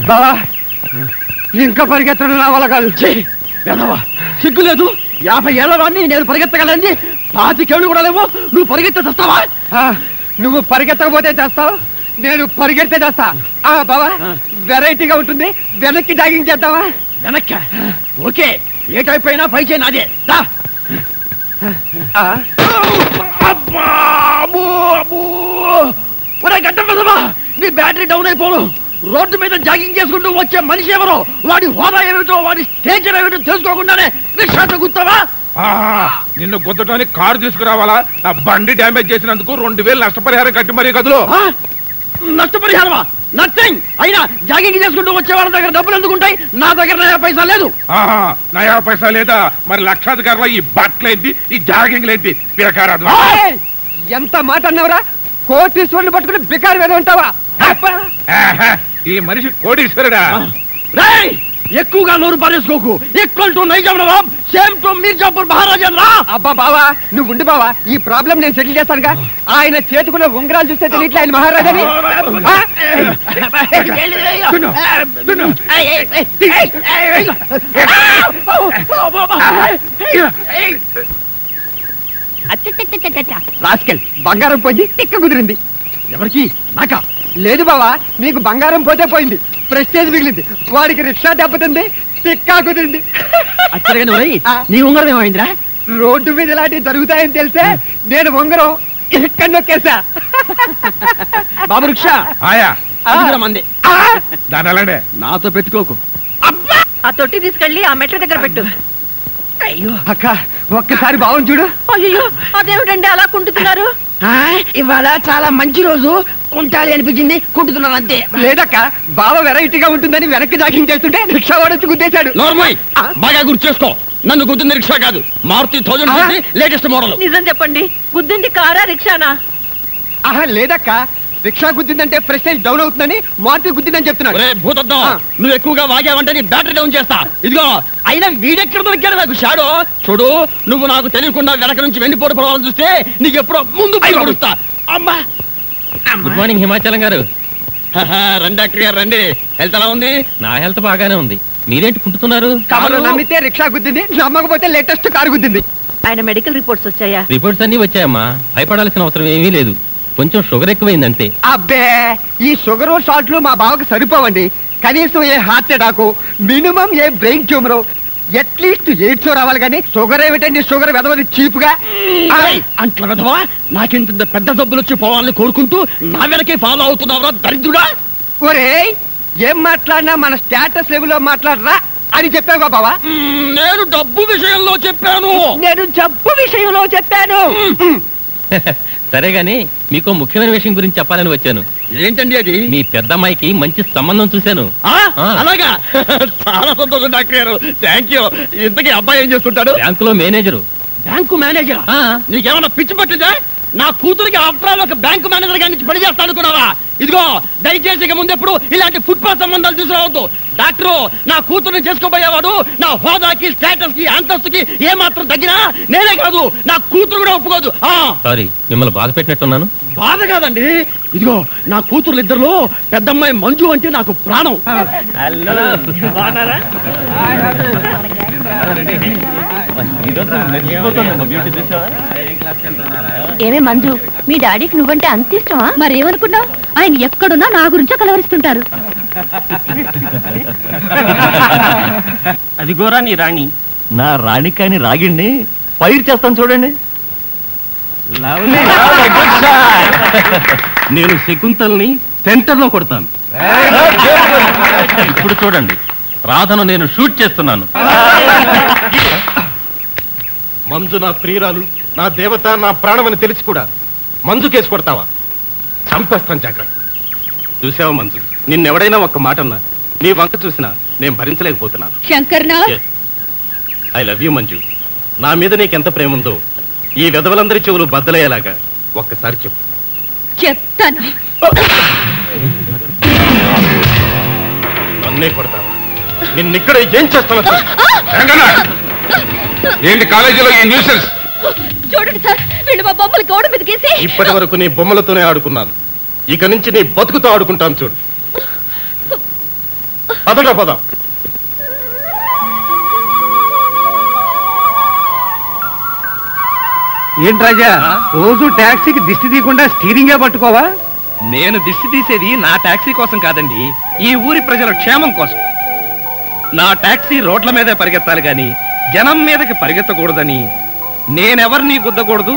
బావా ఇంకా పరిగెత్తడం నా వల్ల కాదు. సిగ్గు లేదు. 50 ఏళ్ల వాడిని నేను పరిగెత్తగలని 25 ఏళ్ళు కూడా లేవు. నువ్వు పరిగెత్తే చేస్తావా? నువ్వు పరిగెత్తకపోతే చేస్తావు, నేను పరిగెడితే చేస్తా. బావా వెరైటీగా ఉంటుంది. వెనక్కి జాగింగ్ చేద్దావా? వెనక్కి ఓకే. ఏ టైప్ అయినా పై చేయి నాదే. గడ్డ నీ బ్యాటరీ డౌన్ అయిపోను. రోడ్డు మీద జాగింగ్ చేసుకుంటూ వచ్చే మనిషి ఎవరో, వాడి హోదా ఏమిటో, వాడి స్టేజ్ ఏమిటో తెలుసుకోకుండానే రిక్షాతో గుర్తావా? నిన్ను గుద్దటానికి కారు తీసుకురావాలా? నా బండి డ్యామేజ్ చేసినందుకు 2000 నష్టపరిహారం కట్టి మరీ గదులు. నష్టపరిహారమా? నథింగ్. అయినా జాగింగ్ చేసుకుంటూ వచ్చే వాళ్ళ దగ్గర డబ్బులు ఎందుకుంటాయి? నా దగ్గర నయా పైసా లేదు. నయా పైసా లేదా? మరి లక్షాధికారుల ఈ బట్టలేంటి, ఈ జాగింగ్లేంటి? పిరకారాదు. ఎంత మాట అన్నవరా? కోటీశ్వరుని పట్టుకుని బికారు వేద ఉంటావా? ఈ మనిషి కోటీశ్వరుడా? ఎక్కువగా నోరు పారేసుకోకు. Equal to Nizam Nawab, same to Mirzapur Maharaja. అబ్బా బావా నువ్వు ఉండి బావా, ఈ ప్రాబ్లం నేను సెటిల్ చేస్తానుగా. ఆయన చేతుకున్న ఉంగరాలు చూస్తే తెలియట్లే ఆయన మహారాజాని. రాస్కెల్ బంగారం పోయింది, తిక్క కుదిరింది. ఎవరికి? నాకా? లేదు బావా, నీకు బంగారం పోతే పోయింది, ప్రెస్టేజ్ మిగిలింది. వాడికి రిక్షా దెబ్బతింది, తిక్కా కుదిరింది. నీ ఉంగరం ఏమైందిరా? రోడ్డు మీద ఇలాంటివి జరుగుతాయని తెలిసే నేను ఉంగరం ఎక్కడ నొక్కేసా. బాబు రిక్షా మంది దాని నాతో పెట్టుకోకు. ఆ తొట్టి తీసుకెళ్ళి ఆ మెట్ల దగ్గర పెట్టు. అయ్యో అక్క ఒక్కసారి బావం చూడు. అయ్యో అదేమిటండి అలా కుంటున్నారు? ఇవాళ చాలా మంచి రోజు, కుంటాలి అనిపించింది, కుంటున్నాను అంతే. లేదక్క బావ వెరైటీగా ఉంటుందని వెనక్కి జాగింగ్ చేస్తుంటే రిక్షా వాడొచ్చి గుద్దేశాడు. బాగా గుర్తు చేసుకో, నన్ను గుద్దింది రిక్షా కాదు, మారుతి 1000 లేటెస్ట్ మోడల్. నిజం చెప్పండి, గుద్దింది కారా రిక్షానా? లేదక్క, రిక్షా గుద్దిందంటే ప్రెస్టేజ్ డౌన్ అవుతుందని మారుతి గుద్దిందని చెప్తున్నాడు. భూతద్దం, నువ్వు ఎక్కువగా వాగావంటే నీ బ్యాటరీ డౌన్ చేస్తా. ఇదిగో అయినా వీడెక్కడ దొరికాడు నాకు షాడో. చూడు, నువ్వు నాకు తెలియకుండా వెనక నుంచి వెండిపోటు పడవాలని చూస్తే నీకు ఎప్పుడో ముందు పడుస్తా. అమ్మా గుడ్ మార్నింగ్ హిమాచలం గారు. రండి డాక్టర్ గారు రండి. హెల్త్ ఎలా ఉంది? నా హెల్త్ బాగానే ఉంది. మీరేంటి కుంటున్నారు? కారు నమ్మితే రిక్షా గుద్దింది, నమ్మకపోతే లేటెస్ట్ కారు గుద్దింది. ఆయన మెడికల్ రిపోర్ట్స్ వచ్చాయా? రిపోర్ట్స్ అన్ని వచ్చాయమ్మా, భయపడాల్సిన అవసరం ఏమీ లేదు. కొంచెం షుగర్ ఎక్కువైందంతే. అబ్బే ఈ షుగర్ సాల్ట్లు మా బావకు సరిపోవండి. కనీసం ఏ హార్ట్ అటాక్, మినిమం ఏ బ్రెయిన్ ట్యూమర్, అట్లీస్ట్ ఎయిడ్స్ రావాలి. కానీ షుగర్ ఏమిటండి? షుగర్ వెదవది చీపుగా. అంట్ల వెదవా, నాకింత పెద్ద జబ్బులు వచ్చి పోవాలని కోరుకుంటూ నా వెనకే ఫాలో అవుతున్నావురా దరిద్రుడా. ఒరే ఏం మాట్లాడినా మన స్టేటస్ లెవెల్లో మాట్లాడరా అని చెప్పావా బావా? నేను డబ్బు విషయంలో చెప్పాను. నేను జబ్బు విషయంలో చెప్పాను. సరే గాని మీకు ముఖ్యమైన విషయం గురించి చెప్పాలని వచ్చాను. ఏంటండి అది? మీ పెద్దమ్మాయికి మంచి సంబంధం చూశాను. అలాగా? చాలా సంతోషం డాక్టర్ గారు, థ్యాంక్ యూ. ఇంతకీ అబ్బాయి ఏం చేస్తుంటాడు? బ్యాంకులో మేనేజరు. Bank manager? నీకేమన్నా పిచ్చి పట్టిందా? నా కూతురికి ఆఫ్టర్ ఒక బ్యాంకు మేనేజర్ గారి నుంచి పని చేస్తా అనుకున్నావా? ఇదిగో దయచేసి ఇక ముందెప్పుడు ఇలాంటి ఫుట్పాత్ సంబంధాలు తీసుకురావద్దు. డాక్టరు, నా కూతురుని చేసుకోబోయేవాడు నా హోదాకి, స్టేటస్ కి, అంతస్తుకి ఏమాత్రం తగ్గినా నేనే కాదు నా కూతురు కూడా ఒప్పుకోదు. సారీ, మిమ్మల్ని బాధ పెట్టినట్టున్నాను. బాధ కాదండి, ఇదిగో నా కూతురు ఇద్దరులో పెద్దమ్మాయి మంజు అంటే నాకు ప్రాణం. ఏమే మంజు, మీ డాడీకి నువ్వంటే అంత ఇష్టమా? మరేమనుకున్నావు? ఆయన ఎక్కడున్నా నా గురించో కలవరిస్తుంటారు. అదిగోరా నీ రాణి. నా రాణి కాని రాగిండి ఫైర్ చేస్తాను చూడండి. నేను శకుంతల్ని సెంటర్ లో కొడతాను. ఇప్పుడు చూడండి, రాధను నేను షూట్ చేస్తున్నాను. మంజు నా ప్రియురాలు, నా దేవత, నా ప్రాణమని తెలిసి కూడా మంజు కేసు కొడతావా? చంపేస్తాను, జాగ్రత్త. చూసావా మంజు, నిన్నెవడైనా ఒక్క మాటన్నా నీ వంక చూసినా నేను భరించలేకపోతున్నాను. I love you Manju. నా మీద నీకెంత ప్రేమ ఉందో ఈ వెధవలందరి చెవులు బద్దలయ్యేలాగా ఒక్కసారి చెప్పు. చెప్తాను. నన్నే కొడతావా? నిన్నిక్కడ ఏం చేస్తాను? ఏంటి కాలేజీలో ఈ న్యూసెన్స్? చూడండి సార్, వీళ్ళు మా బొమ్మలు గోడ మీద గీసి. ఇప్పటి వరకు నీ బొమ్మలతోనే ఆడుకున్నాను, ఇక నుంచి నీ బతుకుతో ఆడుకుంటాను చూడు. పదరా పద. ఏంటి రాజా, రోజు టాక్సీకి దిష్టి తీయకుండా స్టీరింగే పట్టుకోవా? నేను దిష్టి తీసేది నా టాక్సీ కోసం కాదండి, ఈ ఊరి ప్రజల క్షేమం కోసం. నా టాక్సీ రోడ్ల మీదే పరిగెత్తాలి గాని జనం మీదకి పరిగెత్తకూడదని, నేనెవరిని గుద్దకూడదు,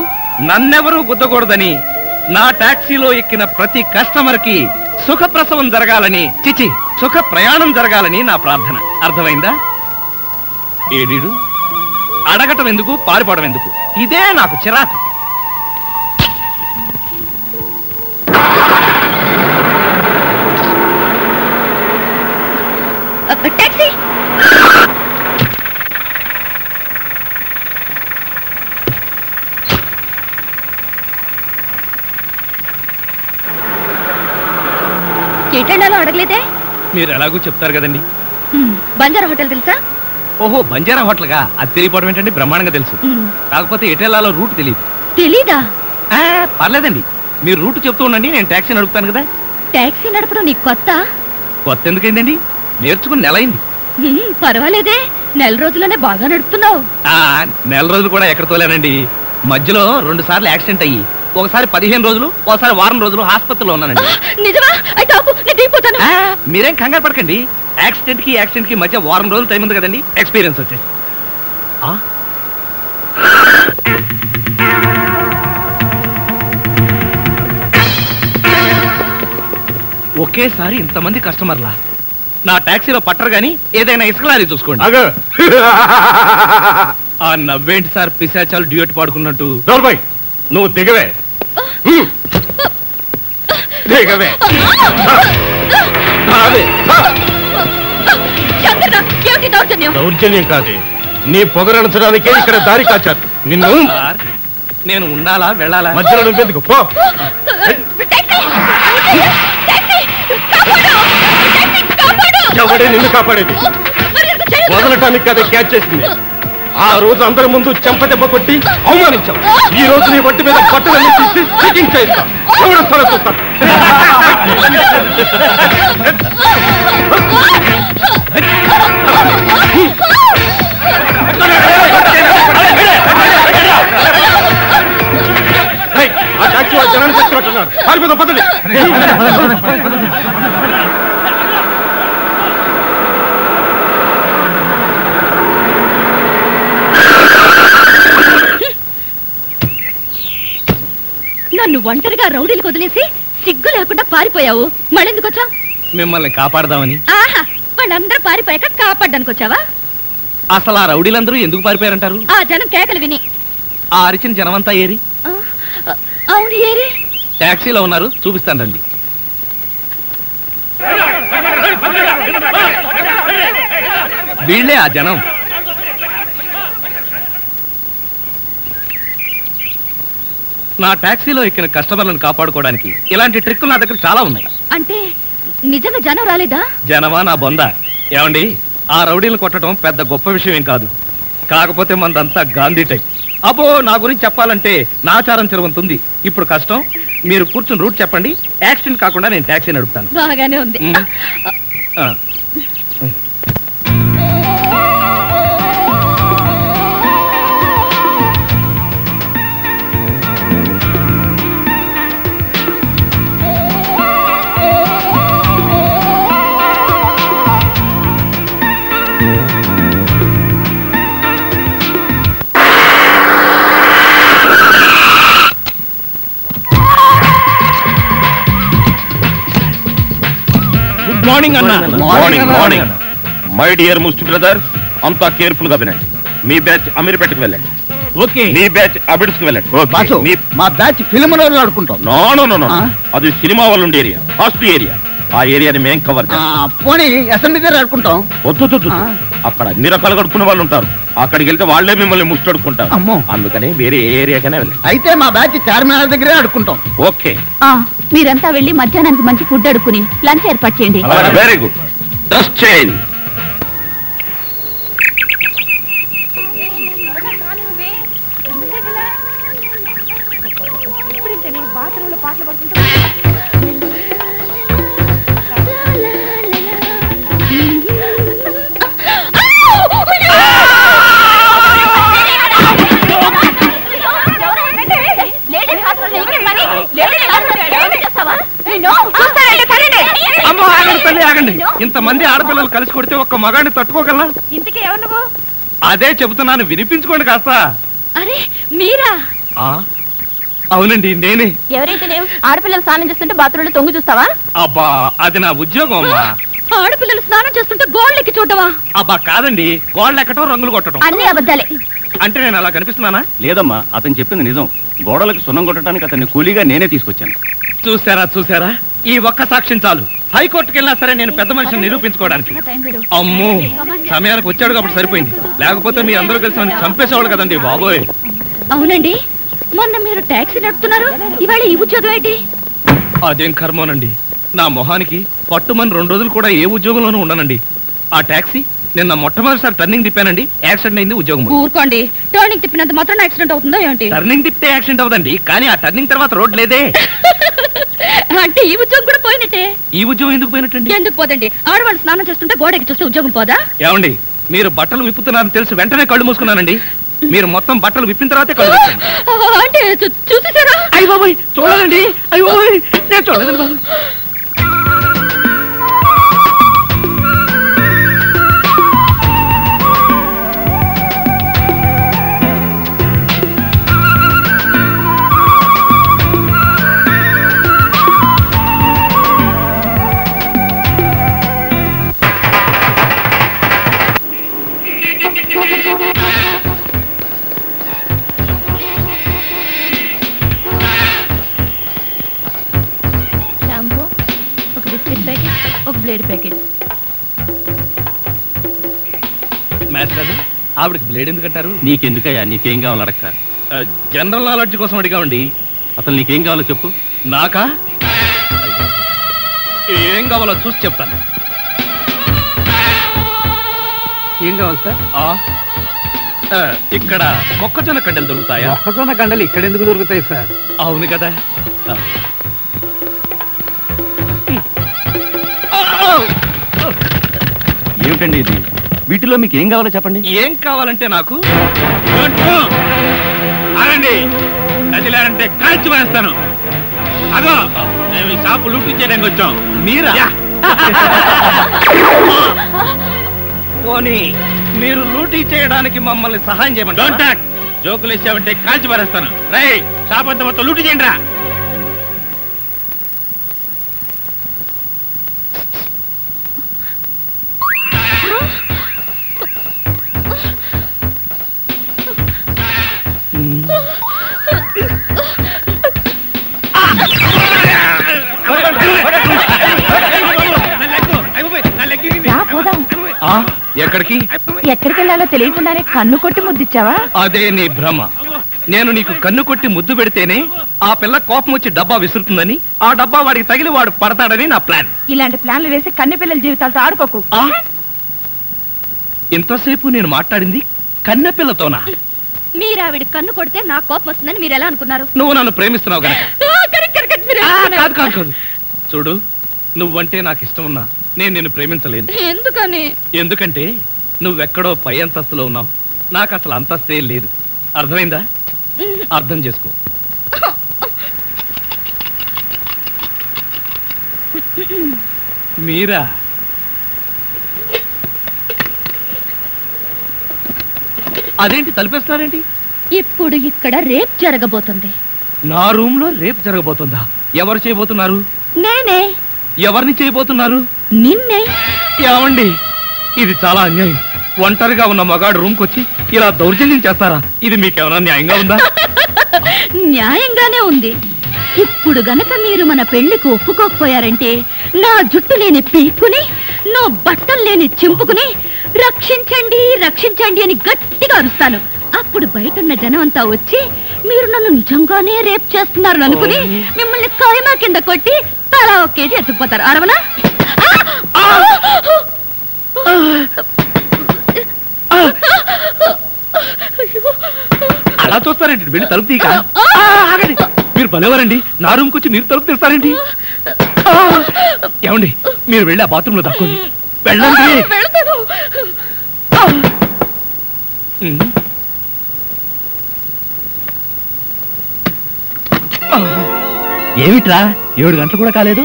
నన్నెవరూ గుద్దకూడదని, నా టాక్సీలో ఎక్కిన ప్రతి కస్టమర్ కి సుఖప్రసవం జరగాలని, చిచి సుఖ ప్రయాణం జరగాలని నా ప్రార్థన. అర్థమైందా? ఏడీడు అడగటం ఎందుకు, పారిపోవడం ఎందుకు? ఇదే నాకు చిరాకు. టాక్సీ ఎటెండాలో అడగలేదే? మీరు ఎలాగో చెప్తారు కదండి. బంజారా హోటల్ తెలుసా? ఓహో, బంజారా హోటల్గా? అది తెలియపోవడం ఏంటండి, బ్రహ్మాండంగా తెలుసు. కాకపోతే ఎటెల్లాలో రూట్ తెలియదు. తెలీదా? పర్లేదండి, మీరు రూట్ చెప్తూ ఉండండి, నేను ట్యాక్సీ నడుపుతాను కదా. టాక్సీ నడపడం నీకు కొత్త? కొత్త ఎందుకైందండి, నేర్చుకుని నెల అయింది. పర్వాలేదే, నెల రోజుల్లోనే బాగా నడుపుతున్నావు. నెల రోజులు కూడా ఎక్కడ తోలేనండి, మధ్యలో 2 సార్లు యాక్సిడెంట్ అయ్యి, ఒకసారి 15 రోజులు, ఒకసారి వారం రోజులు హాస్పిటల్లో ఉన్నానండి. నిజమా? అయితే ఆపు, నేను దిగిపోతాను. మీరేం కంగారు పడకండి, యాక్సిడెంట్ కి మధ్య వారం రోజులు టైం ఉంది కదండి, ఎక్స్పీరియన్స్ వచ్చేసి. ఒకేసారి ఇంతమంది కస్టమర్లా నా టాక్సీలో పట్టరు గాని ఏదైనా ఇసుక లారీ చూసుకోండి. ఆ నవ్వేంటి సార్, పిశాచాలు డ్యూయట్ పాడుకున్నట్టు. నువ్వు దిగవే, దిగవే. దౌర్జన్యం కాదే, నీ పొగరణించడానికే ఇక్కడ దారి కాచారు నిన్ను. నేను ఉండాలా వెళ్ళాలా? మధ్యలో నువ్వెందుకు పో. ఎవడే నిన్ను కాపాడేది? వదలటానికి కదా క్యాచ్ చేసింది. ఆ రోజు అందరి ముందు చెంపదెబ్బ కొట్టి అవమానించాం. ఈ రోజు నీ ఒంటి మీద బట్టలన్నీ తీసి చెకింగ్ చేస్తాం. ఎవరు సరే చూస్తాం. ఆ టాక్సీ వాళ్ళు జనాన్ని చచ్చినట్టున్నారు. పారిపోతాం, పదండి. నన్ను ఒంటరిగా రౌడీలకు వదిలేసి సిగ్గు లేకుండా పారిపోయావు. మళ్ళెందుకు వచ్చావు? మిమ్మల్ని కాపాడదామని. ఆహా, వాళ్ళందరూ పారిపోయాక కాపాడడానికి వచ్చావా? అసలు ఆ రౌడీలందరూ ఎందుకు పారిపోయారంటారు? ఆ జనం కేకలు విని. ఆ అరిచిన జనమంతా ఏరి? అవును, ఏరి. టాక్సీలో ఉన్నారు, చూపిస్తాను రండి. వీళ్ళే ఆ జనం. నా టాక్సీలో ఎక్కిన కస్టమర్లను కాపాడుకోవడానికి ఇలాంటి ట్రిక్కులు నా దగ్గర చాలా ఉన్నాయి. అంటే నిజంగా జనం రాలేదా? జనమా నా బొంద. ఏమండి, ఆ రౌడీలను కొట్టడం పెద్ద గొప్ప విషయం ఏం కాదు. కాకపోతే మనదంతా గాంధీ టైప్. అబ్బో, నా గురించి చెప్పాలంటే నాచారం చెరువంతుంది. ఇప్పుడు కష్టం, మీరు కూర్చుని రూట్ చెప్పండి. యాక్సిడెంట్ కాకుండా నేను టాక్సీ నడుపుతాను. బాగానే ఉంది. మార్నింగ్ అన్న. మార్నింగ్. మై డియర్ ముస్టి బ్రదర్, అంతా కేర్ఫుల్ గా వినండి. మీ బ్యాచ్ అమీర్పేటకు వెళ్ళండి. ఓకే. మీ బ్యాచ్ అబిడ్స్ కి వెళ్ళండి. మా బ్యాచ్ ఫిల్మ్ ఆడుకుంటాం. నో, అది సినిమా వాళ్ళు ఉండే ఏరియా, హాస్టల్ ఏరియా. ఆ ఏరియాని మేం కవర్ చేస్తాం. పోనీ అసెంబ్లీ దగ్గర ఆడుకుంటాం. వద్దు, అక్కడ అన్ని రకాలు కడుక్కునే వాళ్ళు ఉంటారు. అక్కడికి వెళ్తే వాళ్లే మిమ్మల్ని ముష్టడుకుంటారు. అందుకని వేరే ఏరియాకనే వెళ్ళండి. అయితే మా బ్యాచ్ చార్మినార్ దగ్గరే ఆడుకుంటాం. ఓకే. మీరంతా వెళ్ళి మధ్యాహ్నానికి మంచి ఫుడ్ అడుక్కుని లంచ్ ఏర్పాటు చేయండి. Very good. Dress change. బాత్రూంలో పాటలు పడుతుంటా ఆగండి. ఇంతమంది ఆడపిల్లలు కలిసి కొడితే ఒక్క మగాడిని తట్టుకోగలనా? ఇంతకీ ఎవరు నువ్వు? అదే చెబుతున్నాను, వినిపించుకోండి కాస్త. అరే మీరా? అవునండి, నేనే. ఎవరైతే ఆడపిల్లలు స్నానం చేస్తుంటే బాత్రూంలో తొంగి చూస్తావా? అబ్బా, అది నా ఉద్యోగం అమ్మా. ఆడపిల్లలు స్నానం చేస్తుంటే గోళ్ళెక్కి చూడవా? అబ్బా కాదండి, గోళ్ళు ఎక్కటం, రంగులు కొట్టడం. అన్ని అబద్ధాలే. అంటే నేను అలా కనిపిస్తున్నానా? లేదమ్మా, అతను చెప్పింది నిజం. గోడలకు సున్నం కొట్టడానికి అతన్ని కూలీగా నేనే తీసుకొచ్చాను. చూసారా, ఈ ఒక్క సాక్ష్యం చాలు. హైకోర్టుకి వెళ్ళినా సరే నేను పెద్ద మనిషిని నిరూపించుకోవడానికి. అమ్మో, సమయానికి వచ్చాడు కాబట్టి సరిపోయింది, లేకపోతే మీ అందరూ కలిసి నన్ను చంపేసేవాడు కదండి బాబోయ్. అవునండి, మొన్న మీరు టాక్సీ నడుపుతున్నారు, ఇవాళ ఈ ఉద్యోగం ఏంటి? అదేం కర్మోనండి, నా మొహానికి పట్టుమని 2 రోజులు కూడా ఏ ఉద్యోగంలోనూ ఉండనండి. ఆ టాక్సీ నిన్న మొట్టమొదటిసారి టర్నింగ్ తిప్పానండి, యాక్సిడెంట్ అయింది, ఉద్యోగం. ఊరుకోండి, టర్నింగ్ తిప్పినంత మాత్రం యాక్సిడెంట్ అవుతుందో ఏంటి? టర్నింగ్ తిప్పితే యాక్సిడెంట్ అవదండి, కానీ ఆ టర్నింగ్ తర్వాత రోడ్ లేదే. అంటే ఈ ఉద్యోగం కూడా పోయినట్టే. ఈ ఉద్యోగం ఎందుకు పోయినట్టండి? ఎందుకు పోదండి, ఆడవాళ్ళు స్నానం చేస్తుంటే గోడకి చూస్తే ఉద్యోగం పోదా? ఏమండి, మీరు బట్టలు విప్పుతున్నారని తెలిసి వెంటనే కళ్ళు మూసుకున్నానండి. మీరు మొత్తం బట్టలు విప్పిన తర్వాతే కళ్ళు మూసుకున్నాను. అంటే చూసేసారా? అయ్య బాబోయ్, చూడదండి. అయ్య బాబోయ్, నేను చూడలేదు బాబు. షాంపూ, ఒక బిస్కెట్ ప్యాకెట్, ఒక బ్లేడ్ ప్యాకెట్. మాస్టర్, ఆవిడకి బ్లేడ్ ఎందుకంటారు? నీకెందుకయ్యా, నీకేం కావాలి అడక్క. జనరల్ నాలెడ్జ్ కోసం అడిగామండి. అసలు నీకేం కావాలో చెప్పు. నాకా? ఏం కావాలో చూసి చెప్తాను. ఏం కావాలి సార్? ఇక్కడ మొక్కజొన్న కండలు దొరుకుతాయా? మొక్కజొన్న గండలు ఇక్కడ ఎందుకు దొరుకుతాయి సార్? అవును కదా. ఏమిటండి ఇది? వీటిలో మీకు ఏం కావాలో చెప్పండి. ఏం కావాలంటే నాకు అనండి, కదిలారంటే కాల్చి వేస్తాను. అదో మేము ఈ షాపు లూటీ చేయడానికి వచ్చాం. మీరా? పోనీ మీరు లూటీ చేయడానికి మమ్మల్ని సహాయం చేయమంటారా? జోకులు ఇచ్చామంటే కాల్చి పారేస్తాను. రై, షాప్ అంతా మొత్తం లూటీ చేయండి రా. ఎక్కడికి? ఎక్కడికి వెళ్ళాలో తెలియకుండానే కన్ను కొట్టి ముద్దిచ్చావా? అదే నీ భ్రమ. నేను నీకు కన్ను కొట్టి ముద్దు పెడితేనే ఆ పిల్ల కోపం వచ్చి డబ్బా విసురుతుందని, ఆ డబ్బా వాడికి తగిలి వాడు పడతాడని నా ప్లాన్. ఇలాంటి ప్లాన్లు వేసి కన్నె పిల్లల జీవితాలతో ఆడుకోకు. ఇంతసేపు నేను మాట్లాడింది కన్నె పిల్లతోనా? మీరావిడ కన్ను కొడితే నా కోపం వస్తుందని మీరు ఎలా అనుకున్నారు? నువ్వు నన్ను ప్రేమిస్తున్నావు కనుక. కాదు కాదు కాదు, చూడు, నువ్వంటే నాకు ఇష్టం ఉన్నా నేను నిన్ను ప్రేమించలేను. ఎందుకని? ఎందుకంటే నువ్వెక్కడో పై అంతస్తులో ఉన్నావు, నాకు అసలు అంతస్తే లేదు. అర్థమైందా? అర్థం చేసుకో. మీరా? అదేంటి తలిపేస్తున్నారేంటి? ఇప్పుడు ఇక్కడ రేప్ జరగబోతుంది. నా రూమ్ లో రేప్ జరగబోతుందా? ఎవరు చేయబోతున్నారు? నేనే. ఎవరిని చేయబోతున్నారు? నిన్నే. ఏమండి, ఇది చాలా అన్యాయం. ఒంటరిగా ఉన్న మగాడు రూమ్ కొచ్చి ఇలా దౌర్జన్యం చేస్తారా? ఇది మీకేమైనా న్యాయంగా ఉందా? న్యాయంగానే ఉంది. ఇప్పుడు గనక మీరు మన పెళ్లికి ఒప్పుకోకపోయారంటే నా జుట్టు లేని పీక్కుని, నా బట్టలు లేని చింపుకుని రక్షించండి రక్షించండి అని గట్టిగా అరుస్తాను. అప్పుడు బయటున్న జనం అంతా వచ్చి మీరు నన్ను నిజంగానే రేప్ చేస్తున్నారు అనుకుని మిమ్మల్ని కాయమా కింద కొట్టి తలా 1 కేజీ ఎత్తుకుపోతారు. అరవనా? అలా చూస్తారేంటి? వెళ్ళి తలుపు తీక. మీరు భలేవారండి, నా రూమ్కి వచ్చి మీరు తలుపు తీస్తారండి. ఏమండి, మీరు వెళ్ళి ఆ బాత్రూమ్ లో దక్కండి. వెళ్ళండి. ఏమిట్రా 7 గంటలు కూడా కాలేదు,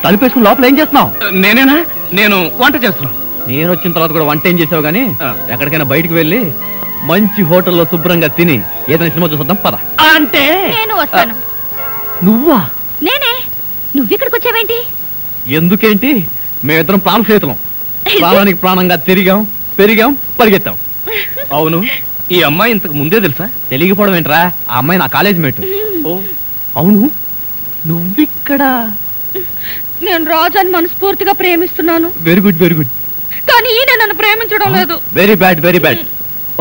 తలుపేసుకుని లోపల ఏం చేస్తున్నావు? నేనేనా? నేను వంట చేస్తున్నాను. నేను వచ్చిన తర్వాత కూడా వంట ఏం చేసావు గానీ ఎక్కడికైనా బయటికి వెళ్ళి మంచి హోటల్లో శుభ్రంగా తిని ఏదైనా సినిమా చూద్దాం పద. అంటే నేను వస్తాను. నువ్వా? నేనే. నువ్విక్కడికి వచ్చావేంటి? ఎందుకేంటి, మేమిద్దరం ప్రాణ స్నేహితులం. ప్రాణానికి ప్రాణంగా తిరిగాం, పెరిగాం, పరిగెత్తాం. అవును, ఈ అమ్మాయి ఇంతకు ముందే తెలుసా? తెలియకపోవడం ఏంట్రా, ఆ అమ్మాయి నా కాలేజ్ మేట్. అవును, నువ్విక్కడ? నేను రాజాని మనస్ఫూర్తిగా ప్రేమిస్తున్నాను. Very good, very good. కానీ ఈయన నన్ను ప్రేమించడం లేదు. Very bad, very bad.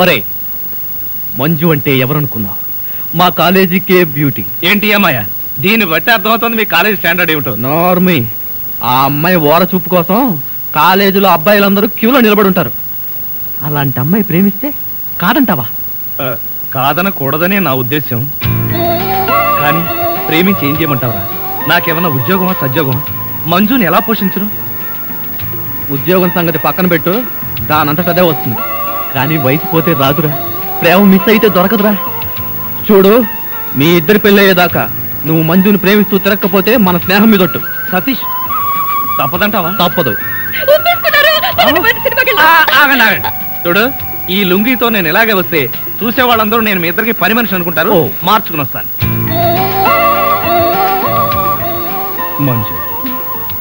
ఒరే, మంజు అంటే ఎవరనుకున్నావు? మా కాలేజీకే బ్యూటీ. ఏంటి అమ్మాయ? దీన్ని బట్టి అర్థమవుతుంది మీ కాలేజ్ స్టాండర్డ్ ఏమిటో. నార్మీ, ఆ అమ్మాయి ఓర చూపు కోసం కాలేజీలో అబ్బాయిలందరూ క్యూలో నిలబడి ఉంటారు. అలాంటి అమ్మాయి ప్రేమిస్తే కాదంటావా? కాదనకూడదనే నా ఉద్దేశం. కానీ ప్రేమించి ఏం చేయమంటావరా? నాకేమన్నా ఉద్యోగమా సద్యోగమా? మంజుని ఎలా పోషించను? ఉద్యోగం సంగతి పక్కన పెట్టు, దానంతట అదే వస్తుంది. కానీ వయసు పోతే రాదురా, ప్రేమ మిస్ అయితే దొరకదురా. చూడు, మీ ఇద్దరి పెళ్ళయ్యేదాకా నువ్వు మంజుని ప్రేమిస్తూ తిరగకపోతే మన స్నేహం మీదొట్టు. సతీష్, తప్పదంటావా? తప్పదు. ఆగండి, ఆగండి. చూడు, ఈ లుంగితో నేను ఇలాగే వస్తే చూసే వాళ్ళందరూ నేను మీ ఇద్దరికి పని మనిషి అనుకుంటారు. మార్చుకుని వస్తాను. మంజు,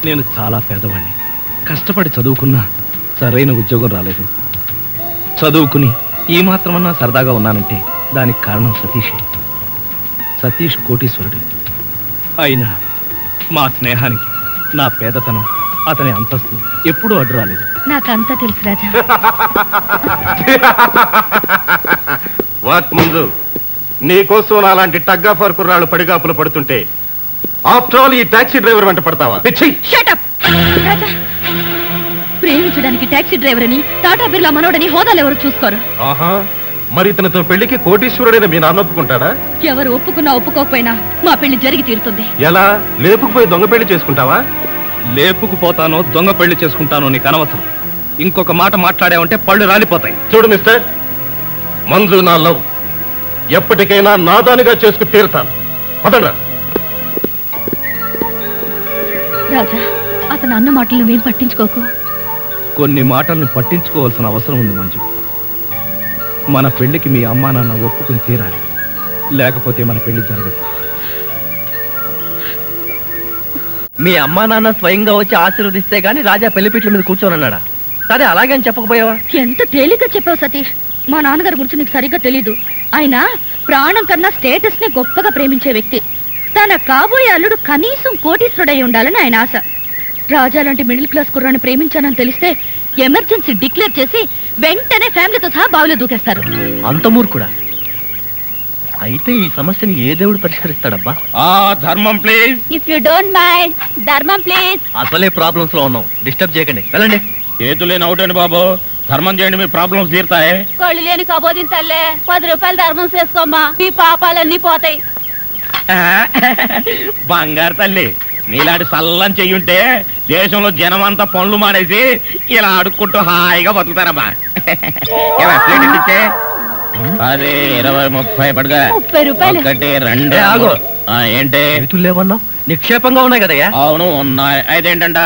నేను చాలా పేదవాడిని. కష్టపడి చదువుకున్నా సరైన ఉద్యోగం రాలేదు. చదువుకుని ఈ మాత్రమన్నా సరదాగా ఉన్నానంటే దానికి కారణం సతీషే. సతీష్ కోటీశ్వరుడు. అయినా మా స్నేహానికి నా పేదతనం, అతని అంతస్తు ఎప్పుడూ అడ్డు రాలేదు. నాకంతా తెలుసు రాజా. వాట్ ముందు నీకోసం అలాంటి టగ్గాఫర్ కుర్రాళ్ళు పడిగాపులు పడుతుంటే ఆఫ్టర్ ఆల్ ఈ టాక్సీ డ్రైవర్ వెంట పడతావా? రాజా, ప్రేమించడానికి టాక్సీ డ్రైవర్ అని, టాటా బిర్లా మనోడని హోదాలు ఎవరు చూసుకోరు. ఆహా, మరి ఇతనితో పెళ్లికి కోటీశ్వరుడైన మీ నాన్న ఒప్పుకుంటాడా? ఎవరు ఒప్పుకున్నా ఒప్పుకోకపోయినా మా పెళ్లి జరిగి తీరుతుంది. ఎలా? లేపుకుపోయి దొంగ పెళ్లి చేసుకుంటావా? లేపుకుపోతానో దొంగ పెళ్లి చేసుకుంటానో నీకు అనవసరం. ఇంకొక మాట మాట్లాడావంటే పళ్ళు రాలిపోతాయి. చూడు మిస్టర్, మంజు నా లవ్, ఎప్పటికైనా నాదానిగా చేసుకు తీరుతాను. పదండ్రా. రాజా, అతను అన్న మాటలు నువ్వేం పట్టించుకోకు. కొన్ని మాటల్ని పట్టించుకోవాల్సిన అవసరం ఉంది మంజు. మన పెళ్లికి మీ అమ్మా నాన్న ఒప్పుకుని తీరాలి, లేకపోతే మన పెళ్లి జరగదు. మీ అమ్మా నాన్న స్వయంగా వచ్చి ఆశీర్వదిస్తే గాని రాజా పెళ్లిపీట్ల మీద కూర్చోనన్నాడా? సరే, అలాగే అని చెప్పకపోయావా? ఎంత తేలిగ్గా చెప్పావు సతీష్. మా నాన్నగారి గురించి నీకు సరిగ్గా తెలీదు. ఆయన ప్రాణం కన్నా స్టేటస్ ని గొప్పగా ప్రేమించే వ్యక్తి. తన కాబోయే అల్లుడు కనీసం కోటీశ్వరుడై ఉండాలని ఆయన ఆశ. రాజా లాంటి మిడిల్ క్లాస్ కుర్రాన్ని ప్రేమించానని తెలిస్తే ఎమర్జెన్సీ డిక్లేర్ చేసి వెంటనే ఫ్యామిలీతో సహా బావిలో దూకేస్తారు. అంత మూర్ఖుడా? అయితే ఈ సమస్యని ఏ దేవుడు పరిష్కరిస్తాడబ్బా? ధర్మం please. If you don't mind, ధర్మం ప్లీజ్. అసలే ప్రాబ్లమ్స్ లో ఉన్నాం, డిస్టర్బ్ చేయకండి, వెళ్ళండి. చేతులేని అవుటండి బాబు, ధర్మం చేయండి, మీ ప్రాబ్లమ్స్ తీరుతాయి. కళ్ళు లేని కబోదిన తల్లే, 10 రూపాయలు ధర్మం చేసుకోమ్మా, మీ పాపాలన్నీ పోతాయి. బంగారు తల్లి, నీలాంటి సల్లం చెయ్యుంటే దేశంలో జనం అంతా పనులు మానేసి ఇలా అడుక్కుంటూ హాయిగా బతుకుతారమ్మా. 10, 20, 30 పడుగా. 30 రూపాయలు. 1, 2. ఏంటి లేవన్నా? నిక్షేపంగా ఉన్నాయి కదయ్యా? అవును ఉన్నాయి. అయితేంటంట,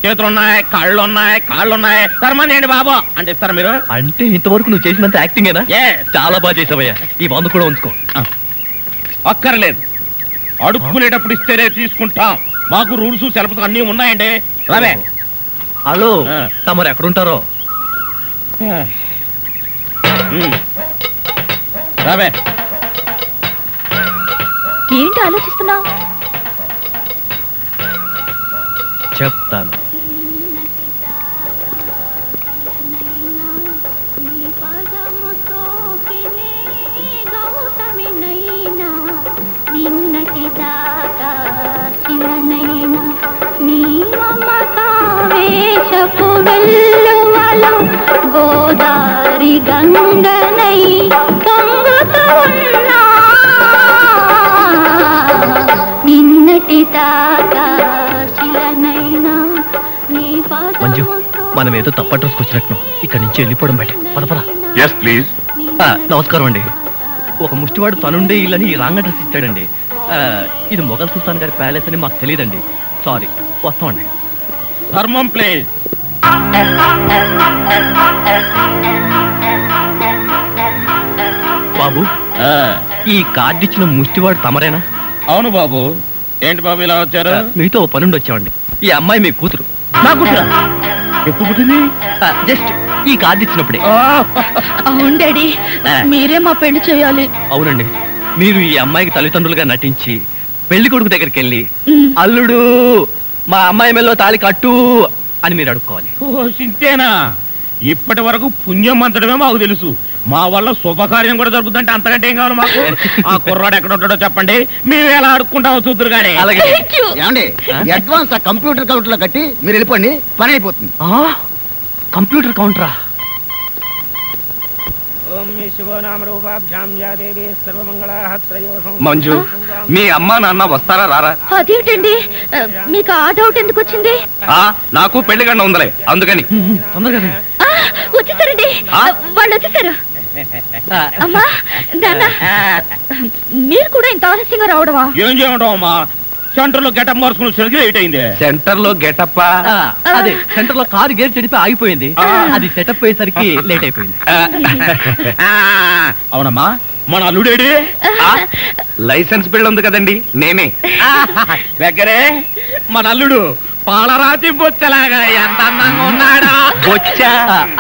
చేతులు ఉన్నాయి, కాళ్ళు ఉన్నాయి. ధర్మం చేయండి బాబు అంటే ఇస్తారా మీరు? అంటే ఇంతవరకు నువ్వు చేసినంత యాక్టింగేనా? చాలా బాగా చేసావయ్యా. ఈ మందు కూడా ఉంచుకో. అక్కర్లేదు, అడుక్కునేటప్పుడు ఇస్తేనే తీసుకుంటాం. మాకు రూల్స్ సెలవులు అన్నీ ఉన్నాయండి. రావే. హలో, తమరు ఎక్కడుంటారో? రావే. ఏంటి ఆలోచిస్తున్నావు? చెప్తాను. గోదారి గంగనై పొంగుతూ ఉన్నా మనం ఏదో తప్ప డ్రెస్కి వచ్చినట్టు ఇక్కడి నుంచి వెళ్ళిపోవడం బయట పదపరా. Yes please. నమస్కారం అండి. ఒక ముష్టివాడు తనుండే ఇల్లని రాంగ్ అడ్రస్ ఇచ్చాడండి. ఇది మొఘల్ సుల్తాన్ గారి ప్యాలెస్ అని మాకు తెలియదండి. సారీ, వస్తామండి. ధర్మం ప్లీజ్. బాబు, ఈ కార్డు ఇచ్చిన ముష్టివాడు తమరేనా? అవును బాబు. ఏంటి బాబు ఇలా వచ్చారు? మీతో ఓ పనుండి వచ్చామండి. ఈ అమ్మాయి మీ కూతురు. నా కూతురా? ఎప్పుడు పుట్టింది? జస్ట్ ఈ కార్డు ఇచ్చినప్పుడే. అవును డాడీ, మీరే మా పెళ్లి చేయాలి. అవునండి, మీరు ఈ అమ్మాయికి తల్లిదండ్రులుగా నటించి పెళ్లి కొడుకు దగ్గరికి వెళ్ళి అల్లుడు మా అమ్మాయి మెల్లో తాళి కట్టు అని మీరు అడుక్కోవాలి. ఓ సింతేనా? ఇప్పటి వరకు పుణ్యం అంతడమే మాకు తెలుసు. మా వల్ల శుభకార్యం కూడా జరుగుతుందంటే అంతకంటే ఏం కావాలి మాకు? ఆ కుర్రాడు ఎక్కడ ఉంటాడో చెప్పండి, మేము ఎలా అడుక్కుంటామో చూద్దరు కానీ. అలాగే. ఏమండి, అడ్వాన్స్ ఆ కంప్యూటర్ కౌంటర్ లో కట్టి మీరు వెళ్ళిపోండి, పని అయిపోతుంది. కంప్యూటర్ కౌంటరా? మంజు, మీ అమ్మా నాన్న వస్తారా రారా? అదేంటండి, మీకు ఆ డౌట్ ఎందుకు వచ్చింది? నాకు పెళ్లి గంట ఉందలే, అందుకని. తొందరగా. వచ్చేసారండి, వాళ్ళు వచ్చేసారు. అమ్మా నాన్న, మీరు కూడా ఇంత ఆలస్యంగా రావడమా? ఏం చేయడం అమ్మా, సెంటర్ లో గెటప్ మార్చుకుని వచ్చేసరికి లేట్ అయింది. సెంటర్ లో గెటప్? అదే, సెంటర్ లో కారు గేర్ చెడిపి ఆగిపోయింది. అది సెటప్ అయ్యేసరికి లేట్ అయిపోయింది. అవునమ్మా, మన అల్లుడేడి? లైసెన్స్ బిల్ ఉంది కదండి, నేనే. దగ్గరే మన అల్లుడు పాలరాతి బొచ్చలాగా ఎంత అందంగా ఉన్నాడా? బొచ్చా?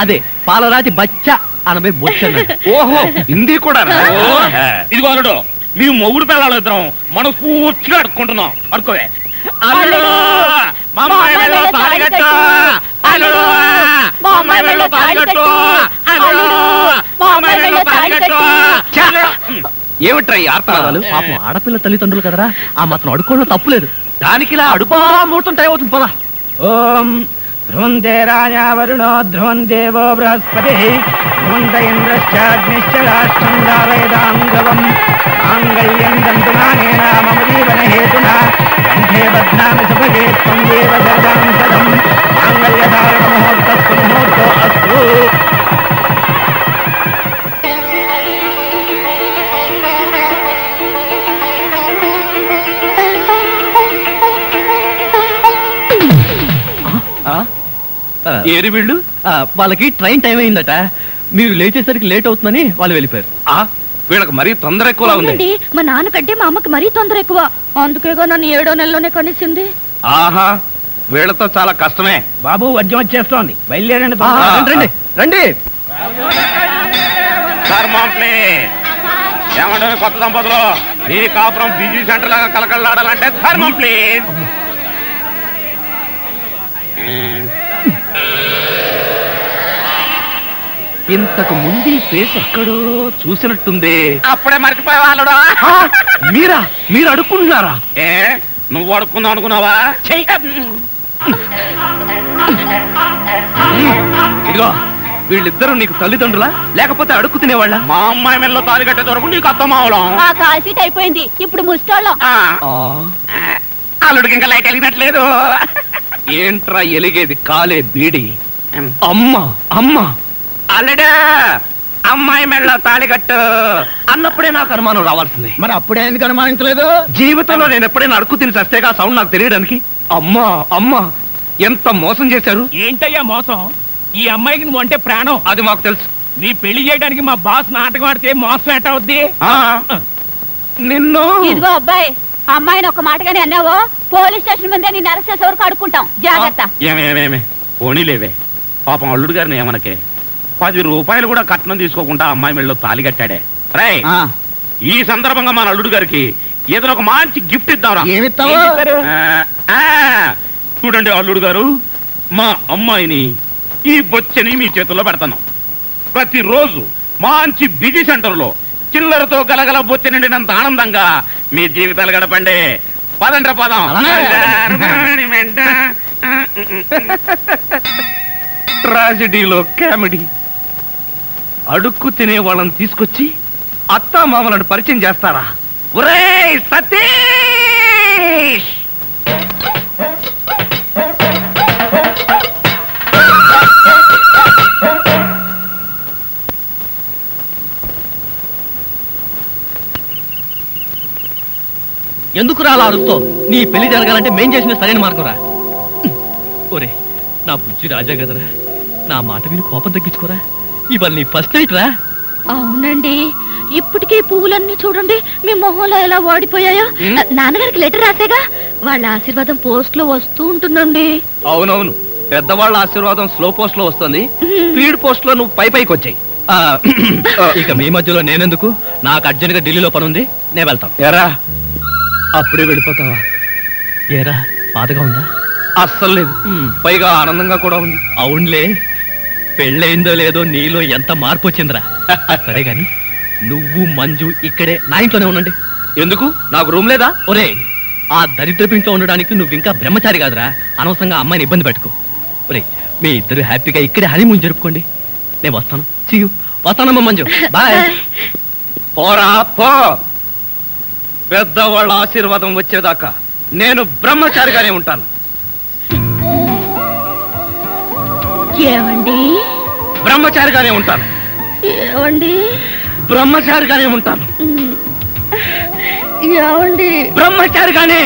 అదే, పాలరాతి బచ్చ అనబై బొచ్చ. ఓహో, హిందీ కూడా. ఇదిగో అల్లుడు, మీ మొగుడు పిల్లలు ఇద్దరం మనం పూర్తిగా అడుక్కుంటున్నాం. అడుకోవే. అల్లుడు, మా అమ్మాయి మెడలో తాళి కట్టు. అల్లుడు, మా అమ్మాయి మెడలో తాళి కట్టు. అల్లుడు, మా అమ్మాయి మెడలో తాళి కట్టు. ఏమిట్రా ఈ ఆర్తనాదాలు? పాపం ఆడపిల్ల తల్లిదండ్రులు కదరా, ఆ మాత్రం అడుక్కోవడం తప్పులేదు. దానికి ఇలా అడుపా ముహూర్తం టైం అవుతుంది, పదా. ఓం ధ్రువంతే రాజా వరుణో ధ్రువం దేవో బృహస్పతి ధ్రువంత ఇంద్రశ్చాగ్నిశ్చ రాష్ట్రం దారయదాంగవం మాంగళ్యం దంతునానేన మమ జీవన హేతునా కంఠే బధ్నామి సుభగే త్వం దేవ శరదాం శతం మాంగళ్యధారణ ముహూర్తస్తు ముహూర్తో అస్తు. ఏరి వీళ్ళు? వాళ్ళకి ట్రైన్ టైం అయిందట, మీరు లేచేసరికి లేట్ అవుతుందని వాళ్ళు వెళ్ళిపోయారు. వీళ్ళకి మరీ తొందర ఎక్కువలా ఉంది. అవునండి, మా నాన్నకంటే మా అమ్మకి మరీ తొందర ఎక్కువ, అందుకేగా నన్ను 7వ నెలలోనే కనిసింది. ఆహా, వీళ్ళతో చాలా కష్టమే. బాబు, వద్యం వచ్చేస్తోంది, బయలుదేరండి. రండి రండి. ఏమంటే కొత్త దంపతులు, మీ కాపురం బిజీ సెంటర్ లాగా కలకలాడాలంటే ధర్మం ప్లీజ్. ఇంతకు ముందు ఈ ఫేస్ ఎక్కడో చూసినట్టుంది. అప్పుడే మర్చిపోయే వాళ్ళడా? మీరా? మీరు అడుక్కుంటున్నారా? ఏ, నువ్వు అడుక్కుందాం అనుకున్నావా? ఇదిగో, వీళ్ళిద్దరూ నీకు తల్లిదండ్రులా లేకపోతే అడుక్కు తినేవాళ్ళ? మా అమ్మాయి మెల్లో తాలి కట్టే దొరకు నీకు అత్తమావడం. ఆ కాల్ సీట్ అయిపోయింది, ఇప్పుడు ముస్టాళ్ళం. అల్లుడికి ఇంకా లైట్ వెలిగినట్లేదు. ఏంట్రా ఎలిగేది? కాలే బీడి. అమ్మా అమ్మా, అల్లుడు అమ్మాయి మెళ్ళో తాళి కట్టు అన్నప్పుడే నాకు అనుమానం రావాల్సింది. మరి అప్పుడే ఎందుకు అనుమానించలేదు? జీవితంలో నేను ఎప్పుడైనా అడుక్కు తిని చస్తేగా సౌండ్ నాకు తెలియడానికి. అమ్మా అమ్మా, ఎంత మోసం చేశారు. ఏంటయ్యా మోసం? ఈ అమ్మాయికి నువ్వు అంటే ప్రాణం. అది మాకు తెలుసు. నీ పెళ్లి చేయడానికి మా బాస్ నాటకం ఆడితే మోసం ఎట్ట అవుద్ది? నిన్ను ఇదిగో అబ్బాయి, అమ్మాయిని ఒక మాటగానే అన్నావో పోలీస్ స్టేషన్ ముందే నేను అరెస్ట్ చేసే వరకు అడుక్కుంటాం, జాగ్రత్త. ఏమేమేమే పోనీలేవే, పాపం అల్లుడు గారిని ఏమనకే. 10 రూపాయలు కూడా కట్నం తీసుకోకుండా అమ్మాయి మెళ్ళలో తాళి కట్టాడే. రై, ఈ సందర్భంగా మన అల్లుడు గారికి ఏదో ఒక మంచి గిఫ్ట్ ఇద్దాం. ఏమిస్తావు? చూడండి అల్లుడు గారు, మా అమ్మాయిని ఈ బొచ్చని మీ చేతుల్లో పెడతాను. ప్రతిరోజు మంచి బిజీ సెంటర్ లో చిల్లరతో గలగల బొచ్చ నిండినంత ఆనందంగా మీ జీవితాలు గడపండి. పదండ్ర పదం. ట్రాజెడీలో కామెడీ. అడుక్కు తినే వాళ్ళని తీసుకొచ్చి అత్తా మామలను పరిచయం చేస్తారా? ఒరేయ్ సతీష్! ఎందుకు రా అలా అరుస్తావు? నీ పెళ్లి జరగాలంటే మేం చేసిన సరైన మార్గం రా. ఒరే నా బుజ్జి రాజా కదరా, నా మాట విని కోపం తగ్గించుకోరా. ఇవాళ నీ ఫస్ట్ నైట్ రా. అవునండి, ఇప్పటికే పువ్వులన్నీ చూడండి మీ మొహంలో ఎలా వాడిపోయాయో. నాన్నగారికి లెటర్ రాసేగా, వాళ్ళ ఆశీర్వాదం పోస్ట్ లో వస్తూ ఉంటుందండి. అవునవును, పెద్దవాళ్ళ ఆశీర్వాదం స్లో పోస్ట్ లో వస్తుంది, స్పీడ్ పోస్ట్ లో నువ్వు పైకి వచ్చాయి. ఇక మీ మధ్యలో నేనెందుకు? నాకు అర్జెంట్ గా ఢిల్లీలో పని ఉంది, నేను వెళ్తాను. ఎరా అప్పుడే వెళ్ళిపోతావా? ఏరా బాధగా ఉందా? అస్సలు లేదు, పైగా ఆనందంగా కూడా ఉంది. అవునులే, పెళ్ళయిందో లేదో నీలో ఎంత మార్పు వచ్చిందిరా. సరే గాని నువ్వు మంజు ఇక్కడే నా ఇంట్లోనే ఉండండి. ఎందుకు? నాకు రూమ్ లేదా? ఒరే ఆ దరిద్రపు ఇంట్లో ఉండడానికి నువ్వు ఇంకా బ్రహ్మచారి కాదురా, అనవసరంగా అమ్మాయిని ఇబ్బంది పెట్టుకో. ఒరే మీ ఇద్దరు హ్యాపీగా ఇక్కడే హనీమూన్ జరుపుకోండి. నేను వస్తాను, సీ యు. వస్తానమ్మా మంజు, బాయ్. పోరా పో, పెద్దవాళ్ళ ఆశీర్వాదం వచ్చేదాకా నేను బ్రహ్మచారిగానే ఉంటాను. ఏమండి? బ్రహ్మచారిగానే ఉంటాను. ఏమండి? బ్రహ్మచారిగానే ఉంటాను. ఏమండి? బ్రహ్మచారిగానే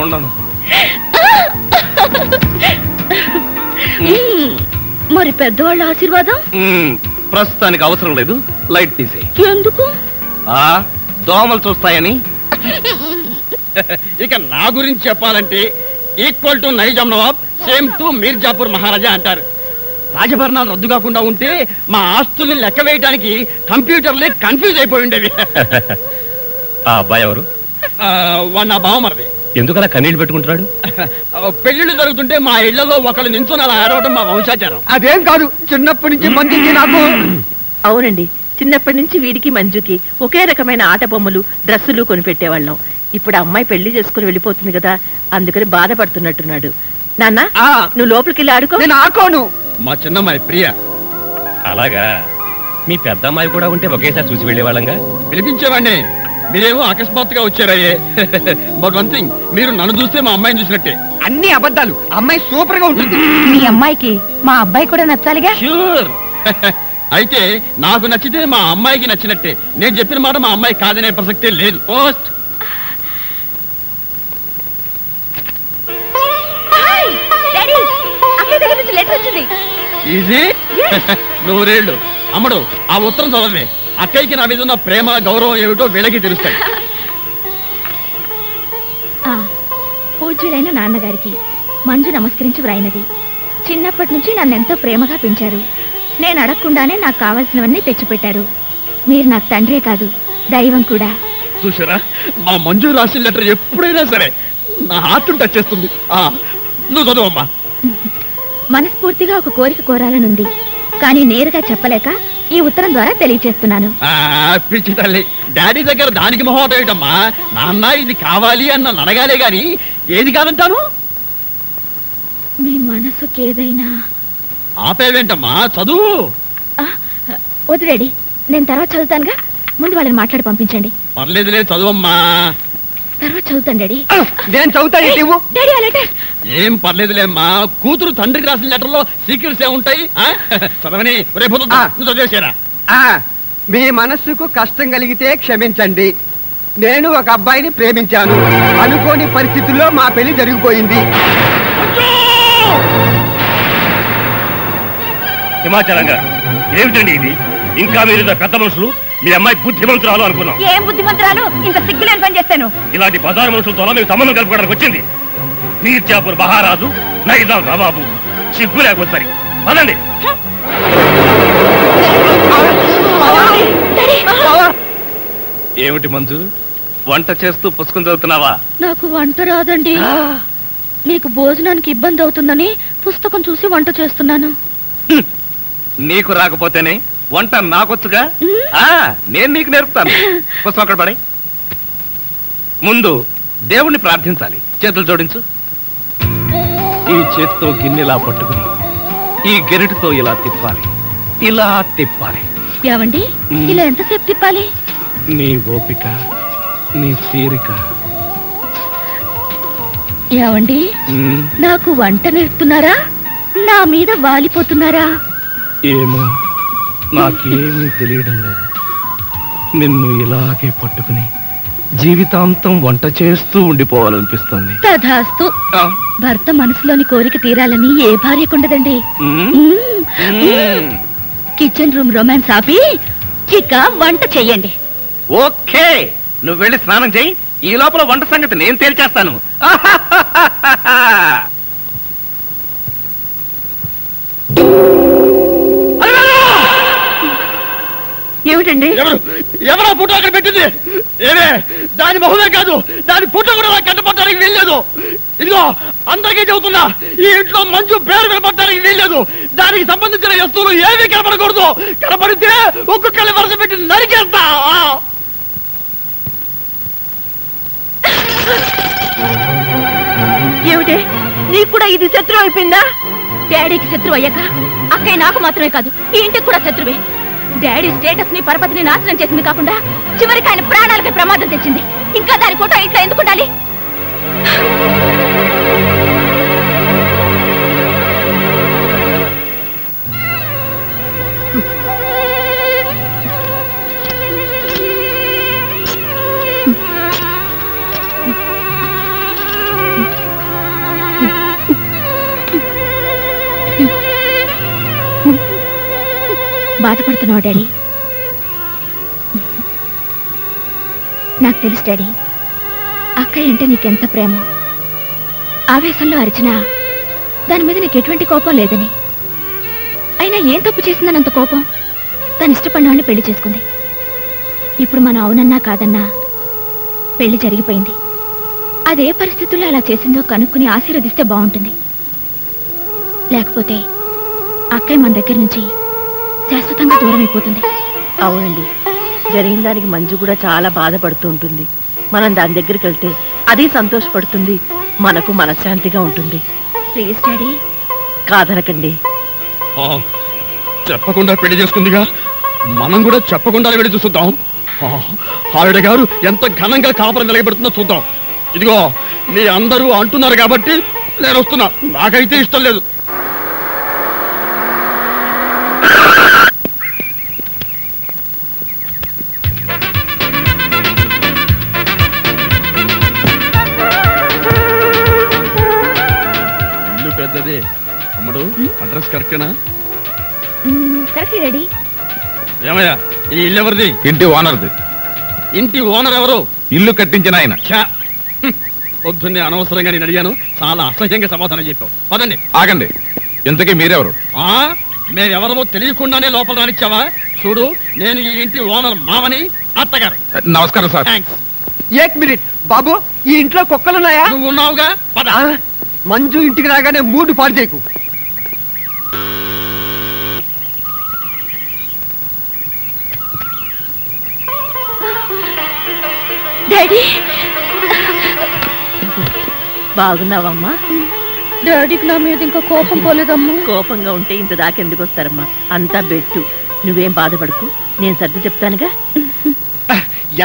ఉండను. మరి పెద్దవాళ్ళ ఆశీర్వాదం ప్రస్తుతానికి అవసరం లేదు, లైట్ తీసేయి. ఎందుకు? దోమలు చూస్తాయని. ఇక నా గురించి చెప్పాలంటే equal to Nizam Nawab, same to Mirzapur Maharaja అంటారు. రాజభరణాలు రద్దు కాకుండా ఉంటే మా ఆస్తుల్ని లెక్క వేయడానికి కంప్యూటర్లే కన్ఫ్యూజ్ అయిపోయి ఉండేవి. ఆ అబ్బాయి ఎవరు? వాడు నా బావమరిది. ఎందుకలా కన్నీళ్ళు పెట్టుకుంటున్నాడు? పెళ్లిళ్ళు జరుగుతుంటే మా ఇళ్లలో ఒకళ్ళు నించుని అలా ఆడవడం మా వంశాచారం. అదేం కాదు, చిన్నప్పటి నుంచి మందికి నాకు. అవునండి, చిన్నప్పటి నుంచి వీడికి మంజుకి ఒకే రకమైన ఆట బొమ్మలు డ్రెస్సులు కొనిపెట్టేవాళ్ళం. ఇప్పుడు అమ్మాయి పెళ్లి చేసుకుని వెళ్ళిపోతుంది కదా, అందుకని బాధపడుతున్నట్టున్నాడు. నాన్న నువ్వు లోపలికి వెళ్ళి ఆడుకో. నేను ఆడుకోను. మా చిన్నమ్మాయి ప్రియ. అలాగా, మీ పెద్ద అమ్మాయి కూడా ఉంటే ఒకేసారి చూసి వెళ్ళేవాళ్ళంగా. పిలిపించేవాడిని, మీరేమో అకస్మాత్తుగా వచ్చారయ్యే. బట్ వన్ థింగ్, మీరు నన్ను చూస్తే మా అమ్మాయిని చూసినట్టే. అన్ని అబద్ధాలు, అమ్మాయి సూపర్ గా ఉంటుంది. మీ అమ్మాయికి మా అబ్బాయి కూడా నచ్చాలిగా. ష్యూర్. అయితే నాకు నచ్చితే మా అమ్మాయికి నచ్చినట్టే. నేను చెప్పిన మాట మా అమ్మాయి కాదనే ప్రసక్తే లేదు. పోస్ట్. ఈజీ. నూరేళ్ళు. అమ్మడు ఆ ఉత్తరం చదవమే. అక్కయ్యకి నా మీద ఉన్న ప్రేమ గౌరవం ఏమిటో వీళ్ళకి తెలుస్తాయి. పూజ్యులైన నాన్నగారికి మంజు నమస్కరించి వ్రాయినది. చిన్నప్పటి నుంచి నన్నెంతో ప్రేమగా పెంచారు. నేను అడగకుండానే నాకు కావాల్సినవన్నీ తెచ్చిపెట్టారు. మీరు నాకు తండ్రే కాదు, దైవం కూడా. చూసారా, మా మంజు రాసిన లెటర్ ఎప్పుడైనా సరే నా హార్ట్ టచ్ చేస్తుంది. నువ్వు చదువమ్మా. మనస్ఫూర్తిగా ఒక కోరిక కోరాలనుంది, కానీ నేరుగా చెప్పలేక ఈ ఉత్తరం ద్వారా తెలియచేస్తున్నాను. పిచ్చి తల్లి, డాడీ దగ్గర దానికి మొహమాట ఏమిటమ్మా? నాన్న ఇది కావాలి అన్న అడగాలే గాని ఏది కాదంటాను. మీ మనసుకి ఏదైనా. ఆపేవేంటమ్మా, చదువు. వదిలేడి, నేను తర్వాత చదువుతానుగా, ముందు వాళ్ళని మాట్లాడి పంపించండి. పర్లేదులే, చదువమ్మా. తర్వాత చదువుతాను డాడీ. నేను చదువుతాను. డాడీ ఆ లెటర్. ఏం పర్లేదులేమ్మా, కూతురు తండ్రికి రాసిన లెటర్లో సీక్రెట్స్ ఏముంటాయి? చదవని రేపు చదివేసారా? మీ మనస్సుకు కష్టం కలిగితే క్షమించండి. నేను ఒక అబ్బాయిని ప్రేమించాను. అనుకోని పరిస్థితుల్లో మా పెళ్లి జరిగిపోయింది. హిమాచలం గారు, ఏమిటండి ఇది? ఇంకా మీరు పెద్ద మనుషులు, మీ అమ్మాయి బుద్ధిమంతురాలు అనుకున్నాం. ఏం బుద్ధిమంతురాలు? ఇంత సిగ్గులేని పని చేస్తాను. ఇలాంటి బజారు మనుషులతో మీకు సంబంధం కలుపుకోవడానికి వచ్చింది. మీర్జాపూర్ మహారాజు, నైజాం నవాబు. సిగ్గు లేకపోతే సరి పదండి. ఏమిటి మంజు, వంట చేస్తూ పుస్తకం చదువుతున్నావా? నాకు వంట రాదండి. మీకు భోజనానికి ఇబ్బంది అవుతుందని పుస్తకం చూసి వంట చేస్తున్నాను. నీకు రాకపోతేనే వంట నాకొచ్చుగా. నేను నీకు నేర్పుతాను. పుస్తకం అక్కడ పడే. ముందు దేవుణ్ణి ప్రార్థించాలి. చేతులు జోడించు. ఈ చేతితో గిన్నెలా పట్టుకుని ఈ గెరిటితో ఇలా తిప్పాలి, ఇలా తిప్పాలి. ఏవండి, ఇలా ఎంతసేపు తిప్పాలి? నీ ఓపిక, నీ తీరిక. ఏవండి, నాకు వంట నేర్పుతున్నారా? నా మీద వాలిపోతున్నారా? ఏమో, నాకేమీ తెలియడం లేదు. నిన్ను ఇలాగే పట్టుకుని జీవితాంతం వంట చేస్తూ ఉండిపోవాలనిపిస్తుంది. తధాస్తు. భర్త మనసులోని కోరిక తీరాలని ఏ భార్యకుండదండి. కిచెన్ రూమ్ రొమాన్స్ ఆపి చిక్క వంట చెయ్యండి. ఓకే, నువ్వు వెళ్ళి స్నానం చెయ్యి. ఈ లోపల వంట సంగతి నేను తేల్చేస్తాను. ఏమిటండి? ఎవరో ఫోటో అక్కడ పెట్టింది? ఏమే, దాని మొహమే కాదు, దాని ఫోటో కూడా నాకు కట్టపడటానికి వీల్లేదు. ఇదిగో అందరికీ చెబుతున్నా, ఈ ఇంట్లో మంజు పేరు వినపడటానికి వీల్లేదు. దానికి సంబంధించిన వస్తువులు ఏమీ కనపడకూడదు. కనపడితే ఒక్కొక్కరి వరుస పెట్టి నరికేస్తా. ఏమిటి, నీకు కూడా ఇది శత్రువు అయిపోయిందా? డాడీకి శత్రువు అయ్యాక అక్కయ్య నాకు మాత్రమే కాదు, ఈ ఇంటికి కూడా శత్రువే. డాడీ స్టేటస్ ని పరపతిని నాశనం చేసింది కాకుండా చివరికి ఆయన ప్రాణాలకి ప్రమాదం తెచ్చింది. ఇంకా దాని ఫోటో ఇంట్లో ఎందుకు ఉండాలి? బాధపడుతున్నావు డాడీ? నాకు తెలుసు డాడీ, అక్కయ్య అంటే నీకెంత ప్రేమ. ఆవేశంలో అరిచినా దాని మీద నీకు ఎటువంటి కోపం లేదని. అయినా ఏం తప్పు చేసిందని అంత కోపం? తను ఇష్టపడిన వాడిని పెళ్లి చేసుకుంది. ఇప్పుడు మనం అవునన్నా కాదన్నా పెళ్లి జరిగిపోయింది. అదే పరిస్థితుల్లో అలా చేసిందో కనుక్కుని ఆశీర్వదిస్తే బాగుంటుంది. లేకపోతే అక్కయ్య మన దగ్గర నుంచి శాశ్వతంగా దూరం అయిపోతుంది. అవునండి, జరిగిన దానికి మంజు కూడా చాలా బాధపడుతూ ఉంటుంది. మనం దాని దగ్గరికి వెళ్తే అది సంతోషపడుతుంది, మనకు మనశ్శాంతిగా ఉంటుంది. Please daddy. కాదనకండి. చెప్పకుండా పెళ్లి చేసుకుందిగా, మనం కూడా చెప్పకుండా వెళ్ళి చూద్దాం. ఆవిడ గారు ఎంత ఘనంగా కాపురం వెలగబెడుతుందో చూద్దాం. ఇదిగో మీ అందరూ అంటున్నారు కాబట్టి నేను వస్తున్నా. నాకైతే ఇష్టం లేదు. పెద్దది అమ్మడు, అడ్రస్ కరెక్టేనా? Correct daddy. ఏమయ్యా, ఈ ఇల్లు ఎవరిది? ఇంటి ఓనర్ది. ఇంటి ఓనర్ ఎవరు? ఇల్లు కట్టించిన ఆయన. పొద్దున్నే అనవసరంగా నేను అడిగాను, చాలా అసహ్యంగా సమాధానం చెప్పావు. పదండి. ఆగండి, ఇంతకీ మీరెవరు? మేమెవరమో తెలియకుండానే లోపల రానిచ్చావా? చూడు, నేను ఈ ఇంటి ఓనర్ మామని, అత్తగారు. నమస్కారం సార్. థ్యాంక్స్. ఏక్ మినిట్ బాబు, ఈ ఇంట్లో కుక్కలున్నాయా? నువ్వు ఉన్నావుగా, పద. మంజు ఇంటికి రాగానే మూడు పాడు చేయకు. డాడీ, బాగున్నావమ్మా? డాడీకి నా మీద ఇంకా కోపం పోలేదమ్మా. కోపంగా ఉంటే ఇంత దాకెందుకు వస్తారమ్మా? అంతా బెట్టు. నువ్వేం బాధపడకు, నేను సర్ది చెప్తానుగా.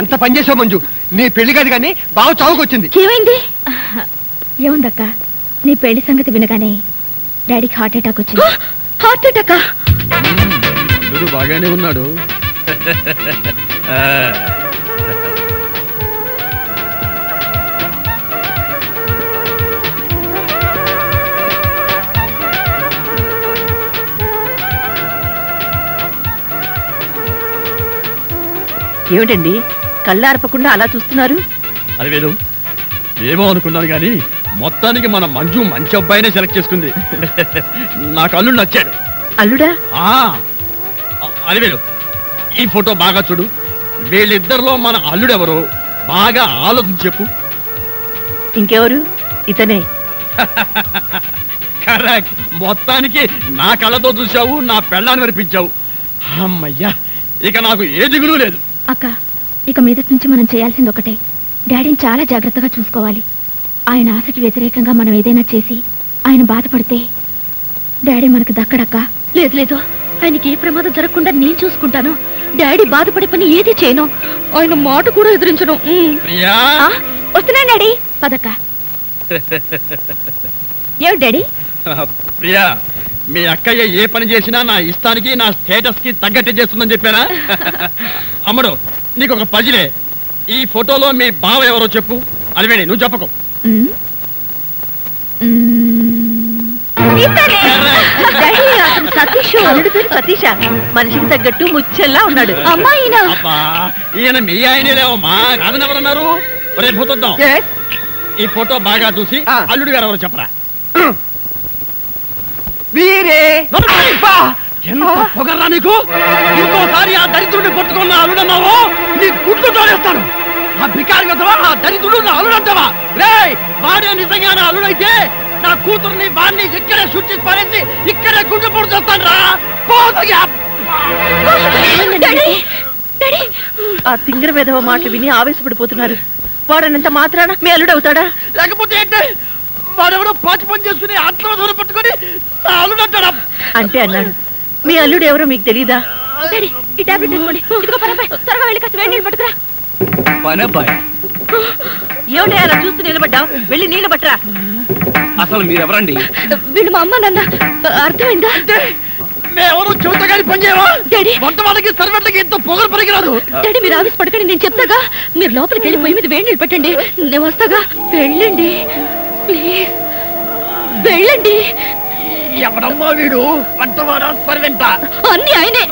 ఎంత పని చేసావు మంజు, నీ పెళ్లి కాదు కానీ బాగా చావుకొచ్చింది. ఏమైంది? ఏముందక్క, నీ పెళ్లి సంగతి వినగానే డాడీకి హార్ట్ అటాక్ వచ్చింది. హార్ట్ అటాకా? బాగానే ఉన్నాడు. ఏమిటండి కళ్ళార్పకుండా అలా చూస్తున్నారు? అది వేరు, ఏమో అనుకున్నాను కానీ మొత్తానికి మన మంజు మంచి అబ్బాయినే సెలెక్ట్ చేసుకుంది. నాకు అల్లుడు నచ్చాడు. అల్లుడా? అది వేరు, ఈ ఫోటో బాగా చూడు. వీళ్ళిద్దరిలో మన అల్లుడెవరో బాగా ఆలోచించి చెప్పు. ఇంకెవరు? ఇతనే. కరెక్ట్. మొత్తానికి నా కళ్ళతో చూసావు, నా పెళ్ళాన్ని వినిపించావు. అమ్మయ్యా, ఇక నాకు ఏ దిగులు లేదు. అక్క, ఇక మీదటి నుంచి మనం చేయాల్సింది ఒకటే, డాడీని చాలా జాగ్రత్తగా చూసుకోవాలి. ఆయన ఆశకి వ్యతిరేకంగా మనం ఏదైనా చేసి ఆయన బాధపడితే డాడీ మనకు దక్కడక్క. లేదు లేదు, ఆయనకి ఏ ప్రమాదం జరగకుండా నేను చూసుకుంటాను. డాడీ బాధపడే పని ఏది చేయను, ఆయన మాట కూడా ఎదిరించను. వస్తున్నా డాడీ, పదక్క. ఏమిటి డాడీ? ప్రియా, మీ అక్కయ్య ఏ పని చేసినా నా ఇష్టానికి, నా స్టేటస్ కి తగ్గట్టే చేస్తుందని చెప్పానా? అమ్మడు, నీకు ఒక పజిలే. ఈ ఫోటోలో మీ బావ ఎవరో చెప్పు. అలివేణి నువ్వు చెప్పకు. సతీష్ అల్లుడి పేరు సతీష. మనిషికి తగ్గట్టు ముచ్చెల్లా ఉన్నాడు. అమ్మాయినా అబ్బా ఈయన మీ ఆయనలేవమ్మా, కాదని ఎవరన్నారు? రేపు పోతుందాం. ఈ ఫోటో బాగా చూసి అల్లుడు గారు ఎవరు చెప్పరా. వీరే ఎంత పొగర్రా నీకు! ఇంకోసారి ఆ దరిద్రుడిని పట్టుకున్న అల్లుడన్నావో నీ గుడ్లు తోడేస్తాను. ఆ బికారి కదవా, ఆ దరిద్రుడు నా అల్లుడంటావా? రేయ్ వాడే నిజంగా నా అల్లుడైతే నా కూతుర్ని వాడిని ఇక్కడే శుద్ధి పారేసి ఇక్కడే గుడ్డు పొడి చేస్తాను రా. ఆ తింగర వేధవ మాటలు విని ఆవేశపడిపోతున్నారు. వాడనంత మాత్రాన మీ అల్లుడు అవుతాడా? లేకపోతే ఏంటి? వాడెవడో పాచి పని చేసుకుని ఆత్మ దూరం పట్టుకొని నా అల్లుడు అంటాడా? అంటే అన్నాడు. మీ అల్లుడు ఎవరో మీకు తెలీదా? ఈ టాబ్లెట్ తీసుకోండి. ఇదిగో పనబ్బాయి, త్వరగా వెళ్ళి కాస్త వేడి నీళ్ళు పట్టుకురా. పనబ్బాయి ఏమిటి అలా చూస్తూ నిలబడ్డావు? వెళ్ళి నీళ్ళు పట్టరా. అసలు మీరెవరండి? వీళ్ళు మా అమ్మ నాన్న. అర్థమైందా? మేమెవరూ చెబుతాగాని పని చేయవా? డాడీ. వంట వాళ్ళకి సర్వెంట్లకి ఎంతో పొగరు పనికిరాదు. డాడీ మీరు ఆవేశపడకండి, నేను చెప్తాగా. మీరు లోపలికి వెళ్ళి పొయ్యి మీద వేడి నీళ్ళు పెట్టండి, నేను వస్తాగా. వెళ్ళండి ప్లీజ్, వెళ్ళండి. ఎవడమ్మా వీడు? వంటవాడా సర్వెంటా? అన్ని ఆయనే.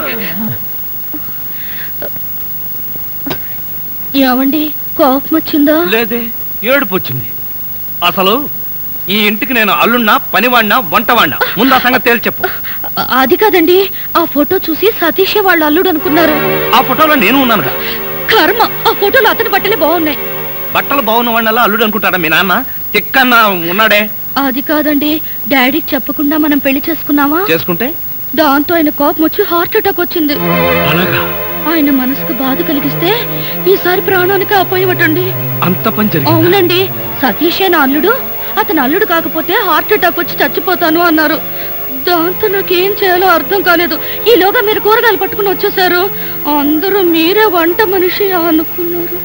ఏమండి కోపం వచ్చిందా? లేదే, ఏడుపు వచ్చింది. అసలు ఈ ఇంటికి నేను అల్లున్నా, పనివాడినా, వంటవాడినా? ముందు ఆ సంగతి తేల్చి చెప్పు. అది కాదండి, ఆ ఫోటో చూసి సతీష్ వాళ్ళ అల్లుడు అనుకున్నారు. ఆ ఫోటోలో నేను ఉన్నానుగా. కర్మ, ఆ ఫోటోలో అతని బట్టలే బాగున్నాయి. బట్టలు బాగున్న వాడినల్లా అల్లుడు అనుకుంటాడా మీ నాన్న? తిక్కన్నా ఉన్నాడే. అది కాదండి, డాడీకి చెప్పకుండా మనం పెళ్లి చేసుకున్నావా? చేసుకుంటే దాంతో ఆయన కోపం వచ్చి హార్ట్ అటాక్ వచ్చింది. ఆయన మనసుకు బాధ కలిగిస్తే ఈసారి ప్రాణానికి అపాయమటండి. అంత పని జరిగింది? అవునండి, సతీష్ నా అల్లుడు. అతను అల్లుడు కాకపోతే హార్ట్ అటాక్ వచ్చి చచ్చిపోతాను అన్నారు. దాంతో నాకేం చేయాలో అర్థం కాలేదు. ఈలోగా మీరు కూరగాయలు పట్టుకుని వచ్చేసారు. అందరూ మీరే వంట మనిషి అనుకున్నారు.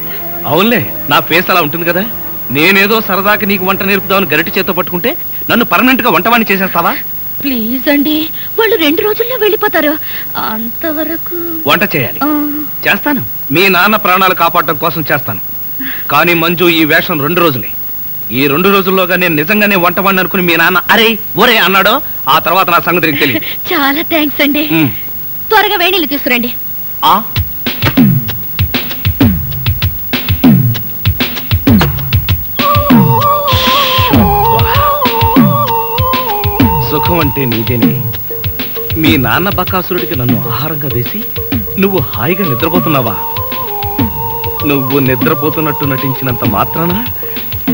అవునులే, నా ఫేస్ అలా ఉంటుంది కదా. నేనేదో సరదాకి నీకు వంట నేర్పుదామని గరిటి చేత పట్టుకుంటే నన్ను పర్మనెంట్ గా వంటవాణ్ణి చేసేస్తావా? ప్లీజ్ అండి, వాళ్ళు 2 రోజుల్లో వెళ్ళిపోతారు. అంతవరకు వంట చేయాలి. చేస్తాను, మీ నాన్న ప్రాణాలు కాపాడటం కోసం చేస్తాను. కానీ మంజు, ఈ వేషం 2 రోజులే. ఈ 2 రోజుల్లోగా నేను నిజంగానే వంటవాణ్ణి అనుకుని మీ నాన్న అరే ఒరే అన్నాడో, ఆ తర్వాత నా సంగతి నీకు తెలియదు. చాలా థ్యాంక్స్ అండి. త్వరగా వేణీళ్ళు తీసుకురండి. సుఖం అంటే నీదేనే. మీ నాన్న బకాసురుడికి నన్ను ఆహారంగా వేసి నువ్వు హాయిగా నిద్రపోతున్నావా? నువ్వు నిద్రపోతున్నట్టు నటించినంత మాత్రాన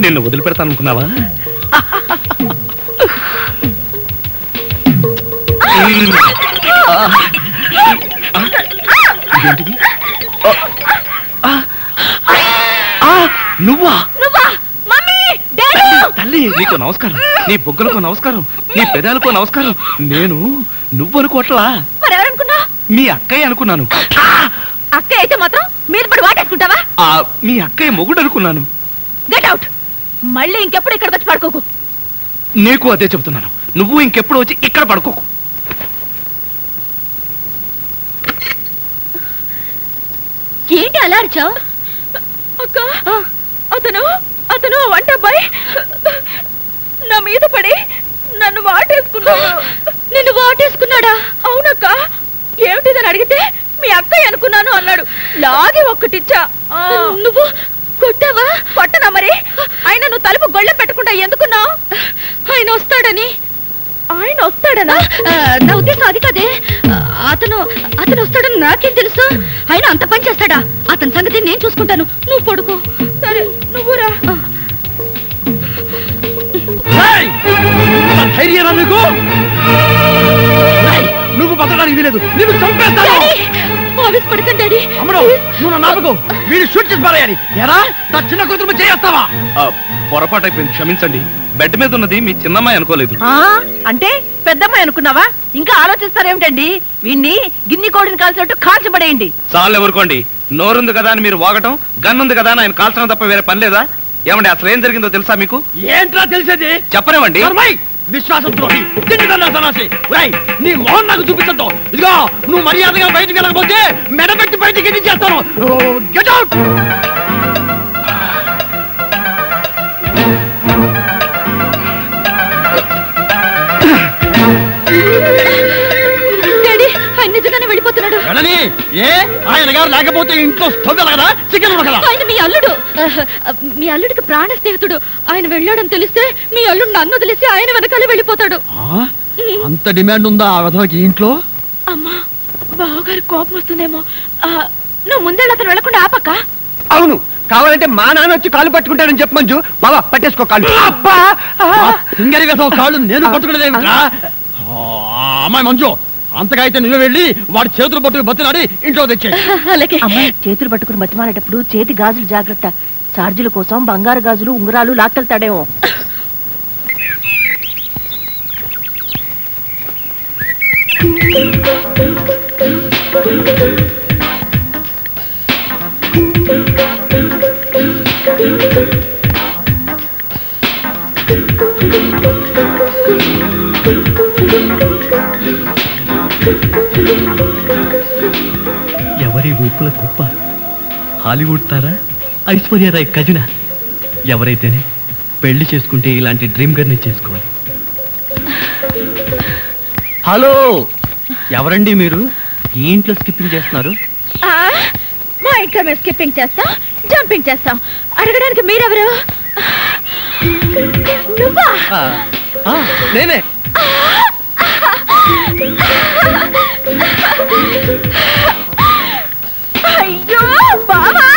నిన్ను వదిలిపెడతాననుకున్నావా? ఇదేంటిది? నువ్వా? తల్లి, నీకు నమస్కారం. నీ బొగ్గులకు నమస్కారం, నీ పెదాలకు నమస్కారం. నేను నువ్వనుకోట్లా, మరెవరనుకున్నా? మీ అక్కయ్య అనుకున్నాను. అక్కయ్య అయితే మాత్రం మీరు పడి వాటేసుకుంటావా? మీ అక్కయ్య మొగుడు అనుకున్నాను. Get out. మళ్ళీ ఇంకెప్పుడు ఇక్కడికి వచ్చి పడుకోకు. నీకు అదే చెప్తున్నాను, నువ్వు ఇంకెప్పుడు వచ్చి ఇక్కడ పడుకోకు. ఏంటి అలా అరిచావు? అక్క, అతను వంట అబ్బాయి నా మీద పడి నన్ను వాటేసుకున్నాడు. నిన్ను వాటేసుకున్నాడా? అవునక్క. ఏమిటిదని అడిగితే మీ అక్కయ్య అనుకున్నాను అన్నాడు. లాగి ఒక్కటిచ్చా. నువ్వు కొట్టావా? కొట్టనా మరి. ఆయన నువ్వు తలుపు గొళ్ళెం పెట్టకుండా ఎందుకున్నావు? ఆయన వస్తాడని. ఆయన వస్తాడనా? నా ఉద్దేశం అది కాదే. అతను వస్తాడని నాకేం తెలుసు? ఆయన అంత పని చేస్తాడా? అతని సంగతి నేను చూసుకుంటాను, నువ్వు పడుకో. సరే, నువ్వు రా. ధైర్యరా నీకు? నువ్వు బతకడానికి వీలేదు, నీకు చంపేస్తాను. ఆవేశపడకండి డాడీ. అమ్మడు, నువ్వు నా నాపకు. వీడు షూట్ చేసి పారేయాలి. ఎరా, నా చిన్న కూతురు చేస్తావా? పొరపాటు అయిపోయింది, క్షమించండి. బెడ్ మీద ఉన్నది మీ చిన్నమ్మాయి అనుకోలేదు. అంటే పెద్దమ్మాయి అనుకున్నావా? ఇంకా ఆలోచిస్తారేమిటండి? వీణ్ణి గిన్ని కోడిని కాల్చినట్టు కాల్చబడేయండి. చాలు ఎవరుకోండి. నోరుంది కదా అని మీరు వాగటం, గన్నుంది కదా అని ఆయన కాల్చడం తప్ప వేరే పని లేదా? ఏమండి, అసలు ఏం జరిగిందో తెలుసా మీకు? ఏంట్రా తెలిసేది? చెప్పనివ్వండి. విశ్వాసం ద్రోహి, సన్నాసి. నీ మోహన్ నాకు చూపించద్దు. ఇదిగో, నువ్వు మర్యాదగా బయటికి వెళ్ళకపోతే మెడబెట్టి బయటికి చేస్తాను. Get out. వెళ్ళని ఏ ఆయన గారు లేకపోతే ఇంట్లో స్టవ్ కదా చికెన్ కదా ఆయన మీ అల్లుడు మీ అల్లుడికి ప్రాణ స్నేహితుడు ఆయన వెళ్ళాడని తెలిస్తే మీ అల్లుడు నన్ను వదిలేసి ఆయన వెనకాలే వెళ్ళిపోతాడు. అంత డిమాండ్ ఉందా ఆ విధవకి ఇంట్లో? అమ్మా బావగారు కోపం వస్తుందేమో. నువ్వు ముందే అతను వెళ్ళకుండా ఆపక్క. అవును, కావాలంటే మా నాన్న వచ్చి కాళ్ళు పట్టుకుంటాడని చెప్పు మంజు. బాబా పట్టేసుకో కాళ్ళు. సింగరి విధవ కాళ్ళు నేను పట్టుకునేదేమిట్రా? అమ్మాయి మంజు, అంతగా అయితే నువ్వు వెళ్ళి వాడి చేతులు పట్టుకు బతిలాడి ఇంట్లో తెచ్చే. అమ్మాయి చేతులు పట్టుకుని బతిమాలేటప్పుడు చేతి గాజులు జాగ్రత్త. ఛార్జీల కోసం బంగారు గాజులు ఉంగరాలు లాక్కెళ్తాడేమో. ఎవరి ఊపుల కుప్ప? హాలీవుడ్ తారా, ఐశ్వర్యరాయ్ కజిన? ఎవరైతేనే పెళ్లి చేసుకుంటే ఇలాంటి డ్రీమ్ గర్ని చేసుకోవాలి. హలో, ఎవరండి మీరు? ఈ ఇంట్లో స్కిప్పింగ్ చేస్తున్నారు? మా ఇంట్లో మేము స్కిప్పింగ్ చేస్తాం, జంపింగ్ చేస్తాం. అడగడానికి మీరెవరు? నువ్వా? నేనే. అయ్యో బావా!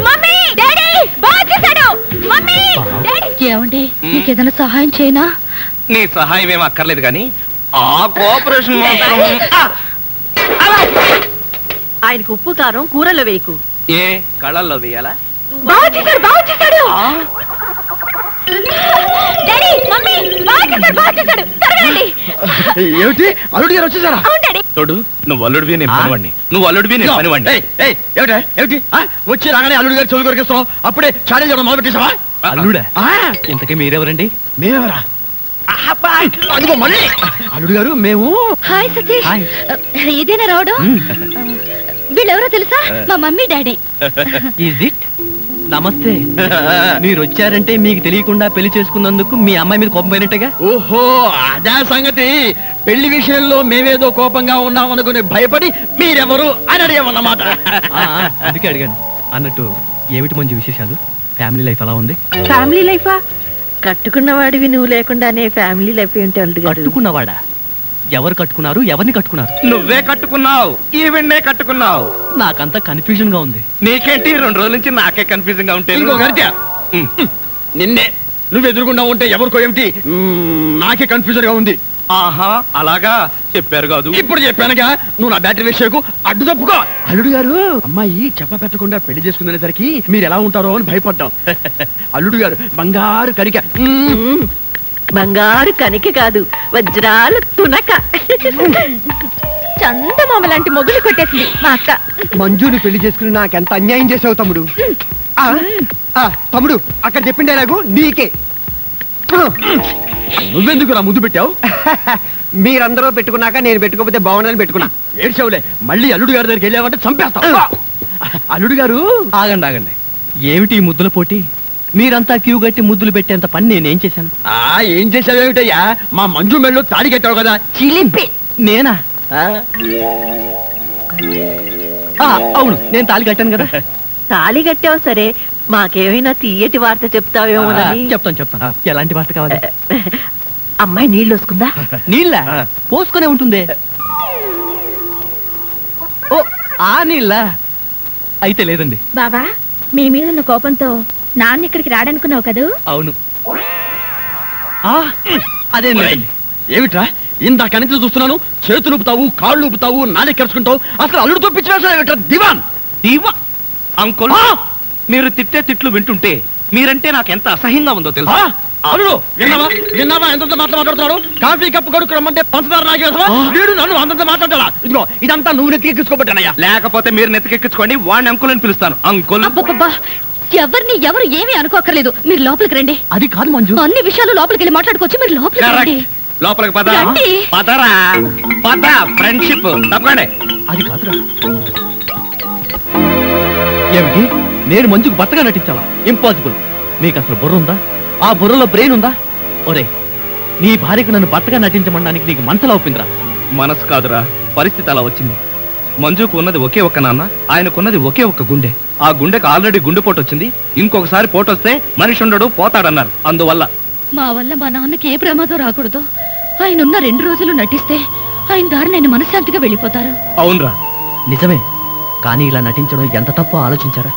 మమ్మీ, డాడీ బాగా చేశాడు. మమ్మీ, డాడీ ఏమండి నీకేదైనా సహాయం చేయనా? నీ సహాయం ఏం అక్కర్లేదు కానీ ఆ కోఆపరేషన్ మాత్రం ఆయనకు ఉప్పు కారం కూరలో వేయకు. ఏ కళ్ళల్లో వేయాలా? బాగా చేశాడు, బాగా చేశాడు. డాడీ, మమ్మీ బాగా చేశాడు, బాగా చేశాడు. త్వరగా రండి. ఏమిటి అల్లుడి గారు వచ్చేసారా? అవును డాడీ. తోడు, నువ్వు అల్లుడివి నేను పనివాడిని, నువ్వు అల్లుడివి నేను పనివాడిని. ఏమిటి వచ్చి రాగానే అల్లుడి గారు చెవులు కొరికిస్తున్నావు? అప్పుడే చాడీ చేయడం మొదలు పెట్టేసావా? అల్లుడా? ఇంతకీ మీరెవరండి? మేమెవరా? అదిగో మళ్ళీ అల్లుడు గారు మేము. హాయ్ సతీష్. హాయ్. ఇదేనా రావడం? వీళ్ళెవరో తెలుసా? మా మమ్మీ డాడీ. Is it? నమస్తే. మీరు వచ్చారంటే మీకు తెలియకుండా పెళ్లి చేసుకున్నందుకు మీ అమ్మాయి మీద కోపం పోయినట్టుగా. ఓహో, అదే సంగతి. పెళ్లి విషయంలో మేమేదో కోపంగా ఉన్నాం అనుకుని భయపడి మీరెవరు అని అడిగామన్నమాట. అందుకే అడిగాను. అన్నట్టు ఏమిటి మంచి విశేషాలు? ఫ్యామిలీ లైఫ్ ఎలా ఉంది? ఫ్యామిలీ లైఫా? కట్టుకున్నవాడివి నువ్వు లేకుండానే ఫ్యామిలీ లైఫ్ ఏంటి అల్లుడు గారు? కట్టుకున్నవాడా? ఎవరు కట్టుకున్నారు? ఎవరిని కట్టుకున్నారు? నువ్వే కట్టుకున్నావు, ఈవెన్నే కట్టుకున్నావు. నాకంతా కన్ఫ్యూజన్ గా ఉంది. నీకేంటి 2 రోజుల నుంచి నాకే కన్ఫ్యూజన్ గా ఉంటే? ఇంకో గరిట నిన్నే నువ్వు ఎదురుకుండా ఉంటే ఎవరికో ఏమిటి నాకే కన్ఫ్యూజన్ గా ఉంది. ఆహా, అలాగా చెప్పారు కాదు. ఇప్పుడు చెప్పానుగా, నువ్వు నా బ్యాటరీ విషయకు అడ్డు తప్పుకో. అల్లుడు గారు, అమ్మాయి చెప్ప పెట్టకుండా పెళ్లి చేసుకునేసరికి మీరు ఎలా ఉంటారో అని భయపడ్డాం. అల్లుడు గారు బంగారు కరిక. బంగారు కనిక కాదు, వజ్రాల తునక. చందమామ లాంటి మొగులు కొట్టేసింది మా అక్క. మంజుని పెళ్లి చేసుకుని నాకెంత అన్యాయం చేసావు తమ్ముడు. తమ్ముడు అక్కడ చెప్పిన డైలాగు నీకే. నువ్వెందుకు నా ముద్దు పెట్టావు? మీరందరూ పెట్టుకున్నాక నేను పెట్టుకోకపోతే బాగుండదని పెట్టుకున్నా. ఏడ్చావులే, మళ్ళీ అల్లుడు గారి దగ్గరికి వెళ్ళావంటే చంపేస్తావు. అల్లుడు గారు, ఆగండి. ఏమిటి ఈ ముద్దుల పోటీ? మీరంతా క్యూ కట్టి ముద్దులు పెట్టేంత పని నేనేం చేశాను? ఏం చేసావేమిటయ్యా? మా మంజు మెళ్ళలో తాడి కట్టావు కదా. చిలిపి. నేనా? అవును, నేను తాళి కట్టాను కదా. తాళి కట్టావు సరే, మాకేమైనా తీయటి వార్త చెప్తావేమోనని. చెప్తాను. ఎలాంటి వార్త కావాలి? అమ్మాయి నీళ్ళు వస్తుందా? నీళ్ళ పోసుకునే ఉంటుంది. ఓ, ఆ నీళ్ళ అయితే లేదండి. బాబా, మీ మీద ఉన్న కోపంతో నాన్న ఇక్కడికి రాడనుకున్నావు కదూ? అవును. అదేం లేదండి. ఏమిట్రా ఇందాక నుంచి చూస్తున్నాను, చేతులు ఊపుతావు, కాళ్ళు ఊపుతావు, నాలుగు కరుచుకుంటావు. అసలు అల్లుడితో పిచ్చి దివాన్ దీవా అంకుల్, మీరు తిట్టే తిట్లు వింటుంటే మీరంటే నాకు ఎంత అసహ్యంగా ఉందో తెలుసా? అల్లుడు, విన్నావా ఎంత మాట్లాడుతున్నాడు? కాఫీ కప్పు కడుక్కు రమ్మంటే పంచదార నాగేదా? వీడు నన్ను అంతంత మాట్లాడాలా? ఇదిగో ఇదంతా నువ్వు నెత్తికెక్కించుకోబట్టానయ్యా. లేకపోతే మీరు నెత్తికెక్కించుకోండి, వాడిని అంకుల్ అని పిలుస్తాను. అంకుల్. అబ్బబ్బబ్బా, ఎవరిని ఎవరు ఏమీ అనుకోకర్లేదు. మీరు లోపలికి రండి. అది కాదు మంజు, అన్ని విషయాలు లోపలికి వెళ్ళి మాట్లాడుకోవచ్చు. మీరు లోపలికి రండి. లోపలికి పద. రండి. పదరా, పద. ఫ్రెండ్షిప్ తప్పకండి. అది కాదురా. ఏమిటి, నేను మంజుకు భర్తగా నటించాలా? ఇంపాసిబుల్. నీకు అసలు బుర్ర ఉందా? ఆ బుర్రలో బ్రెయిన్ ఉందా? ఒరే, నీ భార్యకు నన్ను భర్తగా నటించమనడానికి నీకు మనసులో ఒప్పిందిరా. మనసు కాదురా, పరిస్థితి అలా వచ్చింది. మంజుకు ఉన్నది ఒకే ఒక్క నాన్న, ఆయనకున్నది ఒకే ఒక్క గుండె. ఆ గుండెకు ఆల్రెడీ గుండెపోటు వచ్చింది. ఇంకొకసారి పోటు వస్తే మనిషి ఉండడు, పోతాడన్నారు. అందువల్ల మా వల్ల మా నాన్నకి ఏ ప్రమాదం రాకూడదు. ఆయన ఉన్న 2 రోజులు నటిస్తే ఆయన దారి నేను మనశ్శాంతిగా వెళ్ళిపోతారు. అవునరా, నిజమే. కానీ ఇలా నటించడం ఎంత తప్పో ఆలోచించారా?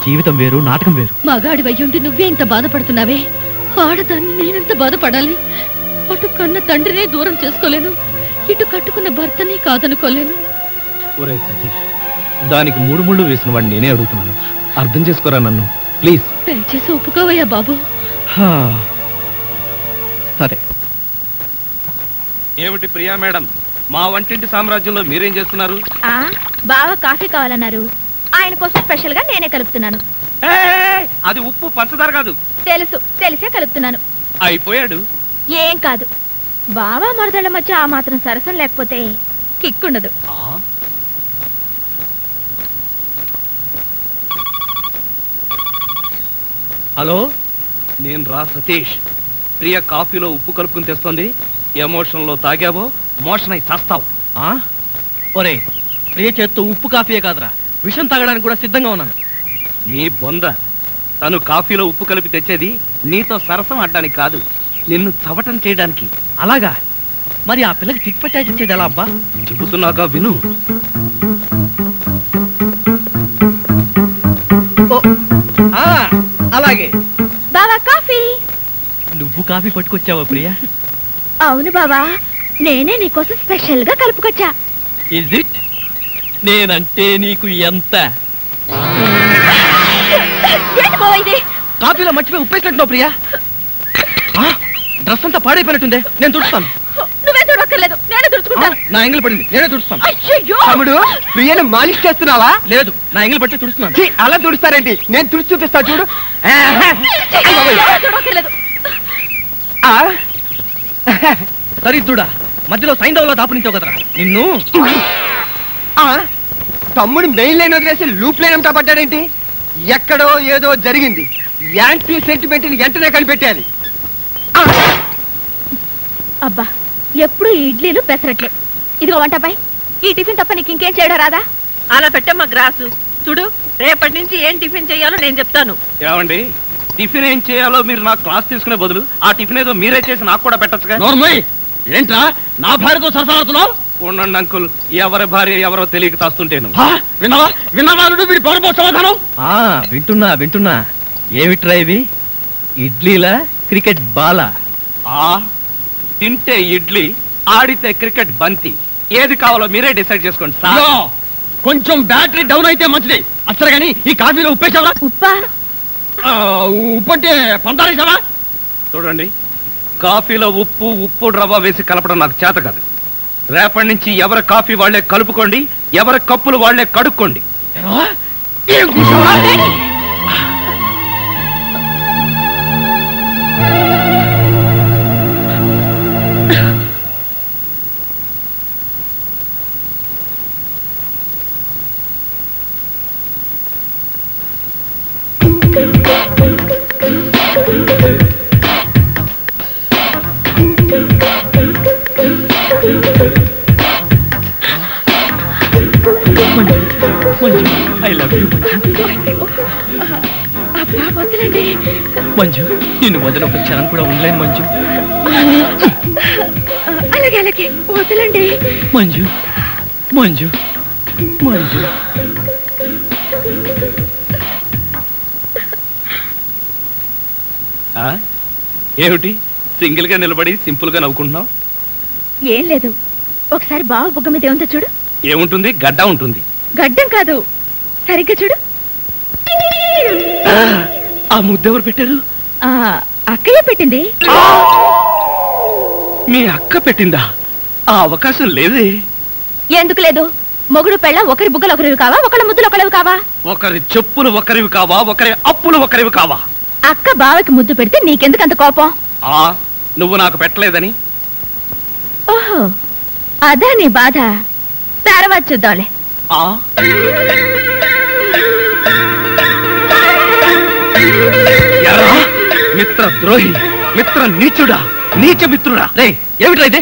జీవితం వేరు, నాటకం వేరు. మగాడి వయ్యుండి నువ్వే ఇంత బాధపడుతున్నావే. ఆడదాన్ని నేనెంత బాధపడాలి? అటు కన్న తండ్రినే దూరం చేసుకోలేను, ఇటు కట్టుకున్న భర్తని కాదనుకోలేను. ఒరే సతీష్, దానికి 3 ముళ్ళు వేసిన వాడిని నేనే అడుగుతున్నాను. అర్థం చేసుకోరా నన్ను, ప్లీజ్. దయచేసి ఒప్పుకోవయ్యా బాబు. సరే. ఏమిటి ప్రియా మేడం, మా వంటింటి సామ్రాజ్యంలో మీరేం చేస్తున్నారు? బావ కాఫీ కావాలన్నారు, ఆయన కోసం స్పెషల్ గా నేనే కలుపుతున్నాను. అది ఉప్పు పంచదార కాదు. తెలిసే కలుపుతున్నాను. అయిపోయాడు. ఏం కాదు, బావ మరదళ్ళ మధ్య ఆ మాత్రం సరసం లేకపోతే కిక్కుండదు. హలో, నేను రా సతీష్. ప్రియ కాఫీలో ఉప్పు కలుపుకుని తెస్తుంది. ఎమోషన్లో తాగావో మోషన్ అయి చస్తావు. ఒరే, ప్రియ చేత్తో ఉప్పు కాఫీయే కాదురా, విషం తాగడానికి కూడా సిద్ధంగా ఉన్నాను. నీ బొంద. తను కాఫీలో ఉప్పు కలిపి తెచ్చేది నీతో సరసం ఆడడానికి కాదు, నిన్ను చవటం చేయడానికి. అలాగా? మరి ఆ పిల్లకి చిట్ పట్టాచి ఇచ్చేది ఎలా అబ్బా? చెబుతున్నాగా విను. అలాగే. బావా కాఫీ. నువ్వు కాఫీ పట్టుకొచ్చావా ప్రియా? అవును బావా, నేనే నీకోసం స్పెషల్ గా కలుపుకొచ్చా. Is it? నేనంటే నీకు ఎంత? ఏంటి బావా ఇది? కాఫీలో మర్చిపోయి ఉప్పేసినట్టున్నావు ప్రియా. డ్రెస్ అంతా పాడైపోయినట్టుందే, నేను తుడుస్తాను. నువ్వే తుడక్కర్లేదు, నేనే తుడుచుకుంటా. నా ఎంగిల్ పడింది, నేనే తుడుస్తాను. అయ్యయ్యో! తమ్ముడు, ప్రియను మాలిష్ చేస్తున్నావా? లేదు, నా ఎంగిల్ పట్టి తుడుస్తున్నాను. ఛీ, అలా తుడుస్తారేంటి? నేను తుడిచి చూపిస్తా చూడు. తుడక్కర్లేదు. దరిద్రుడా, మధ్యలో సైంధవ్లో దాపునించావు కదరా నిన్ను. తమ్ముడు మెయిన్ లైన్ వదిలేసి లూప్ లైన్ అంతా పడ్డాడేంటి? ఎక్కడో ఏదో జరిగింది. యాంటీ సెంటిమెంట్ ని వెంటనే కనిపెట్టాలి. అబ్బా, ఎప్పుడు ఈ ఇడ్లీలు పెసరట్లే. ఇదిగో వంటపై ఈ టిఫిన్ తప్ప నీకు ఇంకేం చేయడం రాదా? అలా పెట్టమ్మా గ్రాసు. చూడు, రేపటి నుంచి ఏం టిఫిన్ చేయాలో నేను చెప్తాను. ఏమండి, టిఫిన్ ఏం చేయాలో మీరు నాకు క్లాస్ తీసుకునే బదులు ఆ టిఫిన్ ఏదో మీరే చేసి నాకు కూడా పెట్టచ్చుగా. నోర్మయ్, ఏంట్రా నా భార్యతో సరసలాడుతున్నావు? ఉండండి అంకుల్, ఎవరి భార్య ఎవరో తెలియక తాస్తుంటేను. విన్నావా వీడి పౌరపో సమాధానం? వింటున్నా. ఏమిట్రా ఇవి? ఇడ్లీలా, క్రికెట్ బాలా? తింటే ఇడ్లీ, ఆడితే క్రికెట్ బంతి. ఏది కావాలో మీరే డిసైడ్ చేసుకోండి సార్. కొంచెం బ్యాటరీ డౌన్ అయితే మంచిది. అసలు గానీ ఈ కాఫీలో ఉప్పేసావరా? ఉప్పా? ఉప్పు అంటే పందారేసావా? చూడండి, కాఫీలో ఉప్పు రవ్వ వేసి కలపడం నాకు చేత కాదు. రేపటి నుంచి ఎవరి కాఫీ వాళ్లే కలుపుకోండి, ఎవరి కప్పులు వాళ్లే కడుక్కోండి. I love you Manju. నిన్ను వదిలి ఒక క్షణం కూడా ఉండలేను మంజు. అలాగే వదలండి మంజు. ఏమిటి సింగిల్ గా నిలబడి సింపుల్ గా నవ్వుకుంటున్నావు? ఏం లేదు, ఒకసారి బావ బుగ్గ మీద ఏముందో చూడు. ఏముంటుంది? గడ్డ ఉంటుంది. గడ్డం కాదు, సరిగ్గా చూడు. ఆ ముద్దెవరు పెట్టారు? అక్కయ్య పెట్టింది. మీ అక్క పెట్టిందా? ఆ అవకాశం లేదే. ఎందుకు లేదు? మొగుడు పెళ్ళ ఒకరి బుగ్గలు ఒకరివి కావా, ఒకళ్ళ ముద్దులు ఒకరివి కావా? ఒకరి చెప్పులు ఒకరివి కావా, ఒకరి అప్పులు ఒకరివి కావా? అక్క బావకి ముద్దు పెడితే నీకెందుకు అంత కోపం? నువ్వు నాకు పెట్టలేదని. ఓహో, అదా నీ బాధ. తర్వాత చూద్దాంలే. మిత్ర ద్రోహి, మిత్ర నీచుడా, నీచ మిత్రుడా. రే, ఏమిట్రా ఇదే?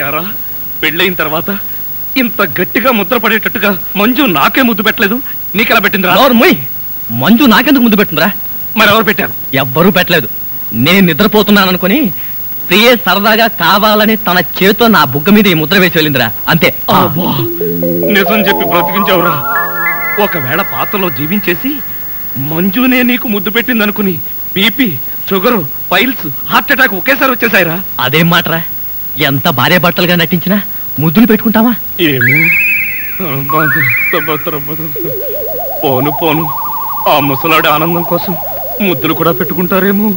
ఎరా, పెళ్ళైన తర్వాత ఇంత గట్టిగా ముద్ర పడేటట్టుగా మంజు నాకే ముద్దు పెట్టలేదు, నీకెలా పెట్టిందిరా? మంజు నాకెందుకు ముద్దు పెట్టిందిరా? మరెవరు పెట్టారు? ఎవ్వరూ పెట్టలేదు. నేను నిద్రపోతున్నాను అనుకుని ప్రియే సరదాగా కావాలని తన చేతితో నా బుగ్గ మీద ఈ ముద్ర వేసి వెళ్ళిందిరా, అంతే. నిజం చెప్పి బ్రతికించావురా. ఒకవేళ పాత్రలో జీవించేసి మంజునే నీకు ముద్దు పెట్టింది అనుకుని BP, sugar, piles, heart attack ఒకేసారి వచ్చేసాయిరా. అదేం మాటరా? ఎంత భార్య భర్తలుగా నటించినా ముద్దులు పెట్టుకుంటావా? ఏమో పోను పోను ఆ ముసలాడి ఆనందం కోసం ముద్దులు కూడా పెట్టుకుంటారేమో.